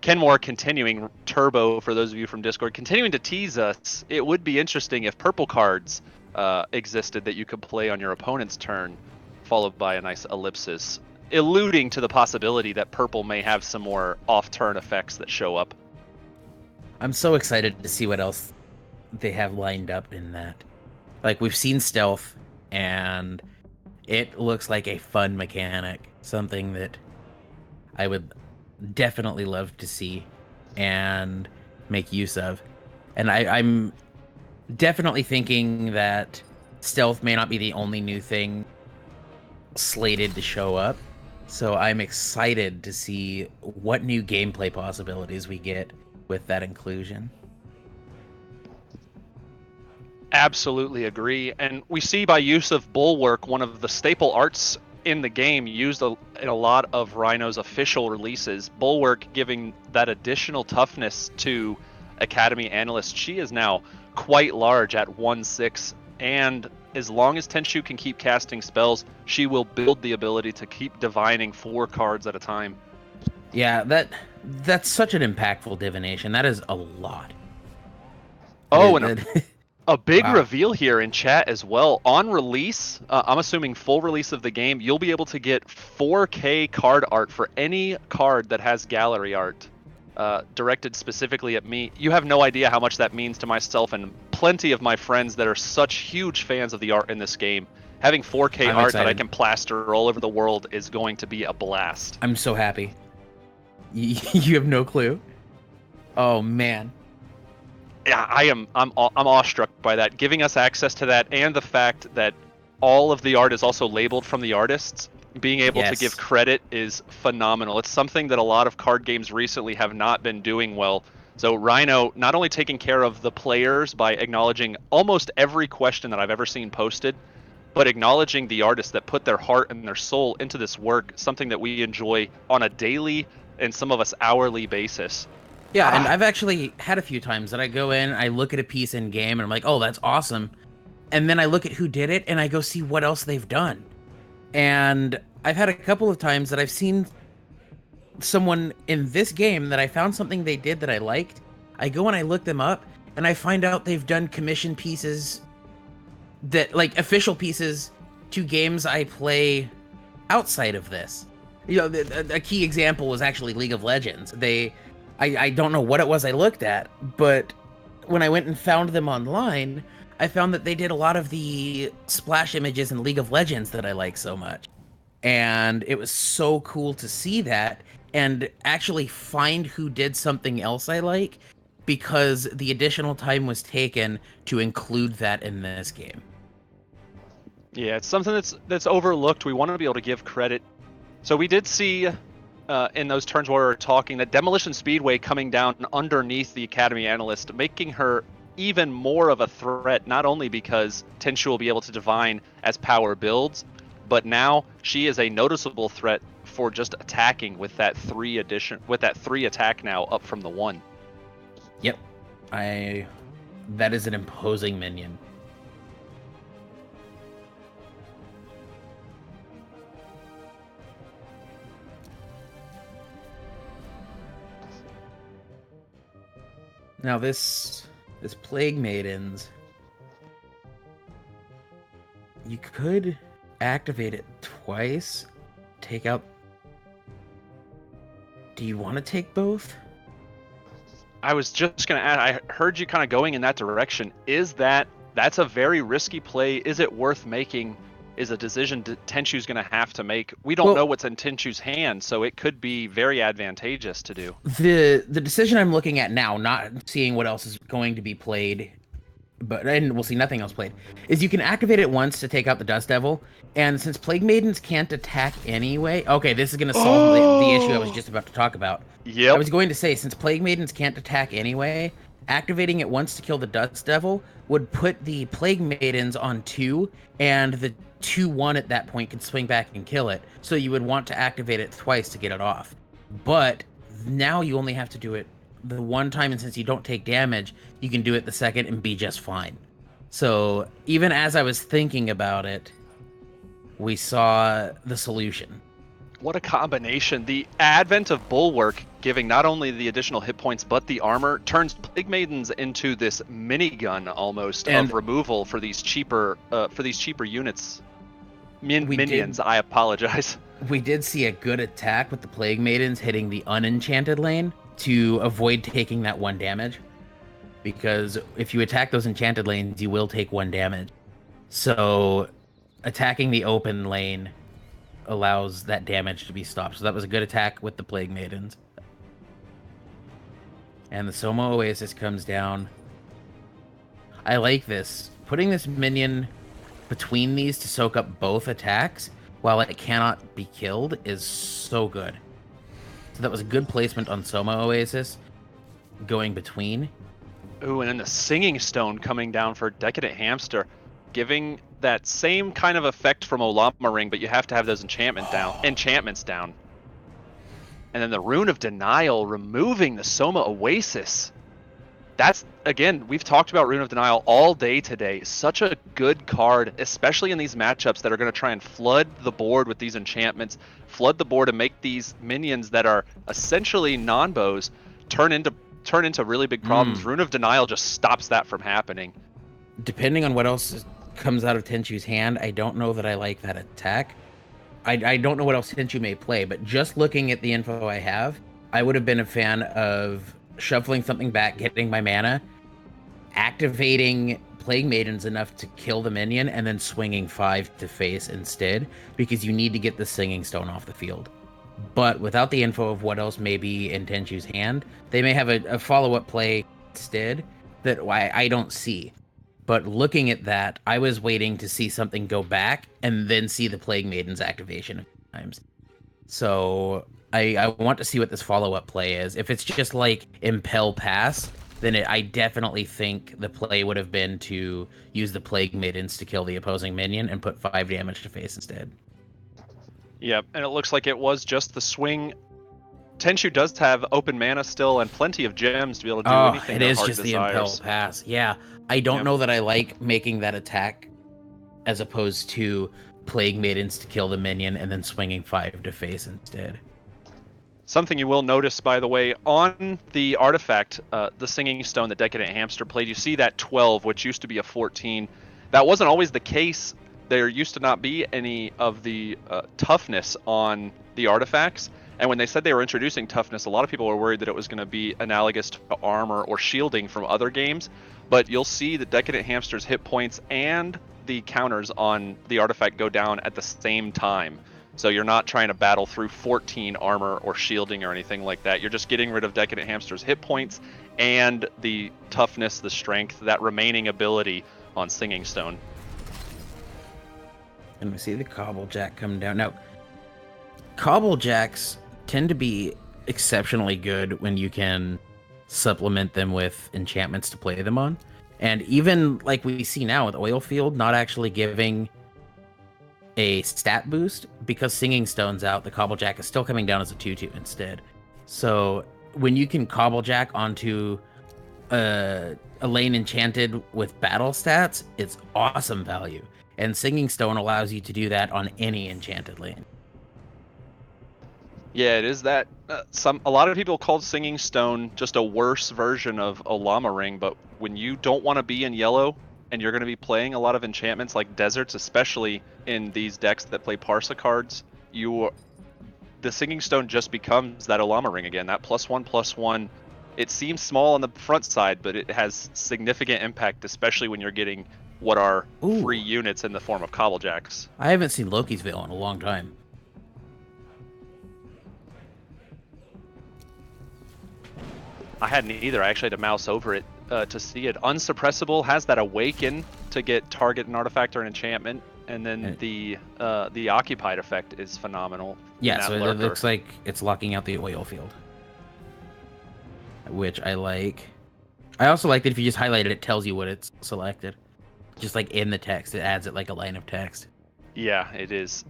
Kenmore continuing, Turbo, for those of you from Discord, continuing to tease us. It would be interesting if purple cards existed that you could play on your opponent's turn, followed by a nice ellipsis, alluding to the possibility that purple may have some more off-turn effects that show up. I'm so excited to see what else they have lined up in that. Like, we've seen stealth, and it looks like a fun mechanic, something that I would definitely love to see and make use of. And I'm definitely thinking that stealth may not be the only new thing slated to show up. So I'm excited to see what new gameplay possibilities we get with that inclusion. Absolutely agree. And we see by use of Bulwark, one of the staple arts in the game, used in a lot of Rhino's official releases. Bulwark giving that additional toughness to Academy Analyst. She is now quite large at 1/6, and as long as Tenchuu can keep casting spells, she will build the ability to keep divining 4 cards at a time. Yeah, that's such an impactful divination. That is a lot. Oh, and a big Wow. reveal here in chat as well. On release, I'm assuming full release of the game, you'll be able to get 4K card art for any card that has gallery art. Directed specifically at me. You have no idea how much that means to myself and plenty of my friends that are such huge fans of the art in this game. Having 4K art that I can plaster all over the world is going to be a blast. I'm so happy. You have no clue. Oh man. Yeah, I'm awestruck by that. Giving us access to that, and the fact that all of the art is also labeled from the artists. Being able to give credit is phenomenal. It's something that a lot of card games recently have not been doing well. So Rhino not only taking care of the players by acknowledging almost every question that I've ever seen posted, but acknowledging the artists that put their heart and their soul into this work, something that we enjoy on a daily and some of us hourly basis. Yeah, and I've actually had a few times that I go in, I look at a piece in game, and I'm like, oh, that's awesome. And then I look at who did it, and I go see what else they've done. And I've had a couple of times that I've seen someone in this game that I found something they did that I liked. I go and I look them up, and I find out they've done commission pieces that, like, official pieces to games I play outside of this. You know, a key example was actually League of Legends. I don't know what it was I looked at, but when I went and found them online, I found that they did a lot of the splash images in League of Legends that I like so much. And it was so cool to see that and actually find who did something else I like, because the additional time was taken to include that in this game. Yeah, it's something that's overlooked. We want to be able to give credit. So we did see in those turns where we were talking that Demolition Speedway coming down underneath the Academy Analyst, making her even more of a threat, not only because Tenchuu will be able to divine as power builds, but now she is a noticeable threat for just attacking with that 3 attack now up from the 1. Yep. That is an imposing minion. Now this Plague Maidens, you could activate it twice, take out... Do you want to take both? I was just going to add, I heard you kind of going in that direction. That's a very risky play? Is it worth making? Is a decision Tenchu's going to have to make. We don't know what's in Tenchu's hand, so it could be very advantageous to do. The decision I'm looking at now, not seeing what else is going to be played, and we'll see nothing else played, is you can activate it once to take out the Dust Devil, and since Plague Maidens can't attack anyway... Okay, this is going to solve the issue I was just about to talk about. Yep. I was going to say, since Plague Maidens can't attack anyway, activating it once to kill the Dust Devil would put the Plague Maidens on 2, and the 2/1 at that point can swing back and kill it. So you would want to activate it twice to get it off. But now you only have to do it the one time, and since you don't take damage, you can do it the second and be just fine. So even as I was thinking about it, we saw the solution. What a combination. The advent of Bulwark, giving not only the additional hit points, but the armor, turns Plague Maidens into this minigun almost of removal for these cheaper units. Minions, I apologize. We did see a good attack with the Plague Maidens hitting the unenchanted lane to avoid taking that 1 damage. Because if you attack those enchanted lanes, you will take 1 damage. So attacking the open lane allows that damage to be stopped. So that was a good attack with the Plague Maidens. And the Soma Oasis comes down. I like this. Putting this minion between these to soak up both attacks while it cannot be killed is so good. So that was a good placement on Soma Oasis, going between. Ooh, and then the Singing Stone coming down for DecadentHamster, giving that same kind of effect from Olama Ring, but you have to have those enchantments down. And then the Rune of Denial removing the Soma Oasis. That's, again, we've talked about Rune of Denial all day today. Such a good card, especially in these matchups that are going to try and flood the board with these enchantments, flood the board and make these minions that are essentially non-bows turn into really big problems. Rune of Denial just stops that from happening. Depending on what else comes out of Tenchu's hand, I don't know that I like that attack. I don't know what else Tenchuu may play, but just looking at the info I have, I would have been a fan of shuffling something back, getting my mana, activating Plague Maidens enough to kill the minion, and then swinging 5 to face instead, because you need to get the Singing Stone off the field. But without the info of what else may be in Tenchu's hand, they may have a follow-up play instead that I don't see. But looking at that, I was waiting to see something go back and then see the Plague Maiden's activation a few times. So I want to see what this follow-up play is. If it's just like Impel Pass, then I definitely think the play would have been to use the Plague Maidens to kill the opposing minion and put 5 damage to face instead. Yep, and it looks like it was just the swing. Tenchuu does have open mana still and plenty of gems to be able to do anything it their is heart just desires. the Impel Pass. Yeah, I don't know that I like making that attack as opposed to Plague Maidens to kill the minion and then swinging 5 to face instead. Something you will notice, by the way, on the artifact, the Singing Stone that DecadentHamster played, you see that 12, which used to be a 14. That wasn't always the case. There used to not be any of the toughness on the artifacts. And when they said they were introducing toughness, a lot of people were worried that it was going to be analogous to armor or shielding from other games. But you'll see that DecadentHamster's hit points and the counters on the artifact go down at the same time. So you're not trying to battle through 14 armor or shielding or anything like that. You're just getting rid of DecadentHamster's hit points and the toughness, the strength, that remaining ability on Singing Stone. And we see the Cobblejack come down. Now, Cobblejacks tend to be exceptionally good when you can supplement them with enchantments to play them on. And even like we see now with Oilfield not actually giving a stat boost, because Singing Stone's out, the Cobblejack is still coming down as a 2/2 instead. So when you can Cobblejack onto a lane enchanted with battle stats, it's awesome value. And Singing Stone allows you to do that on any enchanted lane. Yeah, it is that. A lot of people called Singing Stone just a worse version of Olama Ring, but when you don't want to be in yellow and you're going to be playing a lot of enchantments like deserts, especially in these decks that play Parsa cards, the Singing Stone just becomes that Olama Ring again. That +1/+1. It seems small on the front side, but it has significant impact, especially when you're getting what are free units in the form of Cobblejacks. I haven't seen Loki's Veil in a long time. I hadn't either. I actually had to mouse over it to see it. Unsuppressible has that Awaken to get target an artifact or an enchantment, and then the Occupied effect is phenomenal. Yeah, so it looks like it's locking out the oil field, which I like. I also like that if you just highlight it, it tells you what it's selected. Just like in the text, it adds it like a line of text. Yeah, it is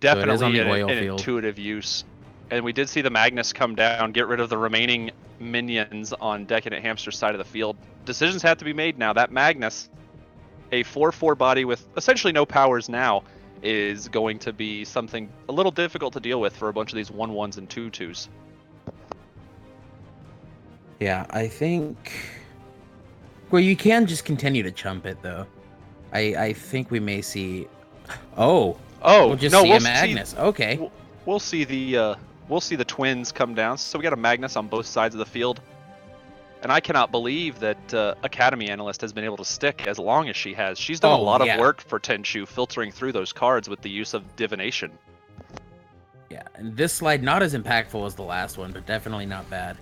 definitely so it is an intuitive use. And we did see the Magnus come down, get rid of the remaining minions on DecadentHamster's side of the field. Decisions have to be made now. That Magnus, a 4/4 body with essentially no powers now, is going to be something a little difficult to deal with for a bunch of these 1/1s and 2/2s. Yeah, I think... Well, you can just continue to chump it, though. I think we may see... we'll just see a Magnus. Okay. We'll see the twins come down. So we got a Magnus on both sides of the field. And I cannot believe that Academy Analyst has been able to stick as long as she has. She's done a lot of work for Tenchuu, filtering through those cards with the use of Divination. Yeah, and this slide not as impactful as the last one, but definitely not bad.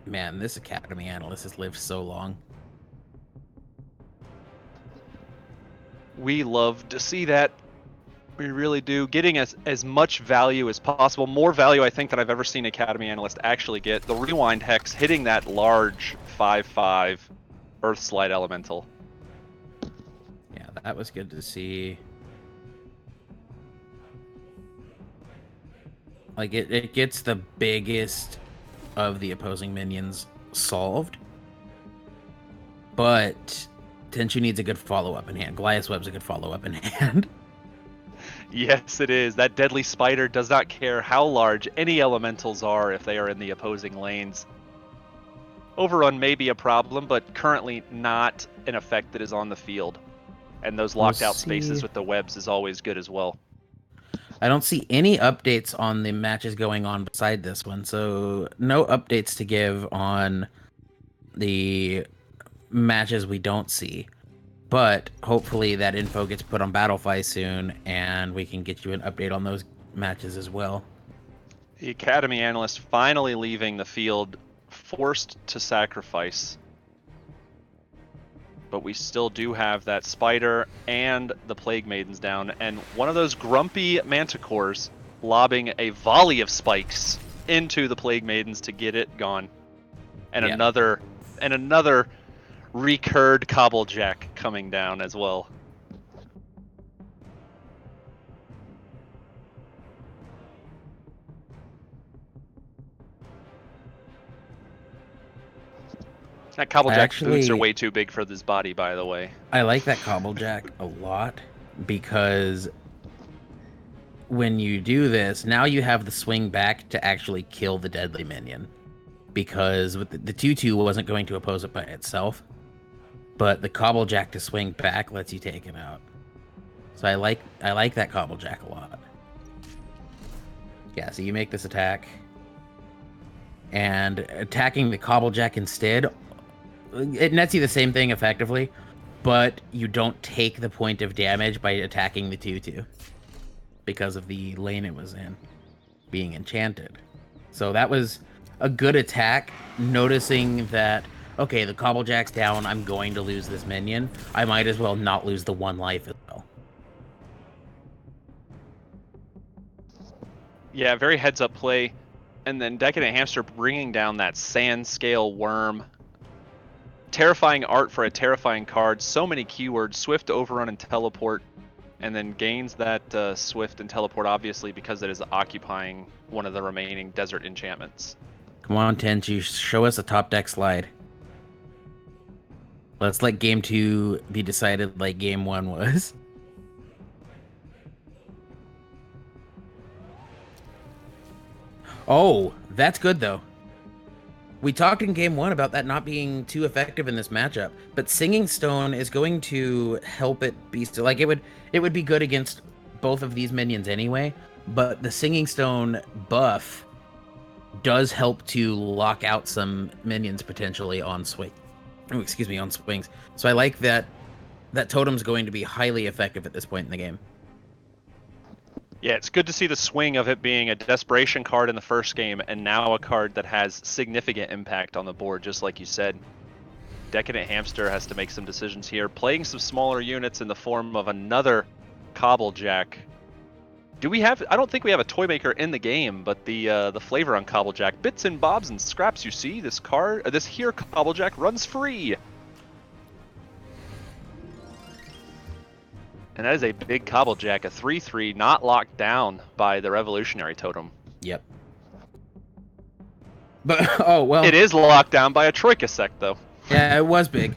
Man, this Academy Analyst has lived so long. We love to see that. We really do. Getting as much value as possible. More value, I think, than I've ever seen Academy Analyst actually get. The Rewind Hex hitting that large 5/5 Earthslide Elemental. Yeah, that was good to see. Like, it gets the biggest of the opposing minions solved, but Tenchuu needs a good follow-up in hand. Goliath's Web's a good follow-up in hand. Yes, it is. That Deadly Spider does not care how large any elementals are if they are in the opposing lanes. Overrun may be a problem, but currently not an effect that is on the field. And those locked out spaces with the webs is always good as well. I don't see any updates on the matches going on beside this one, so no updates to give on the matches we don't see. But hopefully that info gets put on Battlefy soon, and we can get you an update on those matches as well. The Academy Analyst finally leaving the field forced to sacrifice. But we still do have that spider and the Plague Maidens down, and one of those grumpy manticores lobbing a volley of spikes into the Plague Maidens to get it gone. And another recurred Cobblejack coming down as well. That Cobblejack's boots are way too big for this body, by the way. I like that Cobblejack a lot because when you do this, now you have the swing back to actually kill the deadly minion. Because with the 2/2 wasn't going to oppose it by itself, but the Cobblejack to swing back lets you take him out. So I like that Cobblejack a lot. Yeah, so you make this attack, and attacking the Cobblejack instead, it nets you the same thing effectively, but you don't take the point of damage by attacking the 2/2 because of the lane it was in being enchanted. So that was a good attack, noticing that, okay, the Cobblejack's down, I'm going to lose this minion. I might as well not lose the 1 life as well. Yeah, very heads-up play. And then DecadentHamster bringing down that Sand Scale Worm. Terrifying art for a terrifying card. So many keywords. Swift, Overrun, and Teleport. And then gains that Swift and Teleport, obviously, because it is occupying one of the remaining desert enchantments. Come on, Tenchuu, show us a top deck slide. Let's let game 2 be decided like game 1 was. Oh, that's good though. We talked in game 1 about that not being too effective in this matchup, but Singing Stone is going to help it be still. Like it would be good against both of these minions anyway, but the Singing Stone buff does help to lock out some minions potentially on swing. Oh, excuse me, on swings. So I like that totem's going to be highly effective at this point in the game. Yeah, it's good to see the swing of it being a desperation card in the first game, and now a card that has significant impact on the board, just like you said. DecadentHamster has to make some decisions here, playing some smaller units in the form of another Cobblejack. I don't think we have a toy maker in the game, but the flavor on Cobblejack, bits and bobs and scraps. You see, this here Cobblejack runs free. And that is a big Cobblejack, a 3/3, not locked down by the Revolutionary Totem. Yep. But, oh, well. It is locked down by a Troika Sect, though. Yeah, it was big.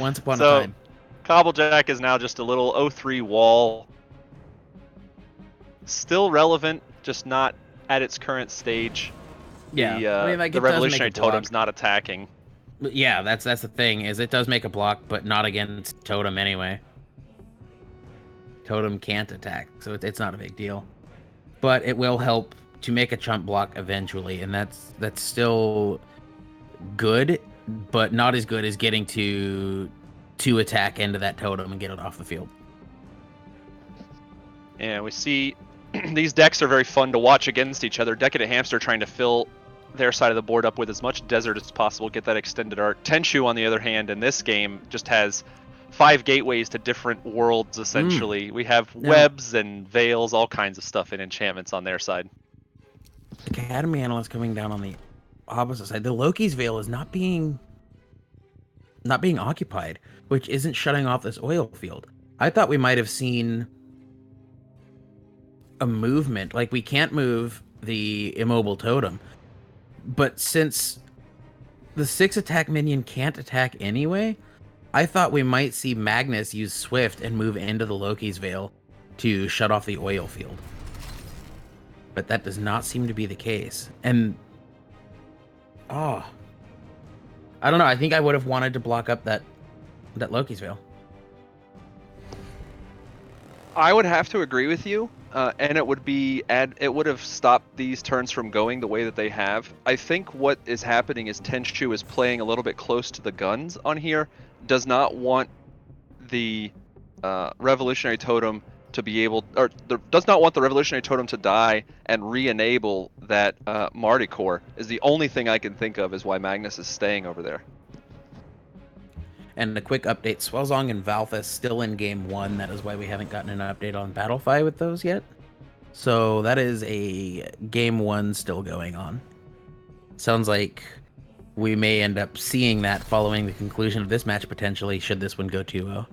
Once upon a time. Cobblejack is now just a little 0/3 wall. Still relevant, just not at its current stage. Yeah, the Revolutionary Totem's not attacking. Yeah, that's the thing, is it does make a block, but not against Totem anyway. Totem can't attack, so it's not a big deal. But it will help to make a chump block eventually, and that's still good, but not as good as getting to attack into that Totem and get it off the field. And we see these decks are very fun to watch against each other. DecadentHamster trying to fill their side of the board up with as much desert as possible, get that extended art. Tenchuu, on the other hand, in this game, just has 5 gateways to different worlds, essentially. We have webs and veils, all kinds of stuff in enchantments on their side. Academy Analyst coming down on the opposite side. The Loki's Veil is not being occupied, which isn't shutting off this oil field. I thought we might have seen a movement. Like, we can't move the immobile totem, but since the 6 attack minion can't attack anyway, I thought we might see Magnus use Swift and move into the Loki's Veil to shut off the oil field. But that does not seem to be the case. And I don't know, I think I would have wanted to block up that Loki's Veil. I would have to agree with you, and it would have stopped these turns from going the way that they have. I think what is happening is Tenchuu is playing a little bit close to the guns on here, does not want the Revolutionary Totem to be able, or does not want the Revolutionary Totem to die and re-enable that Marty Core is the only thing I can think of is why Magnus is staying over there. And a quick update, Swellzong and Valthus still in game 1. That is why we haven't gotten an update on Battlefy with those yet. So that is a game 1 still going on. Sounds like we may end up seeing that following the conclusion of this match potentially, should this one go 2-0.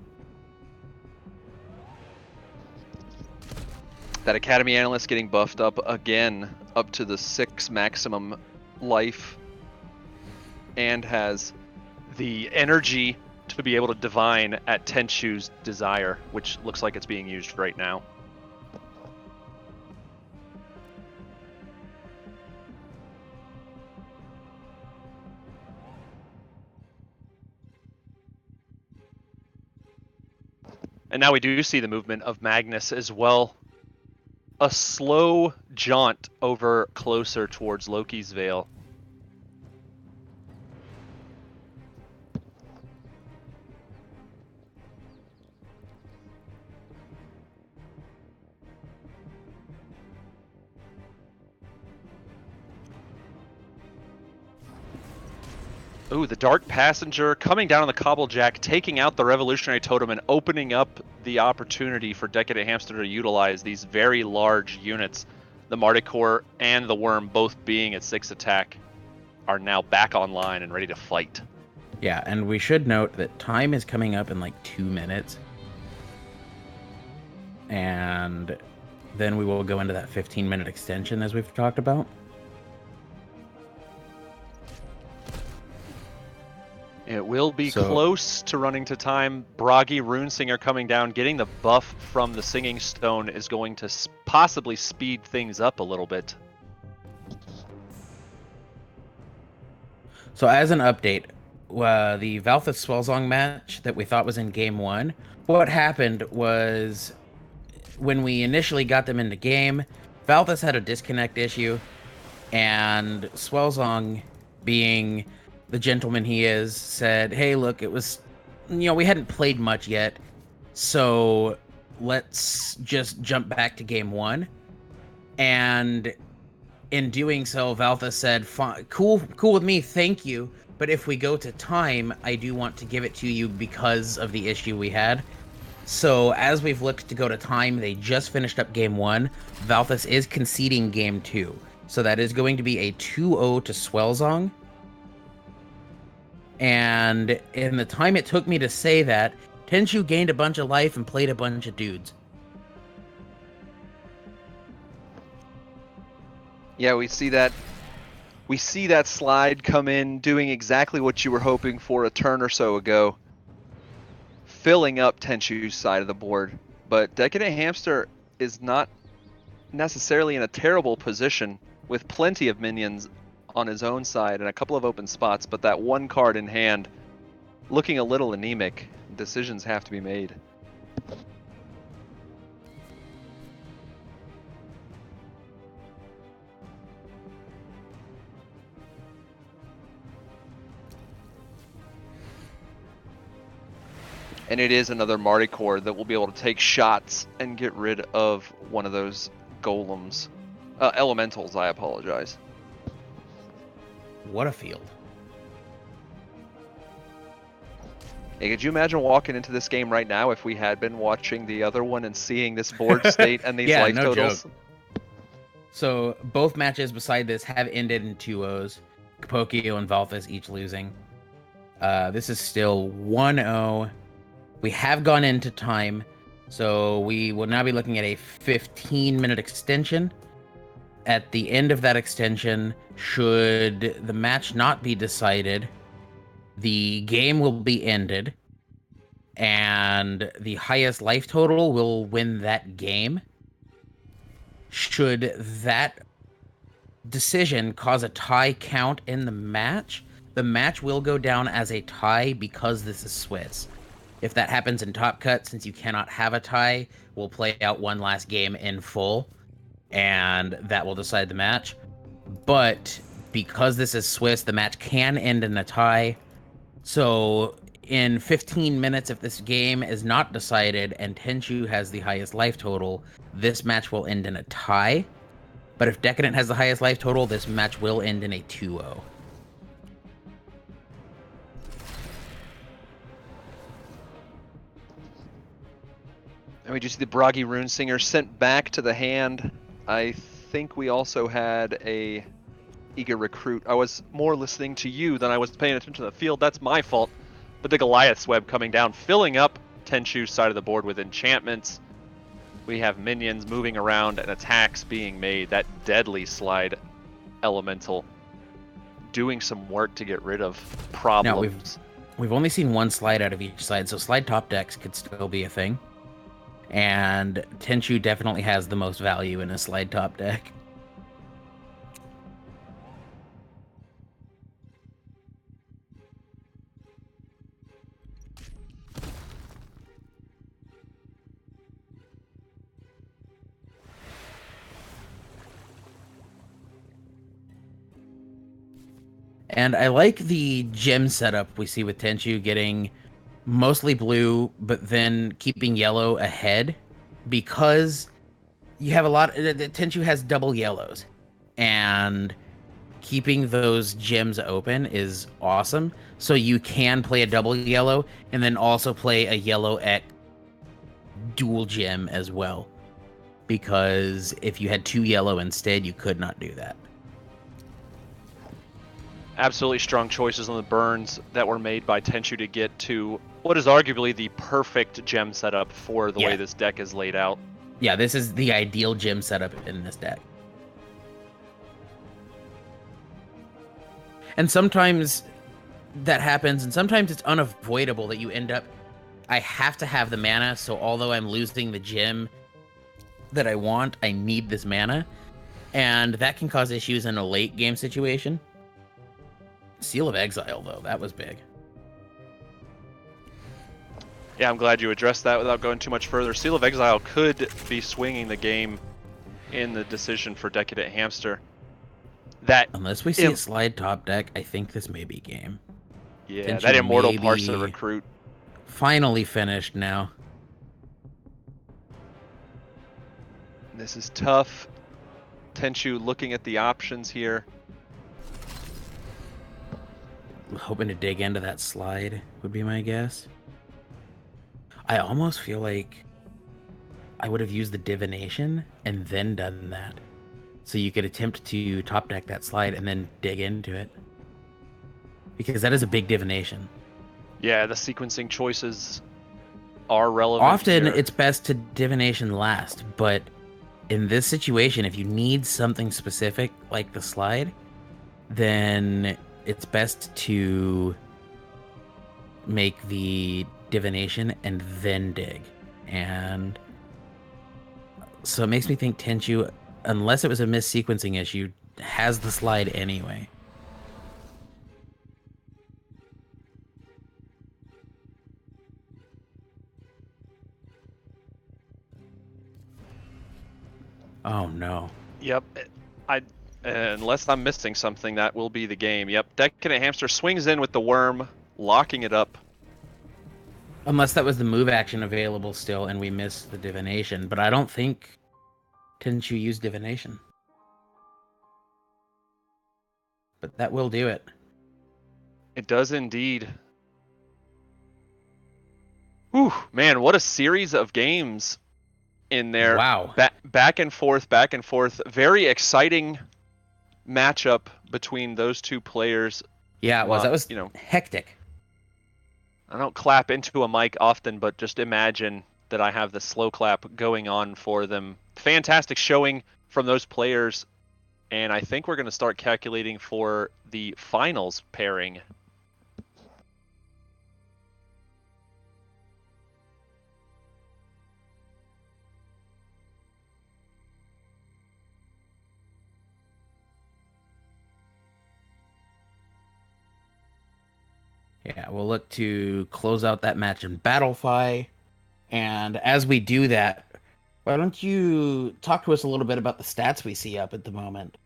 That Academy Analyst getting buffed up again, up to the 6 maximum life, and has the energy to be able to divine at Tenchuu's desire, which looks like it's being used right now. And now we do see the movement of Magnus as well. A slow jaunt over closer towards Loki's Veil. Ooh, the Dark Passenger coming down on the Cobblejack, taking out the Revolutionary Totem and opening up the opportunity for DecadentHamster to utilize these very large units. The Marticore and the Worm, both being at 6 attack, are now back online and ready to fight. Yeah, and we should note that time is coming up in like 2 minutes. And then we will go into that 15-minute extension as we've talked about. It will be close to running to time. Bragi Runesinger coming down, getting the buff from the Singing Stone is going to possibly speed things up a little bit. So as an update, the Valthus Swellzong match that we thought was in game 1, what happened was when we initially got them into game, Valthus had a disconnect issue, and Swellzong, being the gentleman he is, said, hey, look, it was, we hadn't played much yet, so let's just jump back to game 1. And in doing so, Valthus said, cool with me, thank you, but if we go to time, I do want to give it to you because of the issue we had. So as we've looked to go to time, they just finished up game 1. Valthus is conceding game 2. So that is going to be a 2-0 to Swellzong. And in the time it took me to say that, Tenchuu gained a bunch of life and played a bunch of dudes. Yeah, we see that slide come in, doing exactly what you were hoping for a turn or so ago, filling up Tenchuu's side of the board. But DecadentHamster is not necessarily in a terrible position, with plenty of minions on his own side and a couple of open spots, but that one card in hand looking a little anemic. Decisions have to be made. And it is another Marty Core that will be able to take shots and get rid of one of those golems. Elementals, I apologize. What a field. Hey, could you imagine walking into this game right now if we had been watching the other one and seeing this board state and these life totals? Joke. So both matches beside this have ended in 2-0s. Capocchio and Valthus each losing. This is still 1-0. We have gone into time, so we will now be looking at a 15-minute extension. At the end of that extension, should the match not be decided, the game will be ended, and the highest life total will win that game. Should that decision cause a tie count in the match will go down as a tie because this is Swiss. If that happens in Top Cut, since you cannot have a tie, we'll play out one last game in full, and that will decide the match. But because this is Swiss, the match can end in a tie. So in 15 minutes, if this game is not decided and Tenchuu has the highest life total, this match will end in a tie. But if Decadent has the highest life total, this match will end in a 2-0. And we just see the Bragi Runesinger sent back to the hand. I think we also had a eager recruit. I was more listening to you than I was paying attention to the field. That's my fault. But the Goliath's Web coming down, filling up Tenchuu's side of the board with enchantments. We have minions moving around and attacks being made. That deadly slide elemental doing some work to get rid of problems. Now, we've only seen one slide out of each side, so slide top decks could still be a thing. And Tenchuu definitely has the most value in a slide top deck. And I like the gem setup we see with Tenchuu getting mostly blue, but then keeping yellow ahead, because you have a lot. Tenchuu has double yellows, and keeping those gems open is awesome. So you can play a double yellow and then also play a yellow X dual gem as well, because if you had 2 yellow instead, you could not do that. Absolutely strong choices on the burns that were made by Tenchuu to get to what is arguably the perfect gem setup for the way this deck is laid out. Yeah, this is the ideal gem setup in this deck. And sometimes that happens, and sometimes it's unavoidable that you end up, I have to have the mana, so although I'm losing the gem that I want, I need this mana. And that can cause issues in a late game situation. Seal of Exile, though, that was big. Yeah, I'm glad you addressed that without going too much further. Seal of Exile could be swinging the game in the decision for DecadentHamster. Unless we see a slide top deck, I think this may be game. Yeah, Tenchuu that Immortal Parts of the Recruit. Finally finished now. This is tough. Tenchuu looking at the options here. Hoping to dig into that slide would be my guess. I almost feel like I would have used the divination and then done that. So you could attempt to top deck that slide and then dig into it. Because that is a big divination. Yeah, the sequencing choices are relevant. Often here. It's best to divination last, but in this situation, if you need something specific like the slide, then it's best to make the divination and then dig. And so it makes me think Tenchuu, unless it was a missequencing issue, has the slide anyway. Oh no. Yep. Unless I'm missing something, that will be the game. Yep. DecadentHamster swings in with the worm, locking it up. Unless that was the move action available still and we missed the divination. But I don't think Tenchuu used divination. But that will do it. It does indeed. Whew, man, what a series of games in there. Wow. Back and forth, back and forth. Very exciting matchup between those two players. Yeah, it was. That was, hectic. I don't clap into a mic often, but just imagine that I have the slow clap going on for them. Fantastic showing from those players. And I think we're going to start calculating for the finals pairing. Yeah, we'll look to close out that match in Battlefy. And as we do that, why don't you talk to us a little bit about the stats we see up at the moment?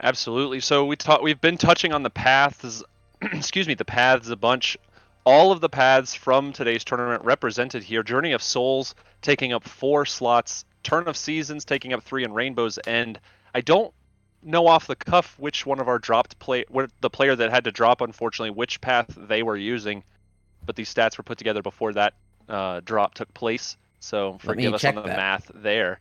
Absolutely. So we've been touching on the paths excuse me, the paths a bunch. All of the paths from today's tournament represented here. Journey of Souls taking up 4 slots. Turn of Seasons taking up 3, and Rainbow's End. I don't know off the cuff which one of our the player that had to drop, unfortunately, which path they were using, but these stats were put together before that drop took place. So forgive us on the math there.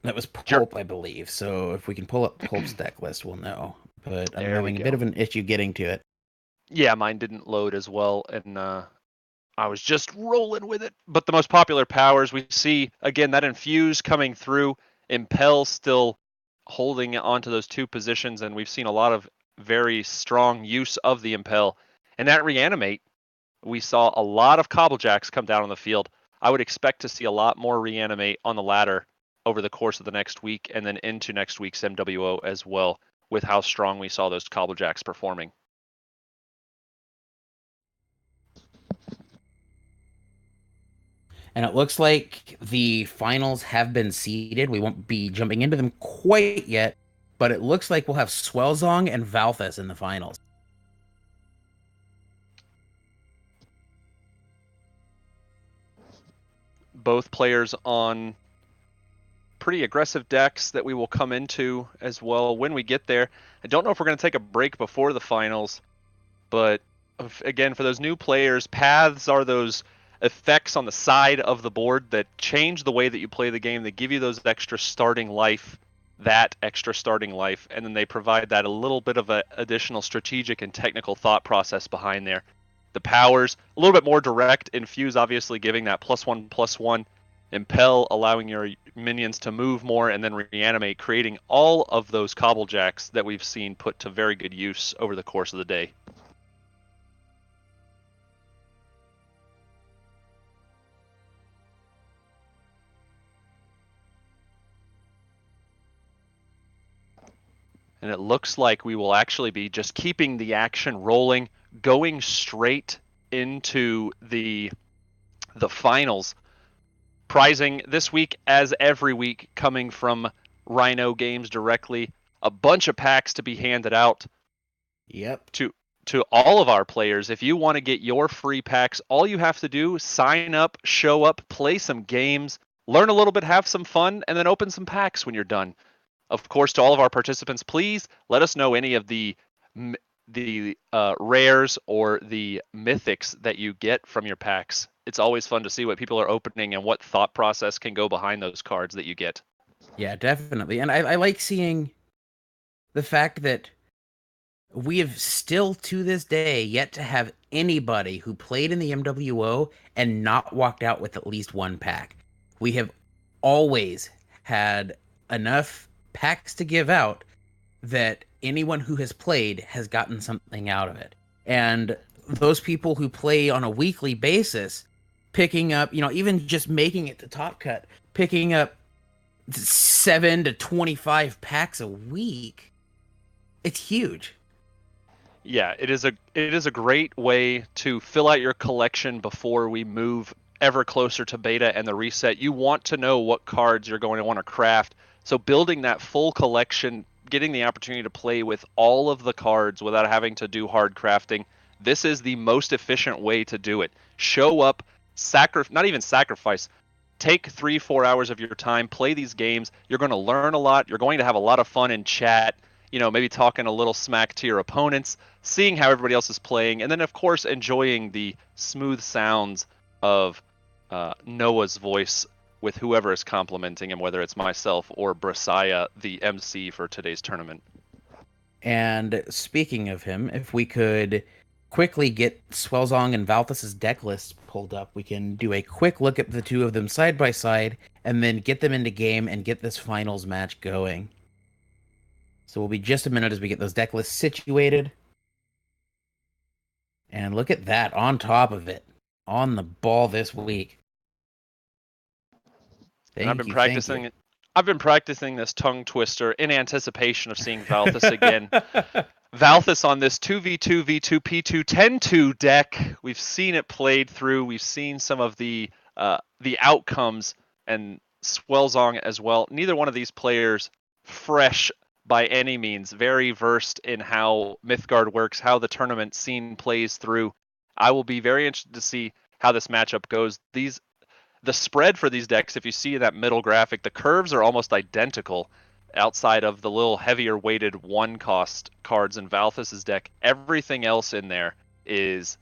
That was Pulp, I believe. So if we can pull up Pulp's deck list, we'll know. But I'm having a bit of an issue getting to it. Yeah, mine didn't load as well, and I was just rolling with it. But the most popular powers we see, again, that Infuse coming through, Impel still holding onto those 2 positions, and we've seen a lot of very strong use of the Impel. And that Reanimate, we saw a lot of Cobblejacks come down on the field. I would expect to see a lot more Reanimate on the ladder over the course of the next week, and then into next week's MWO as well, with how strong we saw those Cobblejacks performing. And it looks like the finals have been seeded. We won't be jumping into them quite yet, but it looks like we'll have Swellzong and Valthus in the finals. Both players on pretty aggressive decks that we will come into as well when we get there. I don't know if we're going to take a break before the finals, but again, for those new players, paths are those effects on the side of the board that change the way that you play the game. They give you those extra starting life, and then they provide that a little bit of an additional strategic and technical thought process behind there. The powers, a little bit more direct. Infuse, obviously, giving that +1/+1. Impel, allowing your minions to move more, and then Reanimate, creating all of those Cobblejacks that we've seen put to very good use over the course of the day. And it looks like we will actually be just keeping the action rolling, going straight into the finals. Prizing this week, as every week, coming from Rhino Games directly. A bunch of packs to be handed out. Yep. To all of our players. If you want to get your free packs, all you have to do, sign up, show up, play some games, learn a little bit, have some fun, and then open some packs when you're done. Of course, to all of our participants, please let us know any of the rares or the mythics that you get from your packs. It's always fun to see what people are opening and what thought process can go behind those cards that you get. Yeah, definitely. And I like seeing the fact that we have still, to this day, yet to have anybody who played in the MWO and not walked out with at least 1 pack. We have always had enough packs to give out that anyone who has played has gotten something out of it. And those people who play on a weekly basis, picking up, even just making it to Top Cut, picking up 7 to 25 packs a week, it's huge. Yeah, it is a great way to fill out your collection before we move ever closer to beta and the reset. You want to know what cards you're going to want to craft. So building that full collection, getting the opportunity to play with all of the cards without having to do hard crafting, this is the most efficient way to do it. Show up, not even sacrifice. Take 3-4 hours of your time, play these games. You're going to learn a lot. You're going to have a lot of fun in chat, maybe talking a little smack to your opponents, seeing how everybody else is playing, and then, of course, enjoying the smooth sounds of Noah's voice with whoever is complimenting him, whether it's myself or Brasiah, the MC for today's tournament. And speaking of him, if we could quickly get Swellzong and Valthus' deck lists pulled up, we can do a quick look at the 2 of them side by side, and then get them into game and get this finals match going. So we'll be just a minute as we get those deck lists situated. And look at that, on top of it, on the ball this week. I've been practicing this tongue twister in anticipation of seeing Valthus again. Valthus on this 2v2 v2 p2 Tenchuu deck. We've seen it played through. We've seen some of the outcomes, and Swellzong as well. Neither one of these players fresh by any means very versed in how Mythgard works, how the tournament scene plays through. I will be very interested to see how this matchup goes. The spread for these decks, if you see that middle graphic, the curves are almost identical outside of the little heavier weighted 1-cost cards in Valthus's deck. Everything else in there is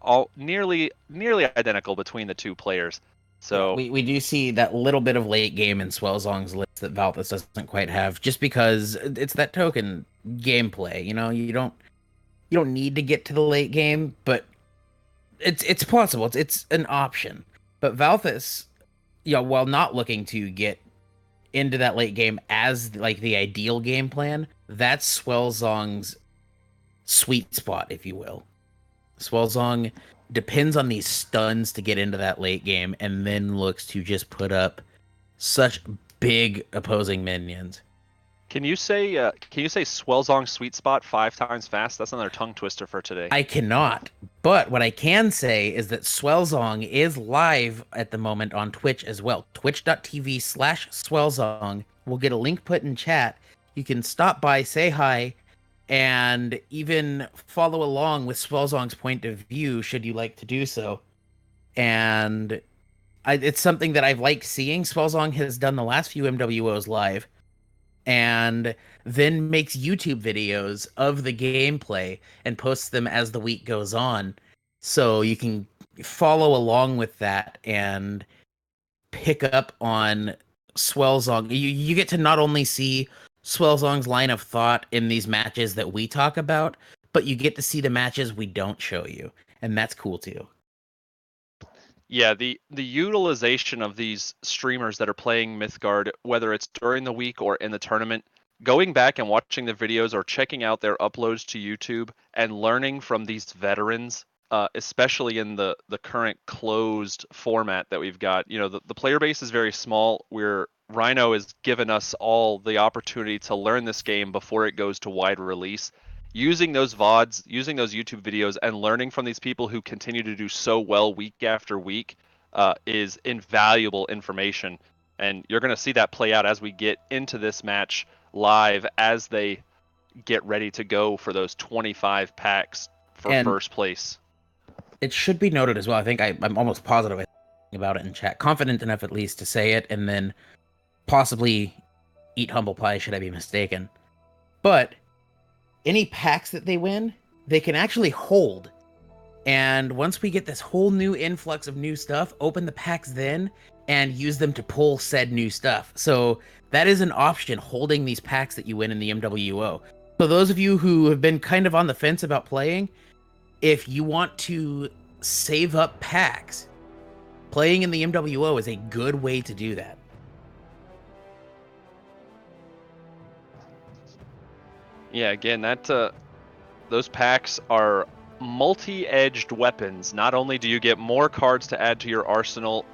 all nearly identical between the two players. So we do see that little bit of late game in Swellzong's list that Valthus doesn't quite have, just because it's that token gameplay. You don't need to get to the late game, but it's possible. It's an option. But Valthus, while not looking to get into that late game as like the ideal game plan, that's Swellzong's sweet spot, if you will. Swellzong depends on these stuns to get into that late game, and then looks to just put up such big opposing minions. Can you say Swellzong sweet spot 5 times fast? That's another tongue twister for today. I cannot. But what I can say is that Swellzong is live at the moment on Twitch as well. Twitch.tv/Swellzong. We'll get a link put in chat. You can stop by, say hi, and even follow along with Swellzong's point of view, should you like to do so. And it's something that I've liked seeing. Swellzong has done the last few MWOs live, and then makes YouTube videos of the gameplay and posts them as the week goes on. So you can follow along with that and pick up on Swellzong. You get to not only see Swellzong's line of thought in these matches that we talk about, but you get to see the matches we don't show you. And that's cool too. Yeah, the utilization of these streamers that are playing Mythgard, whether it's during the week or in the tournament, going back and watching the videos or checking out their uploads to YouTube and learning from these veterans, especially in the current closed format that we've got. The player base is very small, where Rhino has given us all the opportunity to learn this game before it goes to wide release. Using those VODs, using those YouTube videos, and learning from these people who continue to do so well week after week is invaluable information. And you're going to see that play out as we get into this match live, as they get ready to go for those 25 packs for first place. It should be noted as well, I think I'm almost positive about it in chat, confident enough at least to say it, and then possibly eat humble pie should I be mistaken. But any packs that they win, they can actually hold. And once we get this whole new influx of new stuff, open the packs then and use them to pull said new stuff. So that is an option, holding these packs that you win in the MWO. So those of you who have been kind of on the fence about playing, if you want to save up packs, playing in the MWO is a good way to do that. Yeah, again, those packs are multi-edged weapons. Not only do you get more cards to add to your arsenal,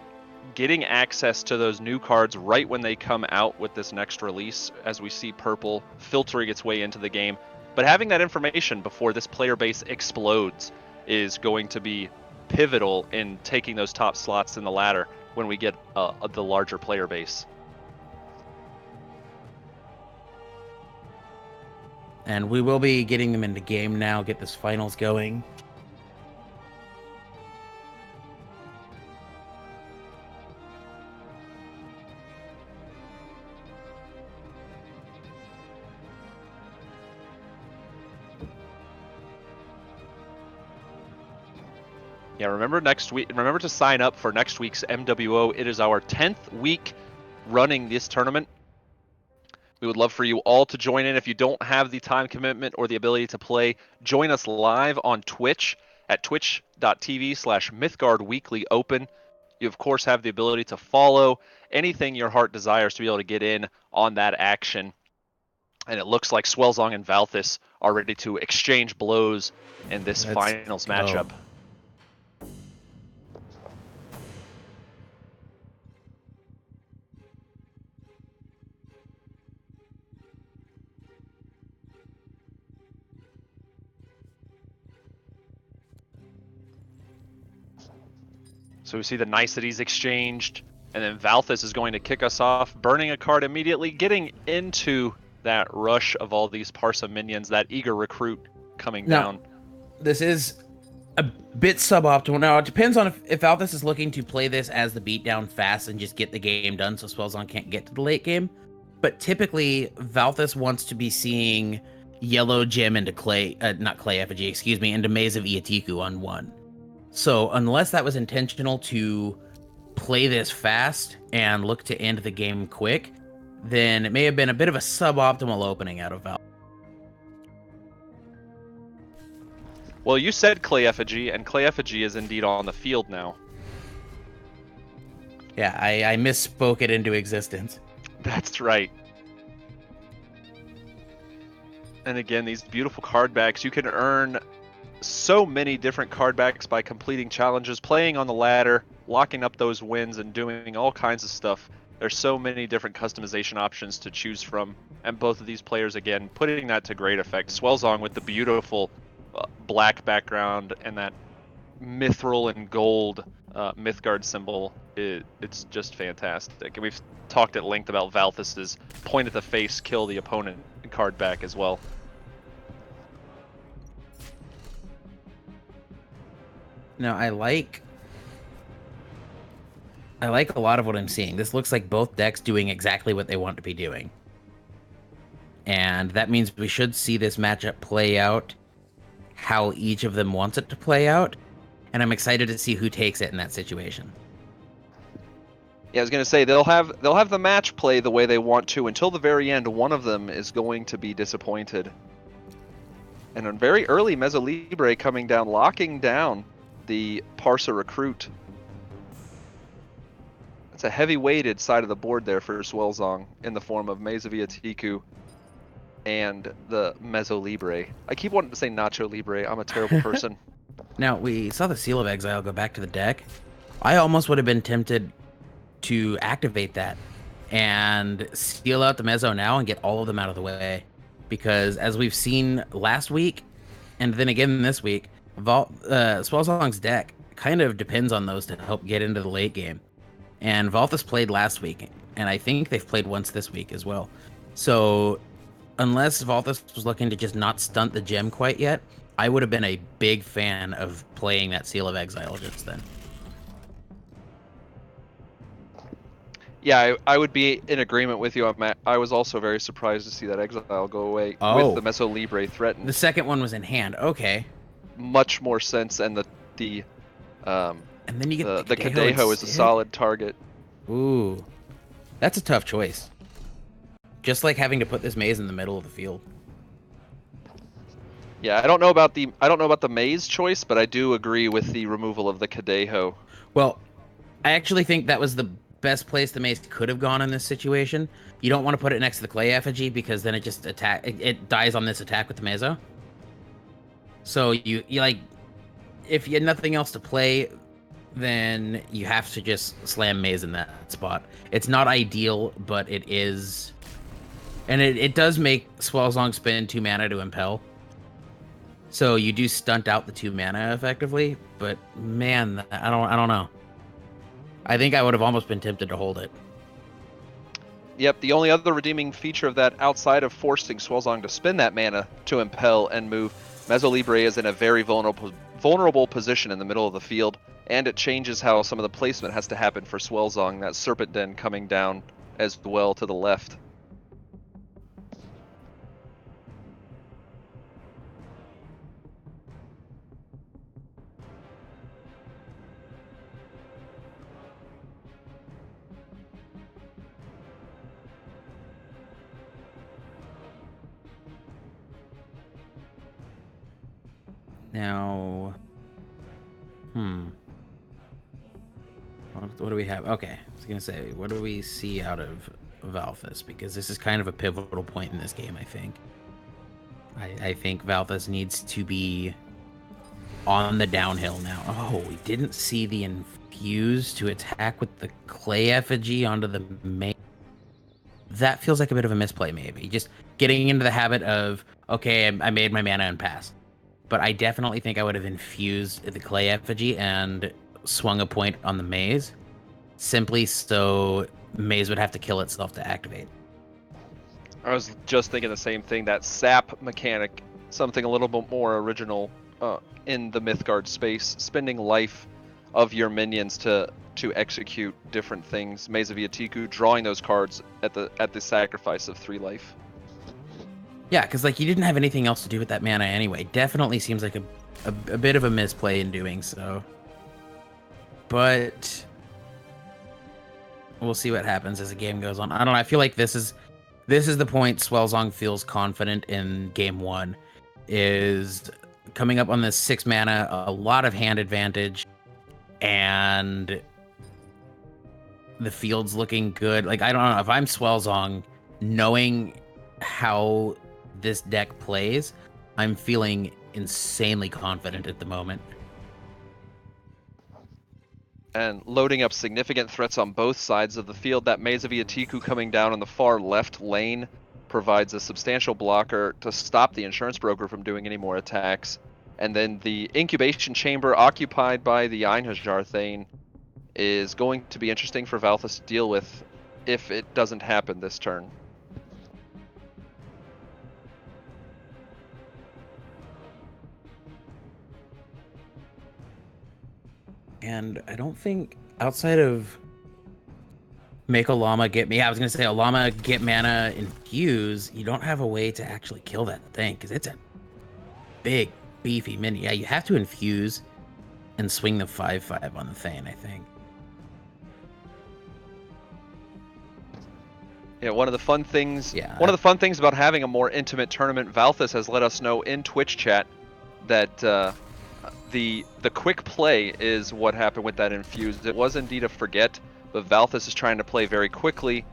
getting access to those new cards right when they come out with this next release, as we see purple filtering its way into the game, but having that information before this player base explodes is going to be pivotal in taking those top slots in the ladder when we get the larger player base. And we will be getting them into game now, get this finals going. Yeah, remember to sign up for next week's MWO. It is our 10th week running this tournament. We would love for you all to join in. If you don't have the time commitment or the ability to play, join us live on Twitch at twitch.tv/Mythgard Weekly Open. You, of course, have the ability to follow anything your heart desires to be able to get in on that action. And it looks like Swellzong and Valthus are ready to exchange blows in this finals matchup. So we see the niceties exchanged, and then Valthus is going to kick us off, burning a card immediately, getting into that rush of all these Parsa minions, that eager recruit coming Now, down. This is a bit suboptimal. Now, it depends on if Valthus is looking to play this as the beatdown fast and just get the game done so Swellzong can't get to the late game. But typically, Valthus wants to be seeing yellow gem into not clay effigy, excuse me, into Maze of Iatiku on 1. So unless that was intentional to play this fast and look to end the game quick, then it may have been a bit of a suboptimal opening out of Valthus. Well, you said clay effigy, and clay effigy is indeed on the field now. Yeah, I misspoke it into existence. That's right. And again, these beautiful card backs. You can earn so many different card backs by completing challenges, playing on the ladder, locking up those wins, and doing all kinds of stuff. There's so many different customization options to choose from. And both of these players, again, putting that to great effect. Swellzong with the beautiful black background and that mithril and gold Mythgard symbol. It's just fantastic. And we've talked at length about Valthus's point at the face, kill the opponent card back as well. Now, I like a lot of what I'm seeing. This looks like both decks doing exactly what they want to be doing. And that means we should see this matchup play out how each of them wants it to play out. And I'm excited to see who takes it in that situation. Yeah, I was going to say, they'll have the match play the way they want to until the very end. One of them is going to be disappointed. And a very early Mezzo Libre coming down, locking down the Parsa recruit. It's a heavy-weighted side of the board there for Swellzong in the form of Maze of Iatiku and the Mezzo Libre. I keep wanting to say Nacho Libre. I'm a terrible person. Now, we saw the Seal of Exile go back to the deck. I almost would have been tempted to activate that and steal out the Mezzo now and get all of them out of the way. Because as we've seen last week, and then again this week, Swellzong's deck kind of depends on those to help get into the late game. And Valthus played last week, and I think they've played once this week as well. So unless Valthus was looking to just not stunt the gem quite yet, I would have been a big fan of playing that Seal of Exile just then. Yeah, I would be in agreement with you on that. I was also very surprised to see that Exile go away with the Mezzo Libre threatened. The second one was in hand. Okay. Much more sense, and the and then you get the Cadejo is a solid target. Ooh, that's a tough choice. Just like having to put this maze in the middle of the field. Yeah, I don't know about the maze choice, but I do agree with the removal of the Cadejo. Well, I actually think that was the best place the maze could have gone in this situation. You don't want to put it next to the clay effigy because then it just it dies on this attack with the Mezzo. So you like, if you had nothing else to play, then you have to just slam maze in that spot. It's not ideal, but it is, and it does make Swellzong spend 2 mana to impel. So you do stunt out the 2 mana effectively, but man, I don't know. I think I would have almost been tempted to hold it. Yep, the only other redeeming feature of that, outside of forcing Swellzong to spend that mana to impel and move, Mezzo Libre is in a very vulnerable position in the middle of the field, and it changes how some of the placement has to happen for Swellzong, that Serpent Den coming down as well to the left. Now, what do we have? Okay, I was gonna say, what do we see out of Valthus? Because this is kind of a pivotal point in this game, I think. I think Valthus needs to be on the downhill now. Oh, we didn't see the infuse to attack with the clay effigy onto the main. That feels like a bit of a misplay, maybe. Just getting into the habit of, okay, I made my mana and passed. But I definitely think I would have infused the clay effigy and swung a point on the maze, simply so maze would have to kill itself to activate. I was just thinking the same thing. That sap mechanic, something a little bit more original in the Mythgard space, spending life of your minions to execute different things. Maze of Iatiku, drawing those cards at the sacrifice of 3 life. Yeah, because like you didn't have anything else to do with that mana anyway. Definitely seems like a bit of a misplay in doing so. But we'll see what happens as the game goes on. I don't know. I feel like this is the point Swellzong feels confident in game 1, is coming up on this 6 mana, a lot of hand advantage, and the field's looking good. Like, I don't know, if I'm Swellzong, knowing how this deck plays, I'm feeling insanely confident at the moment. And loading up significant threats on both sides of the field. That Maze of Iatiku coming down on the far left lane provides a substantial blocker to stop the insurance broker from doing any more attacks. And then the incubation chamber occupied by the Einhajar Thane is going to be interesting for Valthus to deal with if it doesn't happen this turn. And I don't think outside of make a llama get me. I was gonna say a llama get mana infuse. You don't have a way to actually kill that thing because it's a big beefy minion. Yeah, you have to infuse and swing the 5/5 on the Thane, I think. Yeah, one of the fun things about having a more intimate tournament, Valthus has let us know in Twitch chat that the quick play is what happened with that infuse. It was indeed a forget, but Valthus is trying to play very quickly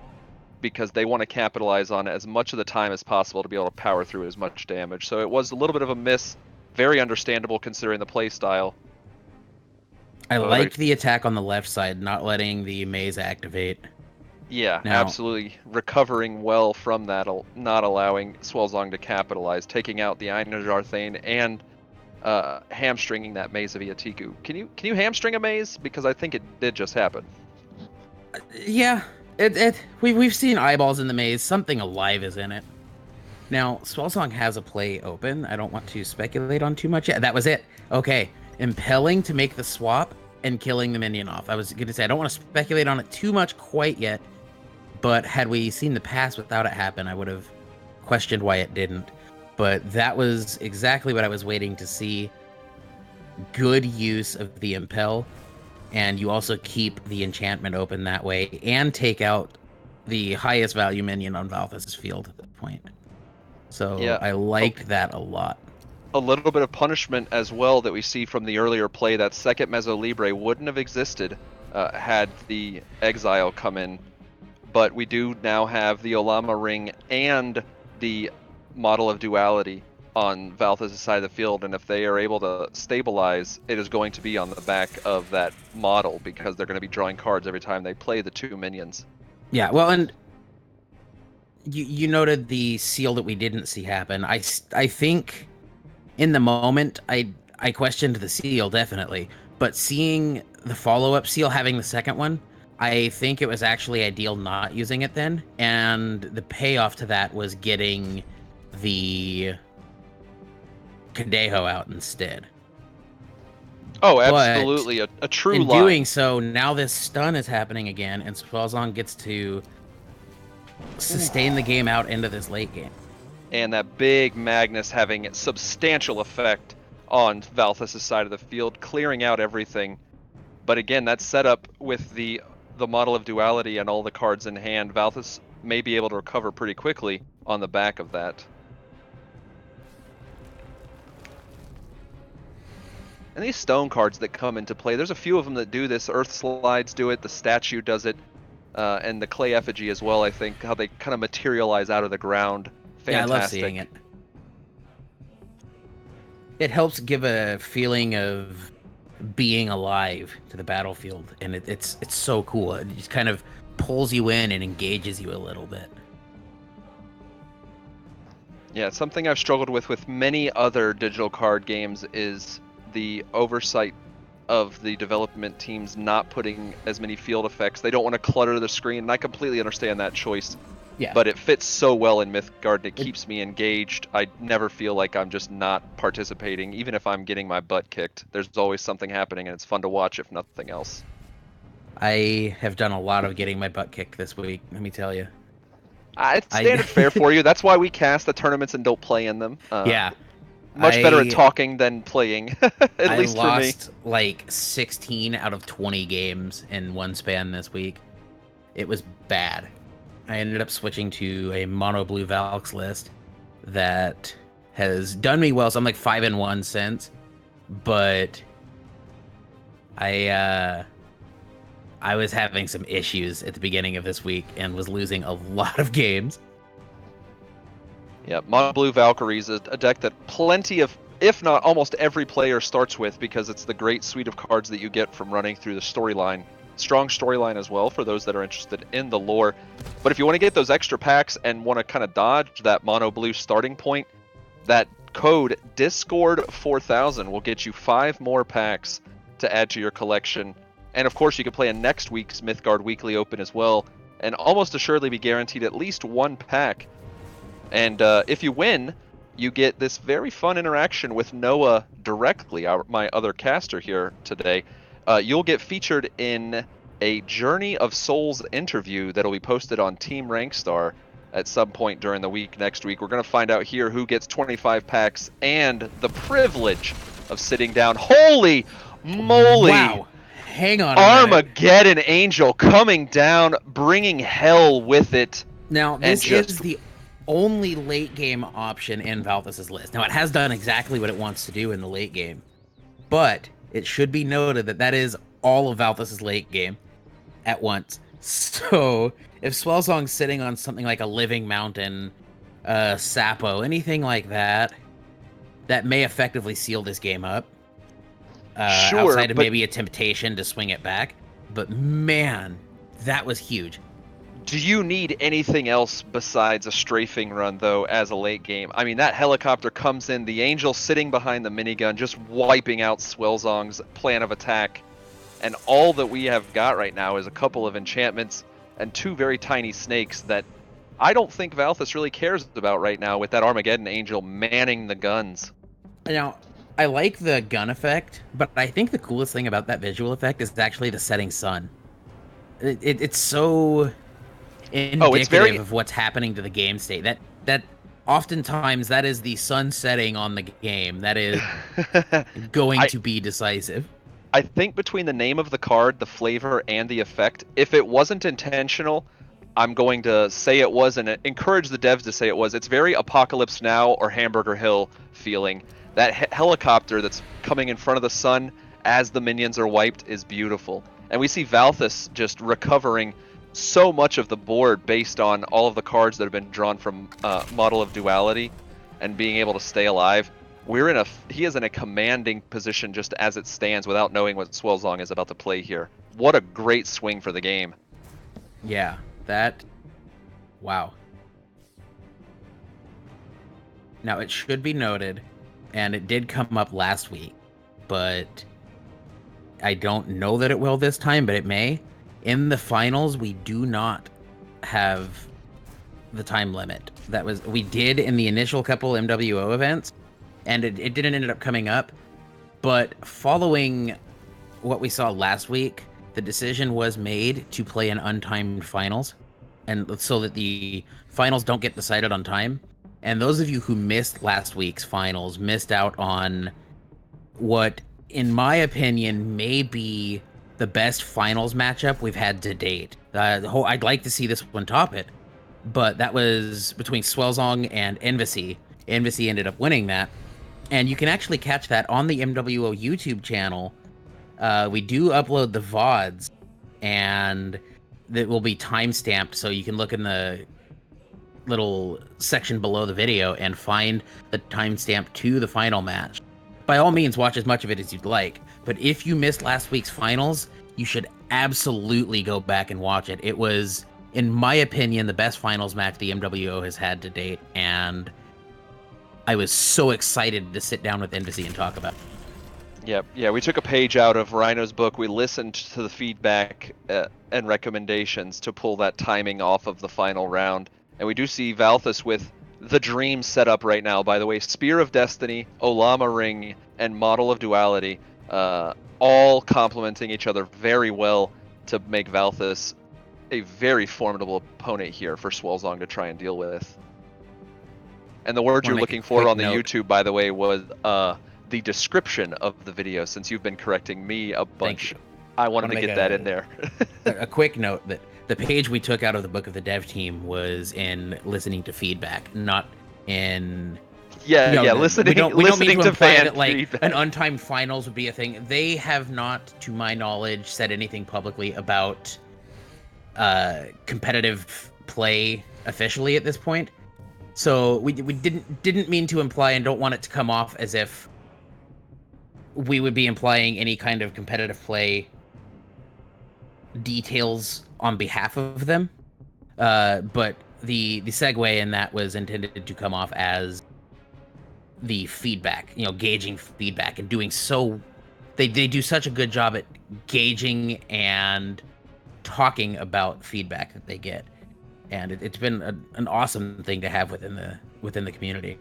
because they want to capitalize on as much of the time as possible to be able to power through as much damage. So it was a little bit of a miss, very understandable considering the play style. I liked the attack on the left side, not letting the maze activate. Yeah, absolutely. Recovering well from that, not allowing Swellzong to capitalize, taking out the Einhajar Thane and hamstringing that Maze of Iatiku. Can you hamstring a maze? Because I think it did just happen. Yeah, we've seen eyeballs in the maze. Something alive is in it. Now, Swellzong has a play open. I don't want to speculate on too much yet. That was it. Okay, impelling to make the swap and killing the minion off. I was going to say I don't want to speculate on it too much quite yet, but had we seen the pass without it happen, I would have questioned why it didn't. But that was exactly what I was waiting to see. Good use of the impel, and you also keep the enchantment open that way and take out the highest value minion on Valthus' field at that point. So yeah, I liked that a lot. A little bit of punishment as well that we see from the earlier play. That second Mezzo Libre wouldn't have existed had the Exile come in. But we do now have the Olama Ring and the Model of Duality on Valthus' side of the field, and if they are able to stabilize, it is going to be on the back of that model because they're going to be drawing cards every time they play the 2 minions. Yeah, well, and you noted the seal that we didn't see happen. I think in the moment, I questioned the seal, definitely. But seeing the follow-up seal, having the second one, I think it was actually ideal not using it then. And the payoff to that was getting the Kadeho out instead. Oh, absolutely. A true line. In doing so, now this stun is happening again, and Swellzong gets to sustain the game out into this late game. And that big Magnus having substantial effect on Valthus' side of the field, clearing out everything. But again, that setup with the Model of Duality and all the cards in hand, Valthus may be able to recover pretty quickly on the back of that. And these stone cards that come into play, there's a few of them that do this. Earth Slides do it, the statue does it, and the Clay Effigy as well, I think, how they kind of materialize out of the ground. Fantastic. Yeah, I love seeing it. It helps give a feeling of being alive to the battlefield, and it's so cool. It just kind of pulls you in and engages you a little bit. Yeah, something I've struggled with many other digital card games is the oversight of the development teams not putting as many field effects. They don't want to clutter the screen, and I completely understand that choice. Yeah. But it fits so well in Mythgard, it keeps me engaged. I never feel like I'm just not participating, even if I'm getting my butt kicked. There's always something happening, and it's fun to watch, if nothing else. I have done a lot of getting my butt kicked this week, let me tell you. It's standard fare for you. That's why we cast the tournaments and don't play in them. Yeah. Much better at talking than playing, at least for me. I lost like 16 out of 20 games in one span this week. It was bad. I ended up switching to a mono blue Valks list that has done me well. So I'm like 5-1 since, but I was having some issues at the beginning of this week and was losing a lot of games. Yeah, Mono Blue Valkyrie is a deck that plenty of, if not almost every player starts with, because it's the great suite of cards that you get from running through the storyline. Strong storyline as well for those that are interested in the lore. But if you want to get those extra packs and want to kind of dodge that Mono Blue starting point, that code Discord4000 will get you 5 more packs to add to your collection. And of course, you can play in next week's Mythgard Weekly Open as well, and almost assuredly be guaranteed at least 1 pack. And if you win, you get this very fun interaction with Noah directly, my other caster here today. You'll get featured in a Journey of Souls interview that'll be posted on Team Rankstar at some point during the week next week. We're going to find out here who gets 25 packs and the privilege of sitting down. Holy moly! Wow. Hang on. Armageddon Angel coming down, bringing hell with it. Now, this is the only late game option in Valthus' list. Now, it has done exactly what it wants to do in the late game, but it should be noted that that is all of Valthus' late game at once. So, if Swellzong's sitting on something like a Living Mountain, Sapo, anything like that, that may effectively seal this game up. Sure, outside of maybe a temptation to swing it back. But man, that was huge. Do you need anything else besides a strafing run, though, as a late game? I mean, that helicopter comes in, the Angel sitting behind the minigun, just wiping out Swellzong's plan of attack. And all that we have got right now is a couple of enchantments and 2 very tiny snakes that I don't think Valthus really cares about right now with that Armageddon Angel manning the guns. Now, I like the gun effect, but I think the coolest thing about that visual effect is actually the setting sun. It's so indicative of what's happening to the game state. That oftentimes that is the sun setting on the game. That is going to be decisive. I think between the name of the card, the flavor, and the effect, if it wasn't intentional, I'm going to say it was and encourage the devs to say it was. It's very Apocalypse Now or Hamburger Hill feeling. That helicopter that's coming in front of the sun as the minions are wiped is beautiful. And we see Valthus just recovering so much of the board based on all of the cards that have been drawn from Model of Duality and being able to stay alive. He is in a commanding position just as it stands without knowing what Swellzong is about to play here. What a great swing for the game. Yeah, wow. Now, it should be noted, and it did come up last week, but I don't know that it will this time, but it may. In the finals, we do not have the time limit. We did in the initial couple MWO events, and it didn't end up coming up. But following what we saw last week, the decision was made to play an untimed finals, and so that the finals don't get decided on time. And those of you who missed last week's finals missed out on what, in my opinion, may be the best finals matchup we've had to date. I'd like to see this one top it, but that was between Swellzong and Envisi. Envisi ended up winning that, and you can actually catch that on the MWO YouTube channel. We do upload the VODs, and that will be time-stamped, so you can look in the little section below the video and find the timestamp to the final match. By all means, watch as much of it as you'd like, but if you missed last week's finals, you should absolutely go back and watch it. It was, in my opinion, the best finals match the MWO has had to date, and I was so excited to sit down with Envisi and talk about it. Yep. Yeah, we took a page out of Rhino's book. We listened to the feedback and recommendations to pull that timing off of the final round. And we do see Valthus with the dream set up right now, by the way. Spear of Destiny, Olama Ring, and Model of Duality, all complementing each other very well to make Valthus a very formidable opponent here for Swellzong to try and deal with. And the word you're looking for on the YouTube, by the way, was the description of the video, since you've been correcting me a bunch. I wanted to get that in there. A quick note that the page we took out of the book of the dev team was in listening to feedback, not in... listening to fan that, like, feedback. An untimed finals would be a thing. They have not, to my knowledge, said anything publicly about competitive play officially at this point. So we didn't mean to imply, and don't want it to come off as if we would be implying any kind of competitive play details on behalf of them. But the segue in that was intended to come off as the feedback, gauging feedback and doing so. They do such a good job at gauging and talking about feedback that they get. And it's been an awesome thing to have within the community.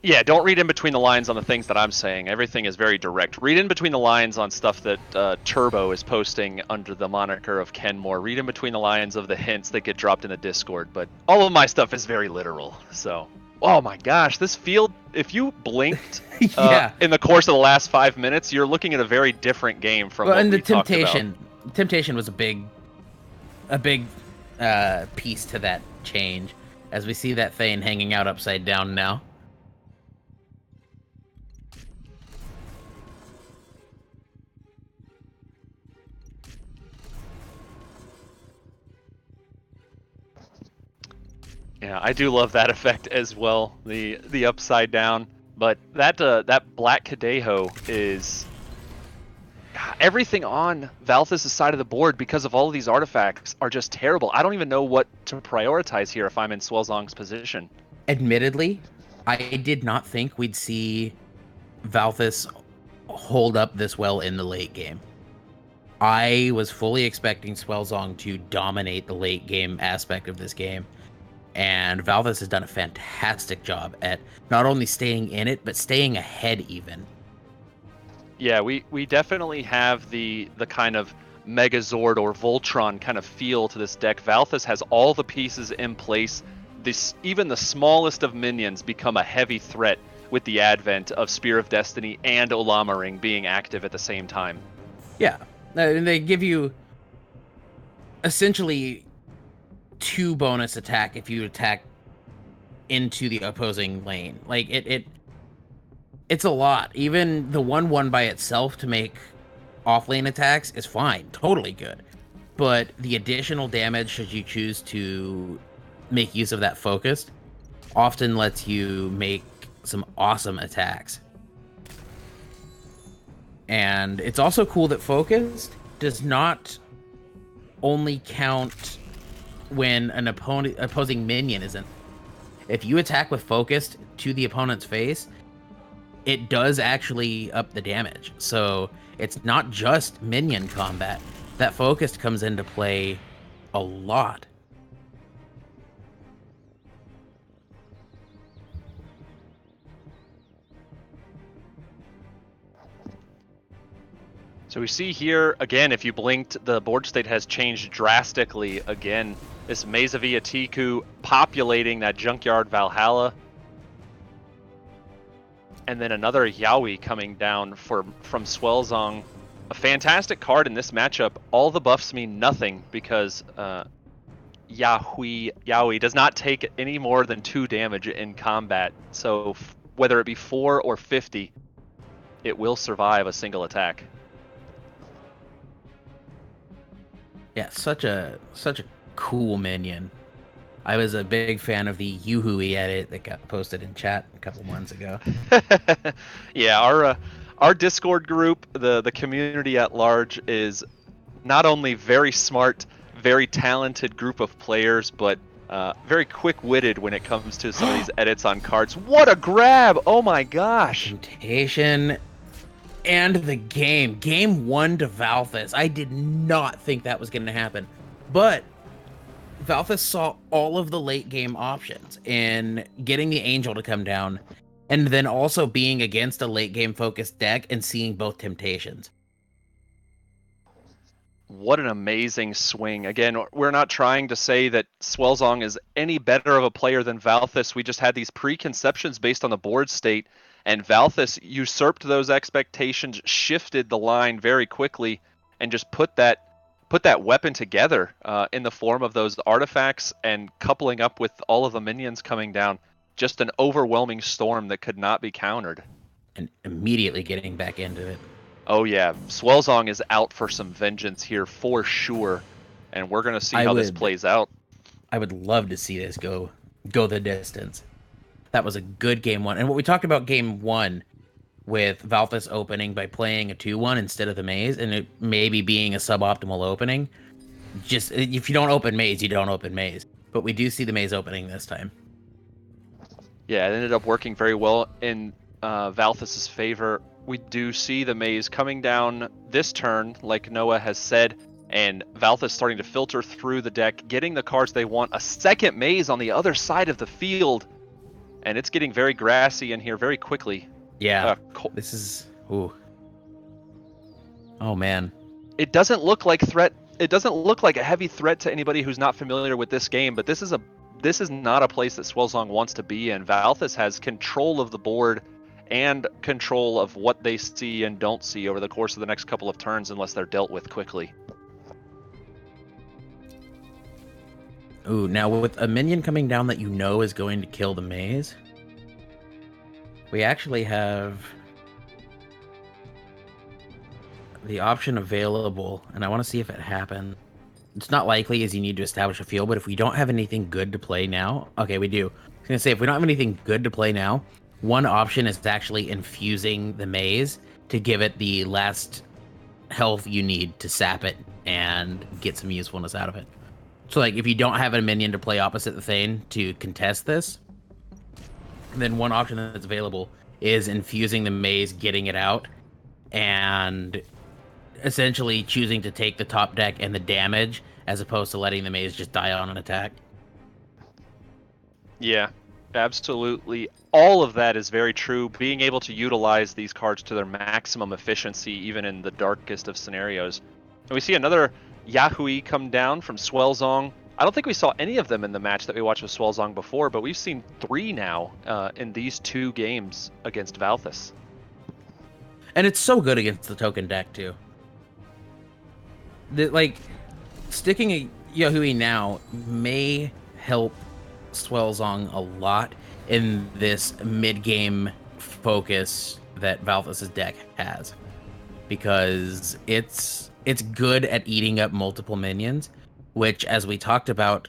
Yeah, don't read in between the lines on the things that I'm saying. Everything is very direct. Read in between the lines on stuff that Turbo is posting under the moniker of Kenmore. Read in between the lines of the hints that get dropped in the Discord. But all of my stuff is very literal. So, oh my gosh, this field, if you blinked in the course of the last 5 minutes, you're looking at a very different game from what we talked about. Temptation was a big piece to that change, as we see that Thane hanging out upside down now. Yeah, I do love that effect as well, the upside down. But that Black Kadeho is... Everything on Valthus' side of the board, because of all of these artifacts, are just terrible. I don't even know what to prioritize here if I'm in Swellzong's position. Admittedly, I did not think we'd see Valthus hold up this well in the late game. I was fully expecting Swellzong to dominate the late game aspect of this game. And Valthus has done a fantastic job at not only staying in it, but staying ahead even. Yeah, we definitely have the kind of Megazord or Voltron kind of feel to this deck. Valthus has all the pieces in place. Even the smallest of minions become a heavy threat with the advent of Spear of Destiny and Olama Ring being active at the same time. Yeah, and they give you essentially 2 bonus attack if you attack into the opposing lane. Like it's a lot. Even the 1/1 by itself to make off-lane attacks is fine, totally good. But the additional damage, should you choose to make use of that focused, often lets you make some awesome attacks. And it's also cool that focused does not only count when an opposing minion isn't. If you attack with focused to the opponent's face, it does actually up the damage. So it's not just minion combat. That focused comes into play a lot. So we see here, again, if you blinked, the board state has changed drastically again. This Mesa Via Tiku populating that Junkyard Valhalla. And then another Yaoi coming down from Swellzong. A fantastic card in this matchup. All the buffs mean nothing because Yaoi does not take any more than 2 damage in combat. So whether it be 4 or 50, it will survive a single attack. Yeah, such a cool minion. I was a big fan of the Yuhui edit that got posted in chat a couple months ago. Yeah, our Discord group, the community at large, is not only very smart, very talented group of players, but very quick-witted when it comes to some of these edits on cards. What a grab! Oh my gosh! Temptation and the game. Game 1 to Valthus. I did not think that was going to happen. But Valthus saw all of the late game options in getting the Angel to come down, and then also being against a late game focused deck and seeing both temptations. What an amazing swing. Again, we're not trying to say that Swellzong is any better of a player than Valthus. We just had these preconceptions based on the board state, and Valthus usurped those expectations, shifted the line very quickly, and just put that weapon together in the form of those artifacts and coupling up with all of the minions coming down. Just an overwhelming storm that could not be countered. And immediately getting back into it. Oh yeah, Swellzong is out for some vengeance here for sure, and we're gonna see how this plays out. I would love to see this go the distance. That was a good game one, and what we talked about game one with Valthus opening by playing a 2-1 instead of the maze, and it maybe being a suboptimal opening. Just if you don't open maze, you don't open maze. But we do see the maze opening this time. Yeah, it ended up working very well in Valthus's favor. We do see the maze coming down this turn, like Noah has said, and Valthus starting to filter through the deck, getting the cards they want. A second maze on the other side of the field, and it's getting very grassy in here very quickly. Yeah, this is... Ooh. Oh, man. It doesn't look like a heavy threat to anybody who's not familiar with this game, but this is not a place that Swellzong wants to be in. Valthus has control of the board and control of what they see and don't see over the course of the next couple of turns unless they're dealt with quickly. Ooh, now with a minion coming down that you know is going to kill the maze, we actually have the option available, and I want to see if it happens. It's not likely as you need to establish a field, but if we don't have anything good to play now... Okay, we do. I was going to say, if we don't have anything good to play now, one option is actually infusing the maze to give it the last health you need to sap it and get some usefulness out of it. So, like, if you don't have a minion to play opposite the Thane to contest this, then one option that's available is infusing the maze, getting it out, and essentially choosing to take the top deck and the damage as opposed to letting the maze just die on an attack. Yeah, absolutely. All of that is very true. Being able to utilize these cards to their maximum efficiency, even in the darkest of scenarios. And we see another Yahui come down from Swellzong. I don't think we saw any of them in the match that we watched with Swellzong before, but we've seen 3 now in these 2 games against Valthus. And it's so good against the token deck, too. Like, sticking a Yahui now may help Swellzong a lot in this mid-game focus that Valthus's deck has. Because it's good at eating up multiple minions, which, as we talked about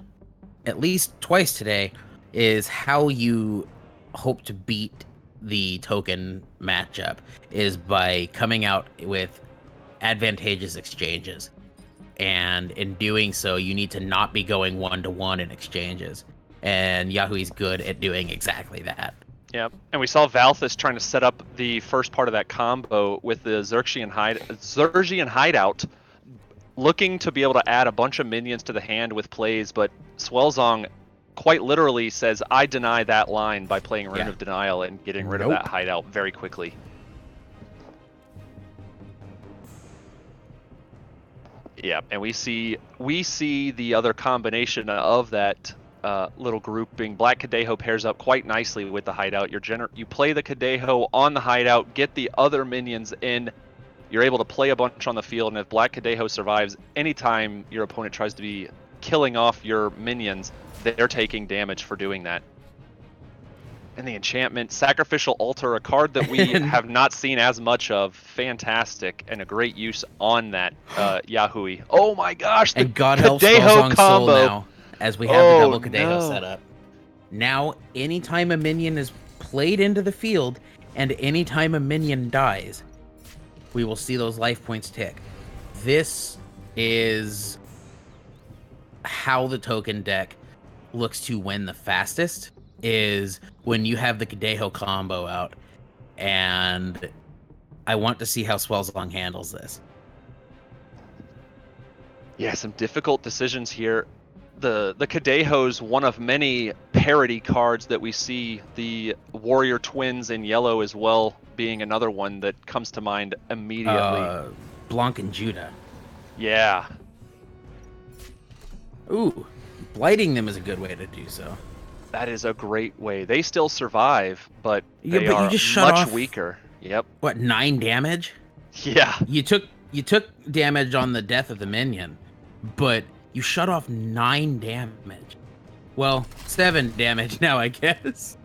at least twice today, is how you hope to beat the token matchup, is by coming out with advantageous exchanges. And in doing so, you need to not be going 1-to-1 in exchanges. And Yahui's good at doing exactly that. Yep, and we saw Valthus trying to set up the first part of that combo with the Xerxian Hideout, looking to be able to add a bunch of minions to the hand with plays, but Swellzong quite literally says, I deny that line by playing Rune of Denial and getting rid of that hideout very quickly. Yeah, and we see the other combination of that little grouping. Black Kadeho pairs up quite nicely with the hideout. You play the Kadeho on the hideout, get the other minions in. You're able to play a bunch on the field, and if Black Kadeho survives, anytime your opponent tries to be killing off your minions, they're taking damage for doing that. And the enchantment, Sacrificial Altar, a card that we have not seen as much of. Fantastic, and a great use on that Yahui. Oh my gosh, the and God helps Kadeho combo. Soul now, as we have the double Kadeho set up. Now, anytime a minion is played into the field, and anytime a minion dies, we will see those life points tick. This is how the token deck looks to win the fastest, is when you have the Kadeho combo out. And I want to see how Swellzong handles this. Yeah, some difficult decisions here. the Kadeho's one of many parody cards that we see. The Warrior Twins in yellow as well being another one that comes to mind immediately. Blanc and Judah. Yeah. Ooh, blighting them is a good way to do so. That is a great way. They still survive, but they but are you just shut much off, weaker. Yep. What, 9 damage? Yeah. You took damage on the death of the minion, but you shut off 9 damage. Well, 7 damage now, I guess.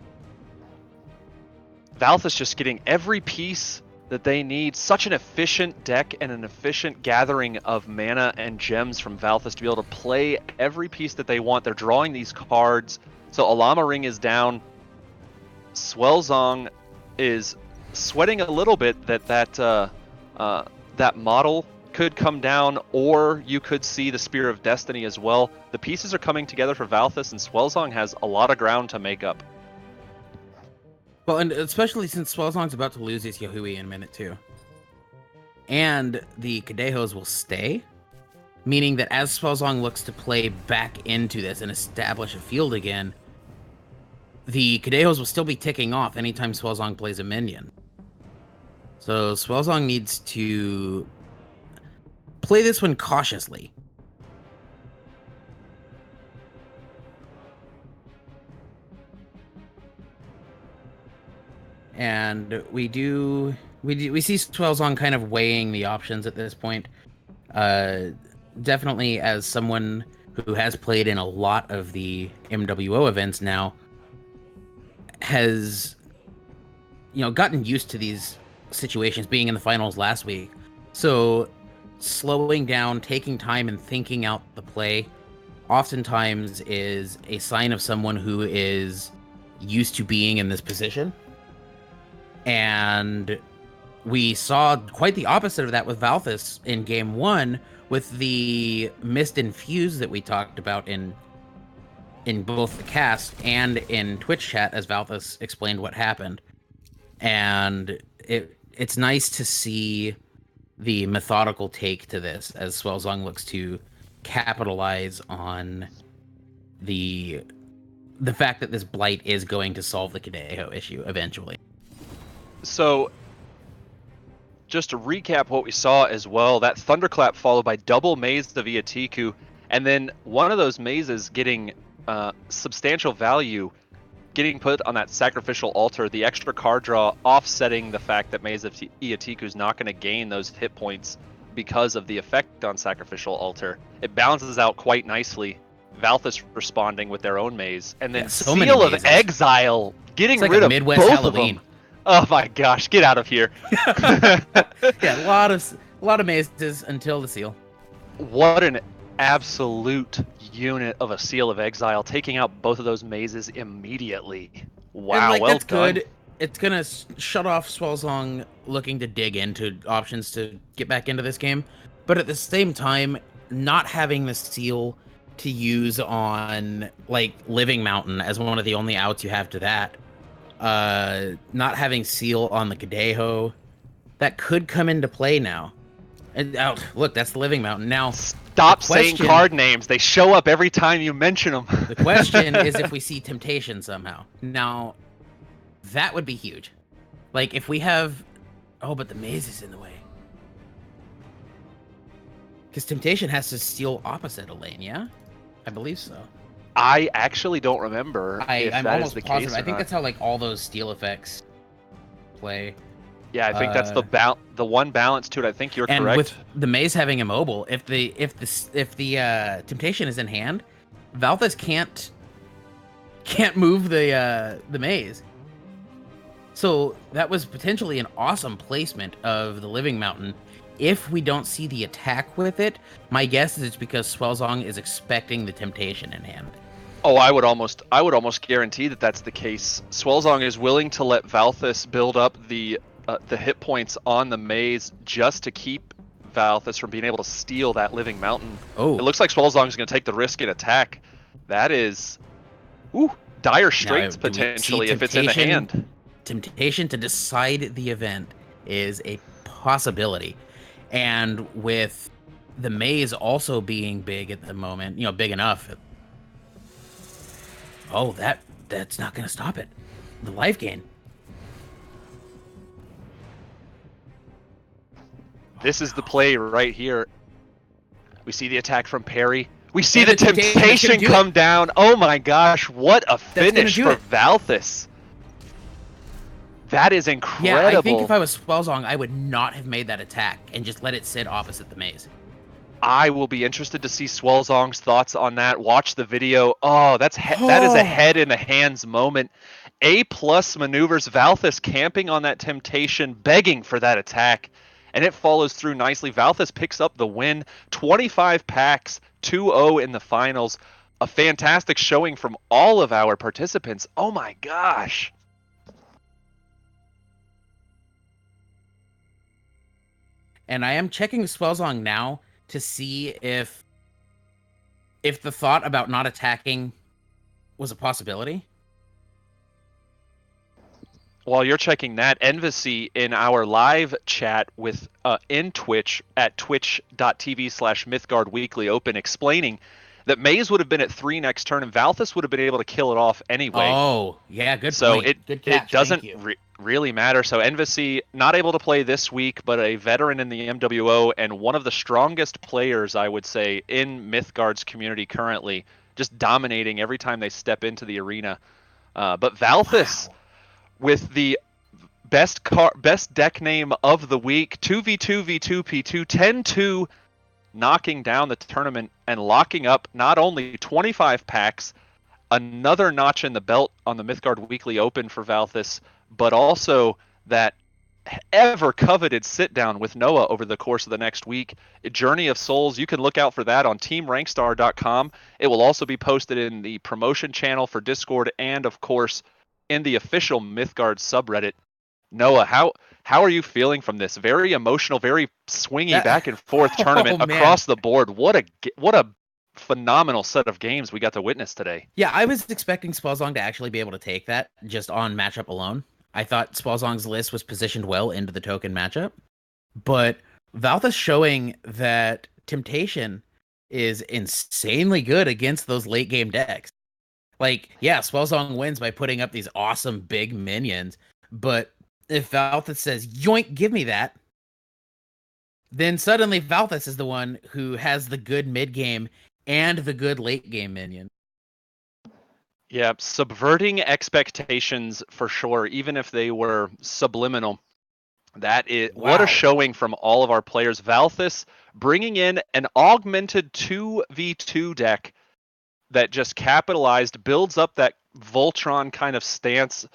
Valthus just getting every piece that they need. Such an efficient deck and an efficient gathering of mana and gems from Valthus to be able to play every piece that they want. They're drawing these cards. So Alama Ring is down. Swellzong is sweating a little bit that model could come down, or you could see the Spear of Destiny as well. The pieces are coming together for Valthus, and Swellzong has a lot of ground to make up. Well, and especially since Swellzong's about to lose his Yahui in a minute too. And the Kadehos will stay, meaning that as Swellzong looks to play back into this and establish a field again, the Kadehos will still be ticking off anytime Swellzong plays a minion. So Swellzong needs to play this one cautiously. And we see Swellzong kind of weighing the options at this point. Definitely as someone who has played in a lot of the MWO events now, has, gotten used to these situations, being in the finals last week. So slowing down, taking time, and thinking out the play oftentimes is a sign of someone who is used to being in this position. And we saw quite the opposite of that with Valthus in game 1 with the Mist Infuse that we talked about in both the cast and in Twitch chat as Valthus explained what happened. And it's nice to see the methodical take to this as Swellzong looks to capitalize on the fact that this blight is going to solve the Kadeho issue eventually. So, just to recap what we saw as well, that thunderclap followed by double maze to Viatiku, and then one of those mazes getting substantial value, getting put on that sacrificial altar, the extra card draw offsetting the fact that Maze of Iatiku is not going to gain those hit points because of the effect on sacrificial altar. It balances out quite nicely. Valthus responding with their own maze, and then Seal of Exile getting rid of Midwest both Halloween. of them. Oh my gosh, get out of here. Yeah, a lot of mazes until the seal. What an absolute unit of a Seal of Exile, taking out both of those mazes immediately. Wow, and, well that's done. Good. It's gonna shut off Swellzong looking to dig into options to get back into this game, but at the same time, not having the seal to use on Living Mountain as one of the only outs you have to that. Not having seal on the Kadeho, that could come into play now. And look, that's the Living Mountain. Now, stop saying card names. They show up every time you mention them. The question is if we see Temptation somehow. Now, that would be huge. If we have... Oh, but the maze is in the way. Because Temptation has to steal opposite a lane, yeah? I believe so. I actually don't remember if I'm that almost is the positive. case. I think that's how all those steal effects play. Yeah, I think that's the one balance to it. I think you're correct. And with the maze having immobile, if the Temptation is in hand, Valthus can't move the maze. So that was potentially an awesome placement of the Living Mountain. If we don't see the attack with it, my guess is it's because Swellzong is expecting the Temptation in hand. Oh, I would almost guarantee that that's the case. Swellzong is willing to let Valthus build up the hit points on the maze just to keep Valthus from being able to steal that Living Mountain. Oh, it looks like Swellzong is going to take the risk and attack. That is, dire straits potentially if it's in the hand. Temptation to decide the event is a possibility, and with the maze also being big at the moment, big enough Oh, that's not gonna stop it. The life gain. This is the play right here. We see the attack from Perry. We see the And the Temptation is temptation gonna do come it. down. Oh my gosh, what a That's gonna finish do for it. Valthus. That is Yeah, incredible. I think if I was Swellzong, I would not have made that attack and just let it sit opposite the maze. I will be interested to see Swellzong's thoughts on that. Watch the video. Oh, that is a head in the hands moment. A+ maneuvers. Valthus camping on that temptation, begging for that attack, and it follows through nicely. Valthus picks up the win. 25 packs, 2-0 in the finals. A fantastic showing from all of our participants. Oh my gosh. And I am checking Swellzong now to see if the thought about not attacking was a possibility. While you're checking that, Envasy in our live chat with in Twitch at twitch.tv/Mythgard Weekly Open explaining that Maze would have been at 3 next turn and Valthus would have been able to kill it off anyway. Oh, yeah, good So point. Good catch. it doesn't Thank you. really matter. So Envasy not able to play this week, but a veteran in the MWO and one of the strongest players, I would say, in Mythgard's community currently, just dominating every time they step into the arena. But Valthus, with the best deck name of the week, 2v2v2p2, Tenchuu, knocking down the tournament and locking up not only 25 packs, another notch in the belt on the Mythgard Weekly Open for Valthus, but also that ever coveted sit down with Noah over the course of the next week. Journey of Souls, you can look out for that on teamrankstar.com. It will also be posted in the promotion channel for Discord and, of course, in the official Mythgard subreddit. Noah, how are you feeling from this very emotional, very swingy back and forth tournament across the board? What a phenomenal set of games we got to witness today. Yeah, I was expecting Swellzong to actually be able to take that just on matchup alone. I thought Swellzong's list was positioned well into the token matchup, but Valthus showing that Temptation is insanely good against those late game decks. Like, yeah, Swellzong wins by putting up these awesome big minions, but if Valthus says, yoink, give me that, then suddenly Valthus is the one who has the good mid game and the good late game minion. Yeah, subverting expectations for sure, even if they were subliminal. That is what a showing from all of our players. Valthus bringing in an augmented 2v2 deck that just capitalized, builds up that Voltron kind of stance.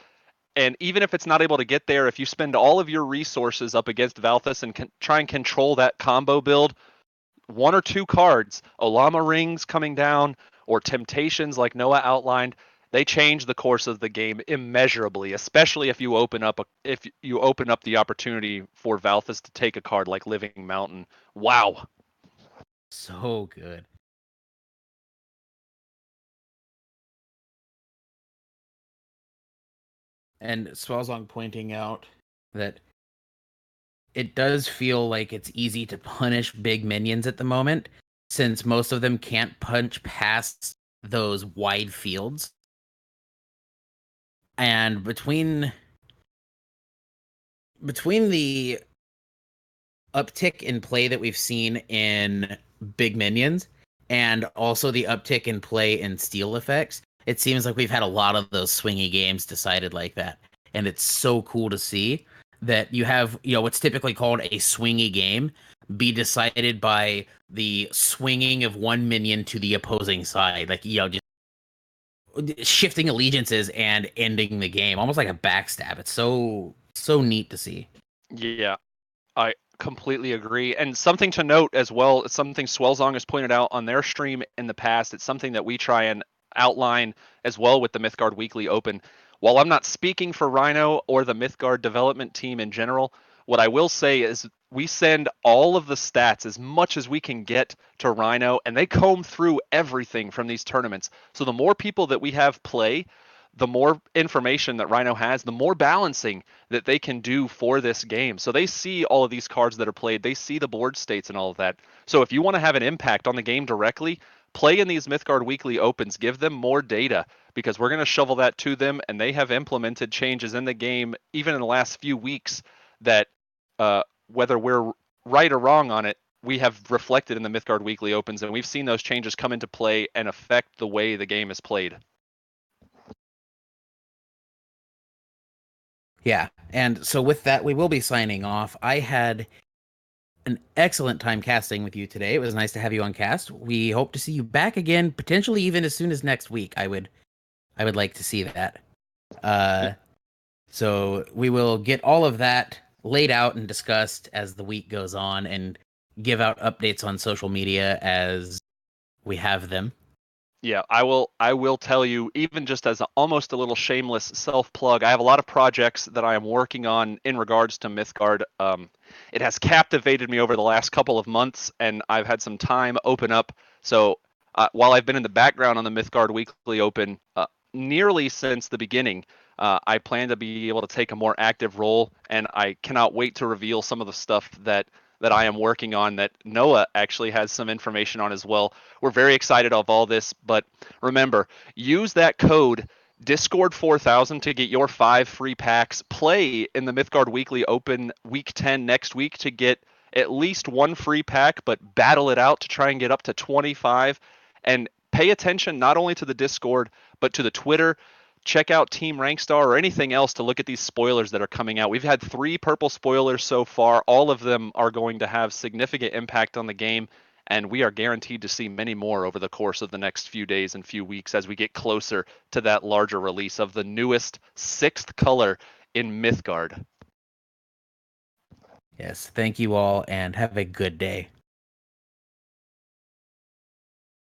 And even if it's not able to get there, if you spend all of your resources up against Valthus and try and control that combo build, 1 or 2 cards, Olama Rings coming down, or Temptations like Noah outlined, they change the course of the game immeasurably, especially if you open up the opportunity for Valthus to take a card like Living Mountain. Wow. So good. And Swellzong pointing out that it does feel like it's easy to punish big minions at the moment, since most of them can't punch past those wide fields. And between the uptick in play that we've seen in big minions and also the uptick in play in steel effects, it seems like we've had a lot of those swingy games decided like that. And it's so cool to see that you have, what's typically called a swingy game be decided by the swinging of one minion to the opposing side. Like, just shifting allegiances and ending the game, almost like a backstab. It's so neat to see. Yeah, I completely agree. And something to note as well, something Swellzong has pointed out on their stream in the past, it's something that we try and outline as well with the Mythgard Weekly Open. While I'm not speaking for Rhino or the Mythgard development team in general, what I will say is we send all of the stats as much as we can get to Rhino, and they comb through everything from these tournaments. So the more people that we have play, the more information that Rhino has, the more balancing that they can do for this game. So they see all of these cards that are played. They see the board states and all of that. So if you want to have an impact on the game directly, play in these Mythgard Weekly Opens. Give them more data because we're going to shovel that to them, and they have implemented changes in the game even in the last few weeks that whether we're right or wrong on it, we have reflected in the Mythgard Weekly Opens, and we've seen those changes come into play and affect the way the game is played. Yeah, and so with that, we will be signing off. I had an excellent time casting with you today. It was nice to have you on cast. We hope to see you back again, potentially even as soon as next week. I would like to see that. So we will get all of that laid out and discussed as the week goes on, and give out updates on social media as we have them. Yeah, I will tell you, even just as almost a little shameless self-plug, I have a lot of projects that I am working on in regards to Mythgard. It has captivated me over the last couple of months, and I've had some time open up. So while I've been in the background on the Mythgard Weekly Open nearly since the beginning, I plan to be able to take a more active role, and I cannot wait to reveal some of the stuff that I am working on that Noah actually has some information on as well. We're very excited of all this, but remember, use that code Discord 4000 to get your 5 free packs. Play in the Mythgard Weekly Open Week 10 next week to get at least 1 free pack, but battle it out to try and get up to 25. And pay attention not only to the Discord, but to the Twitter. Check out Team Rankstar or anything else to look at these spoilers that are coming out. We've had 3 purple spoilers so far. All of them are going to have significant impact on the game, and we are guaranteed to see many more over the course of the next few days and few weeks as we get closer to that larger release of the newest 6th color in Mythgard. Yes, thank you all, and have a good day.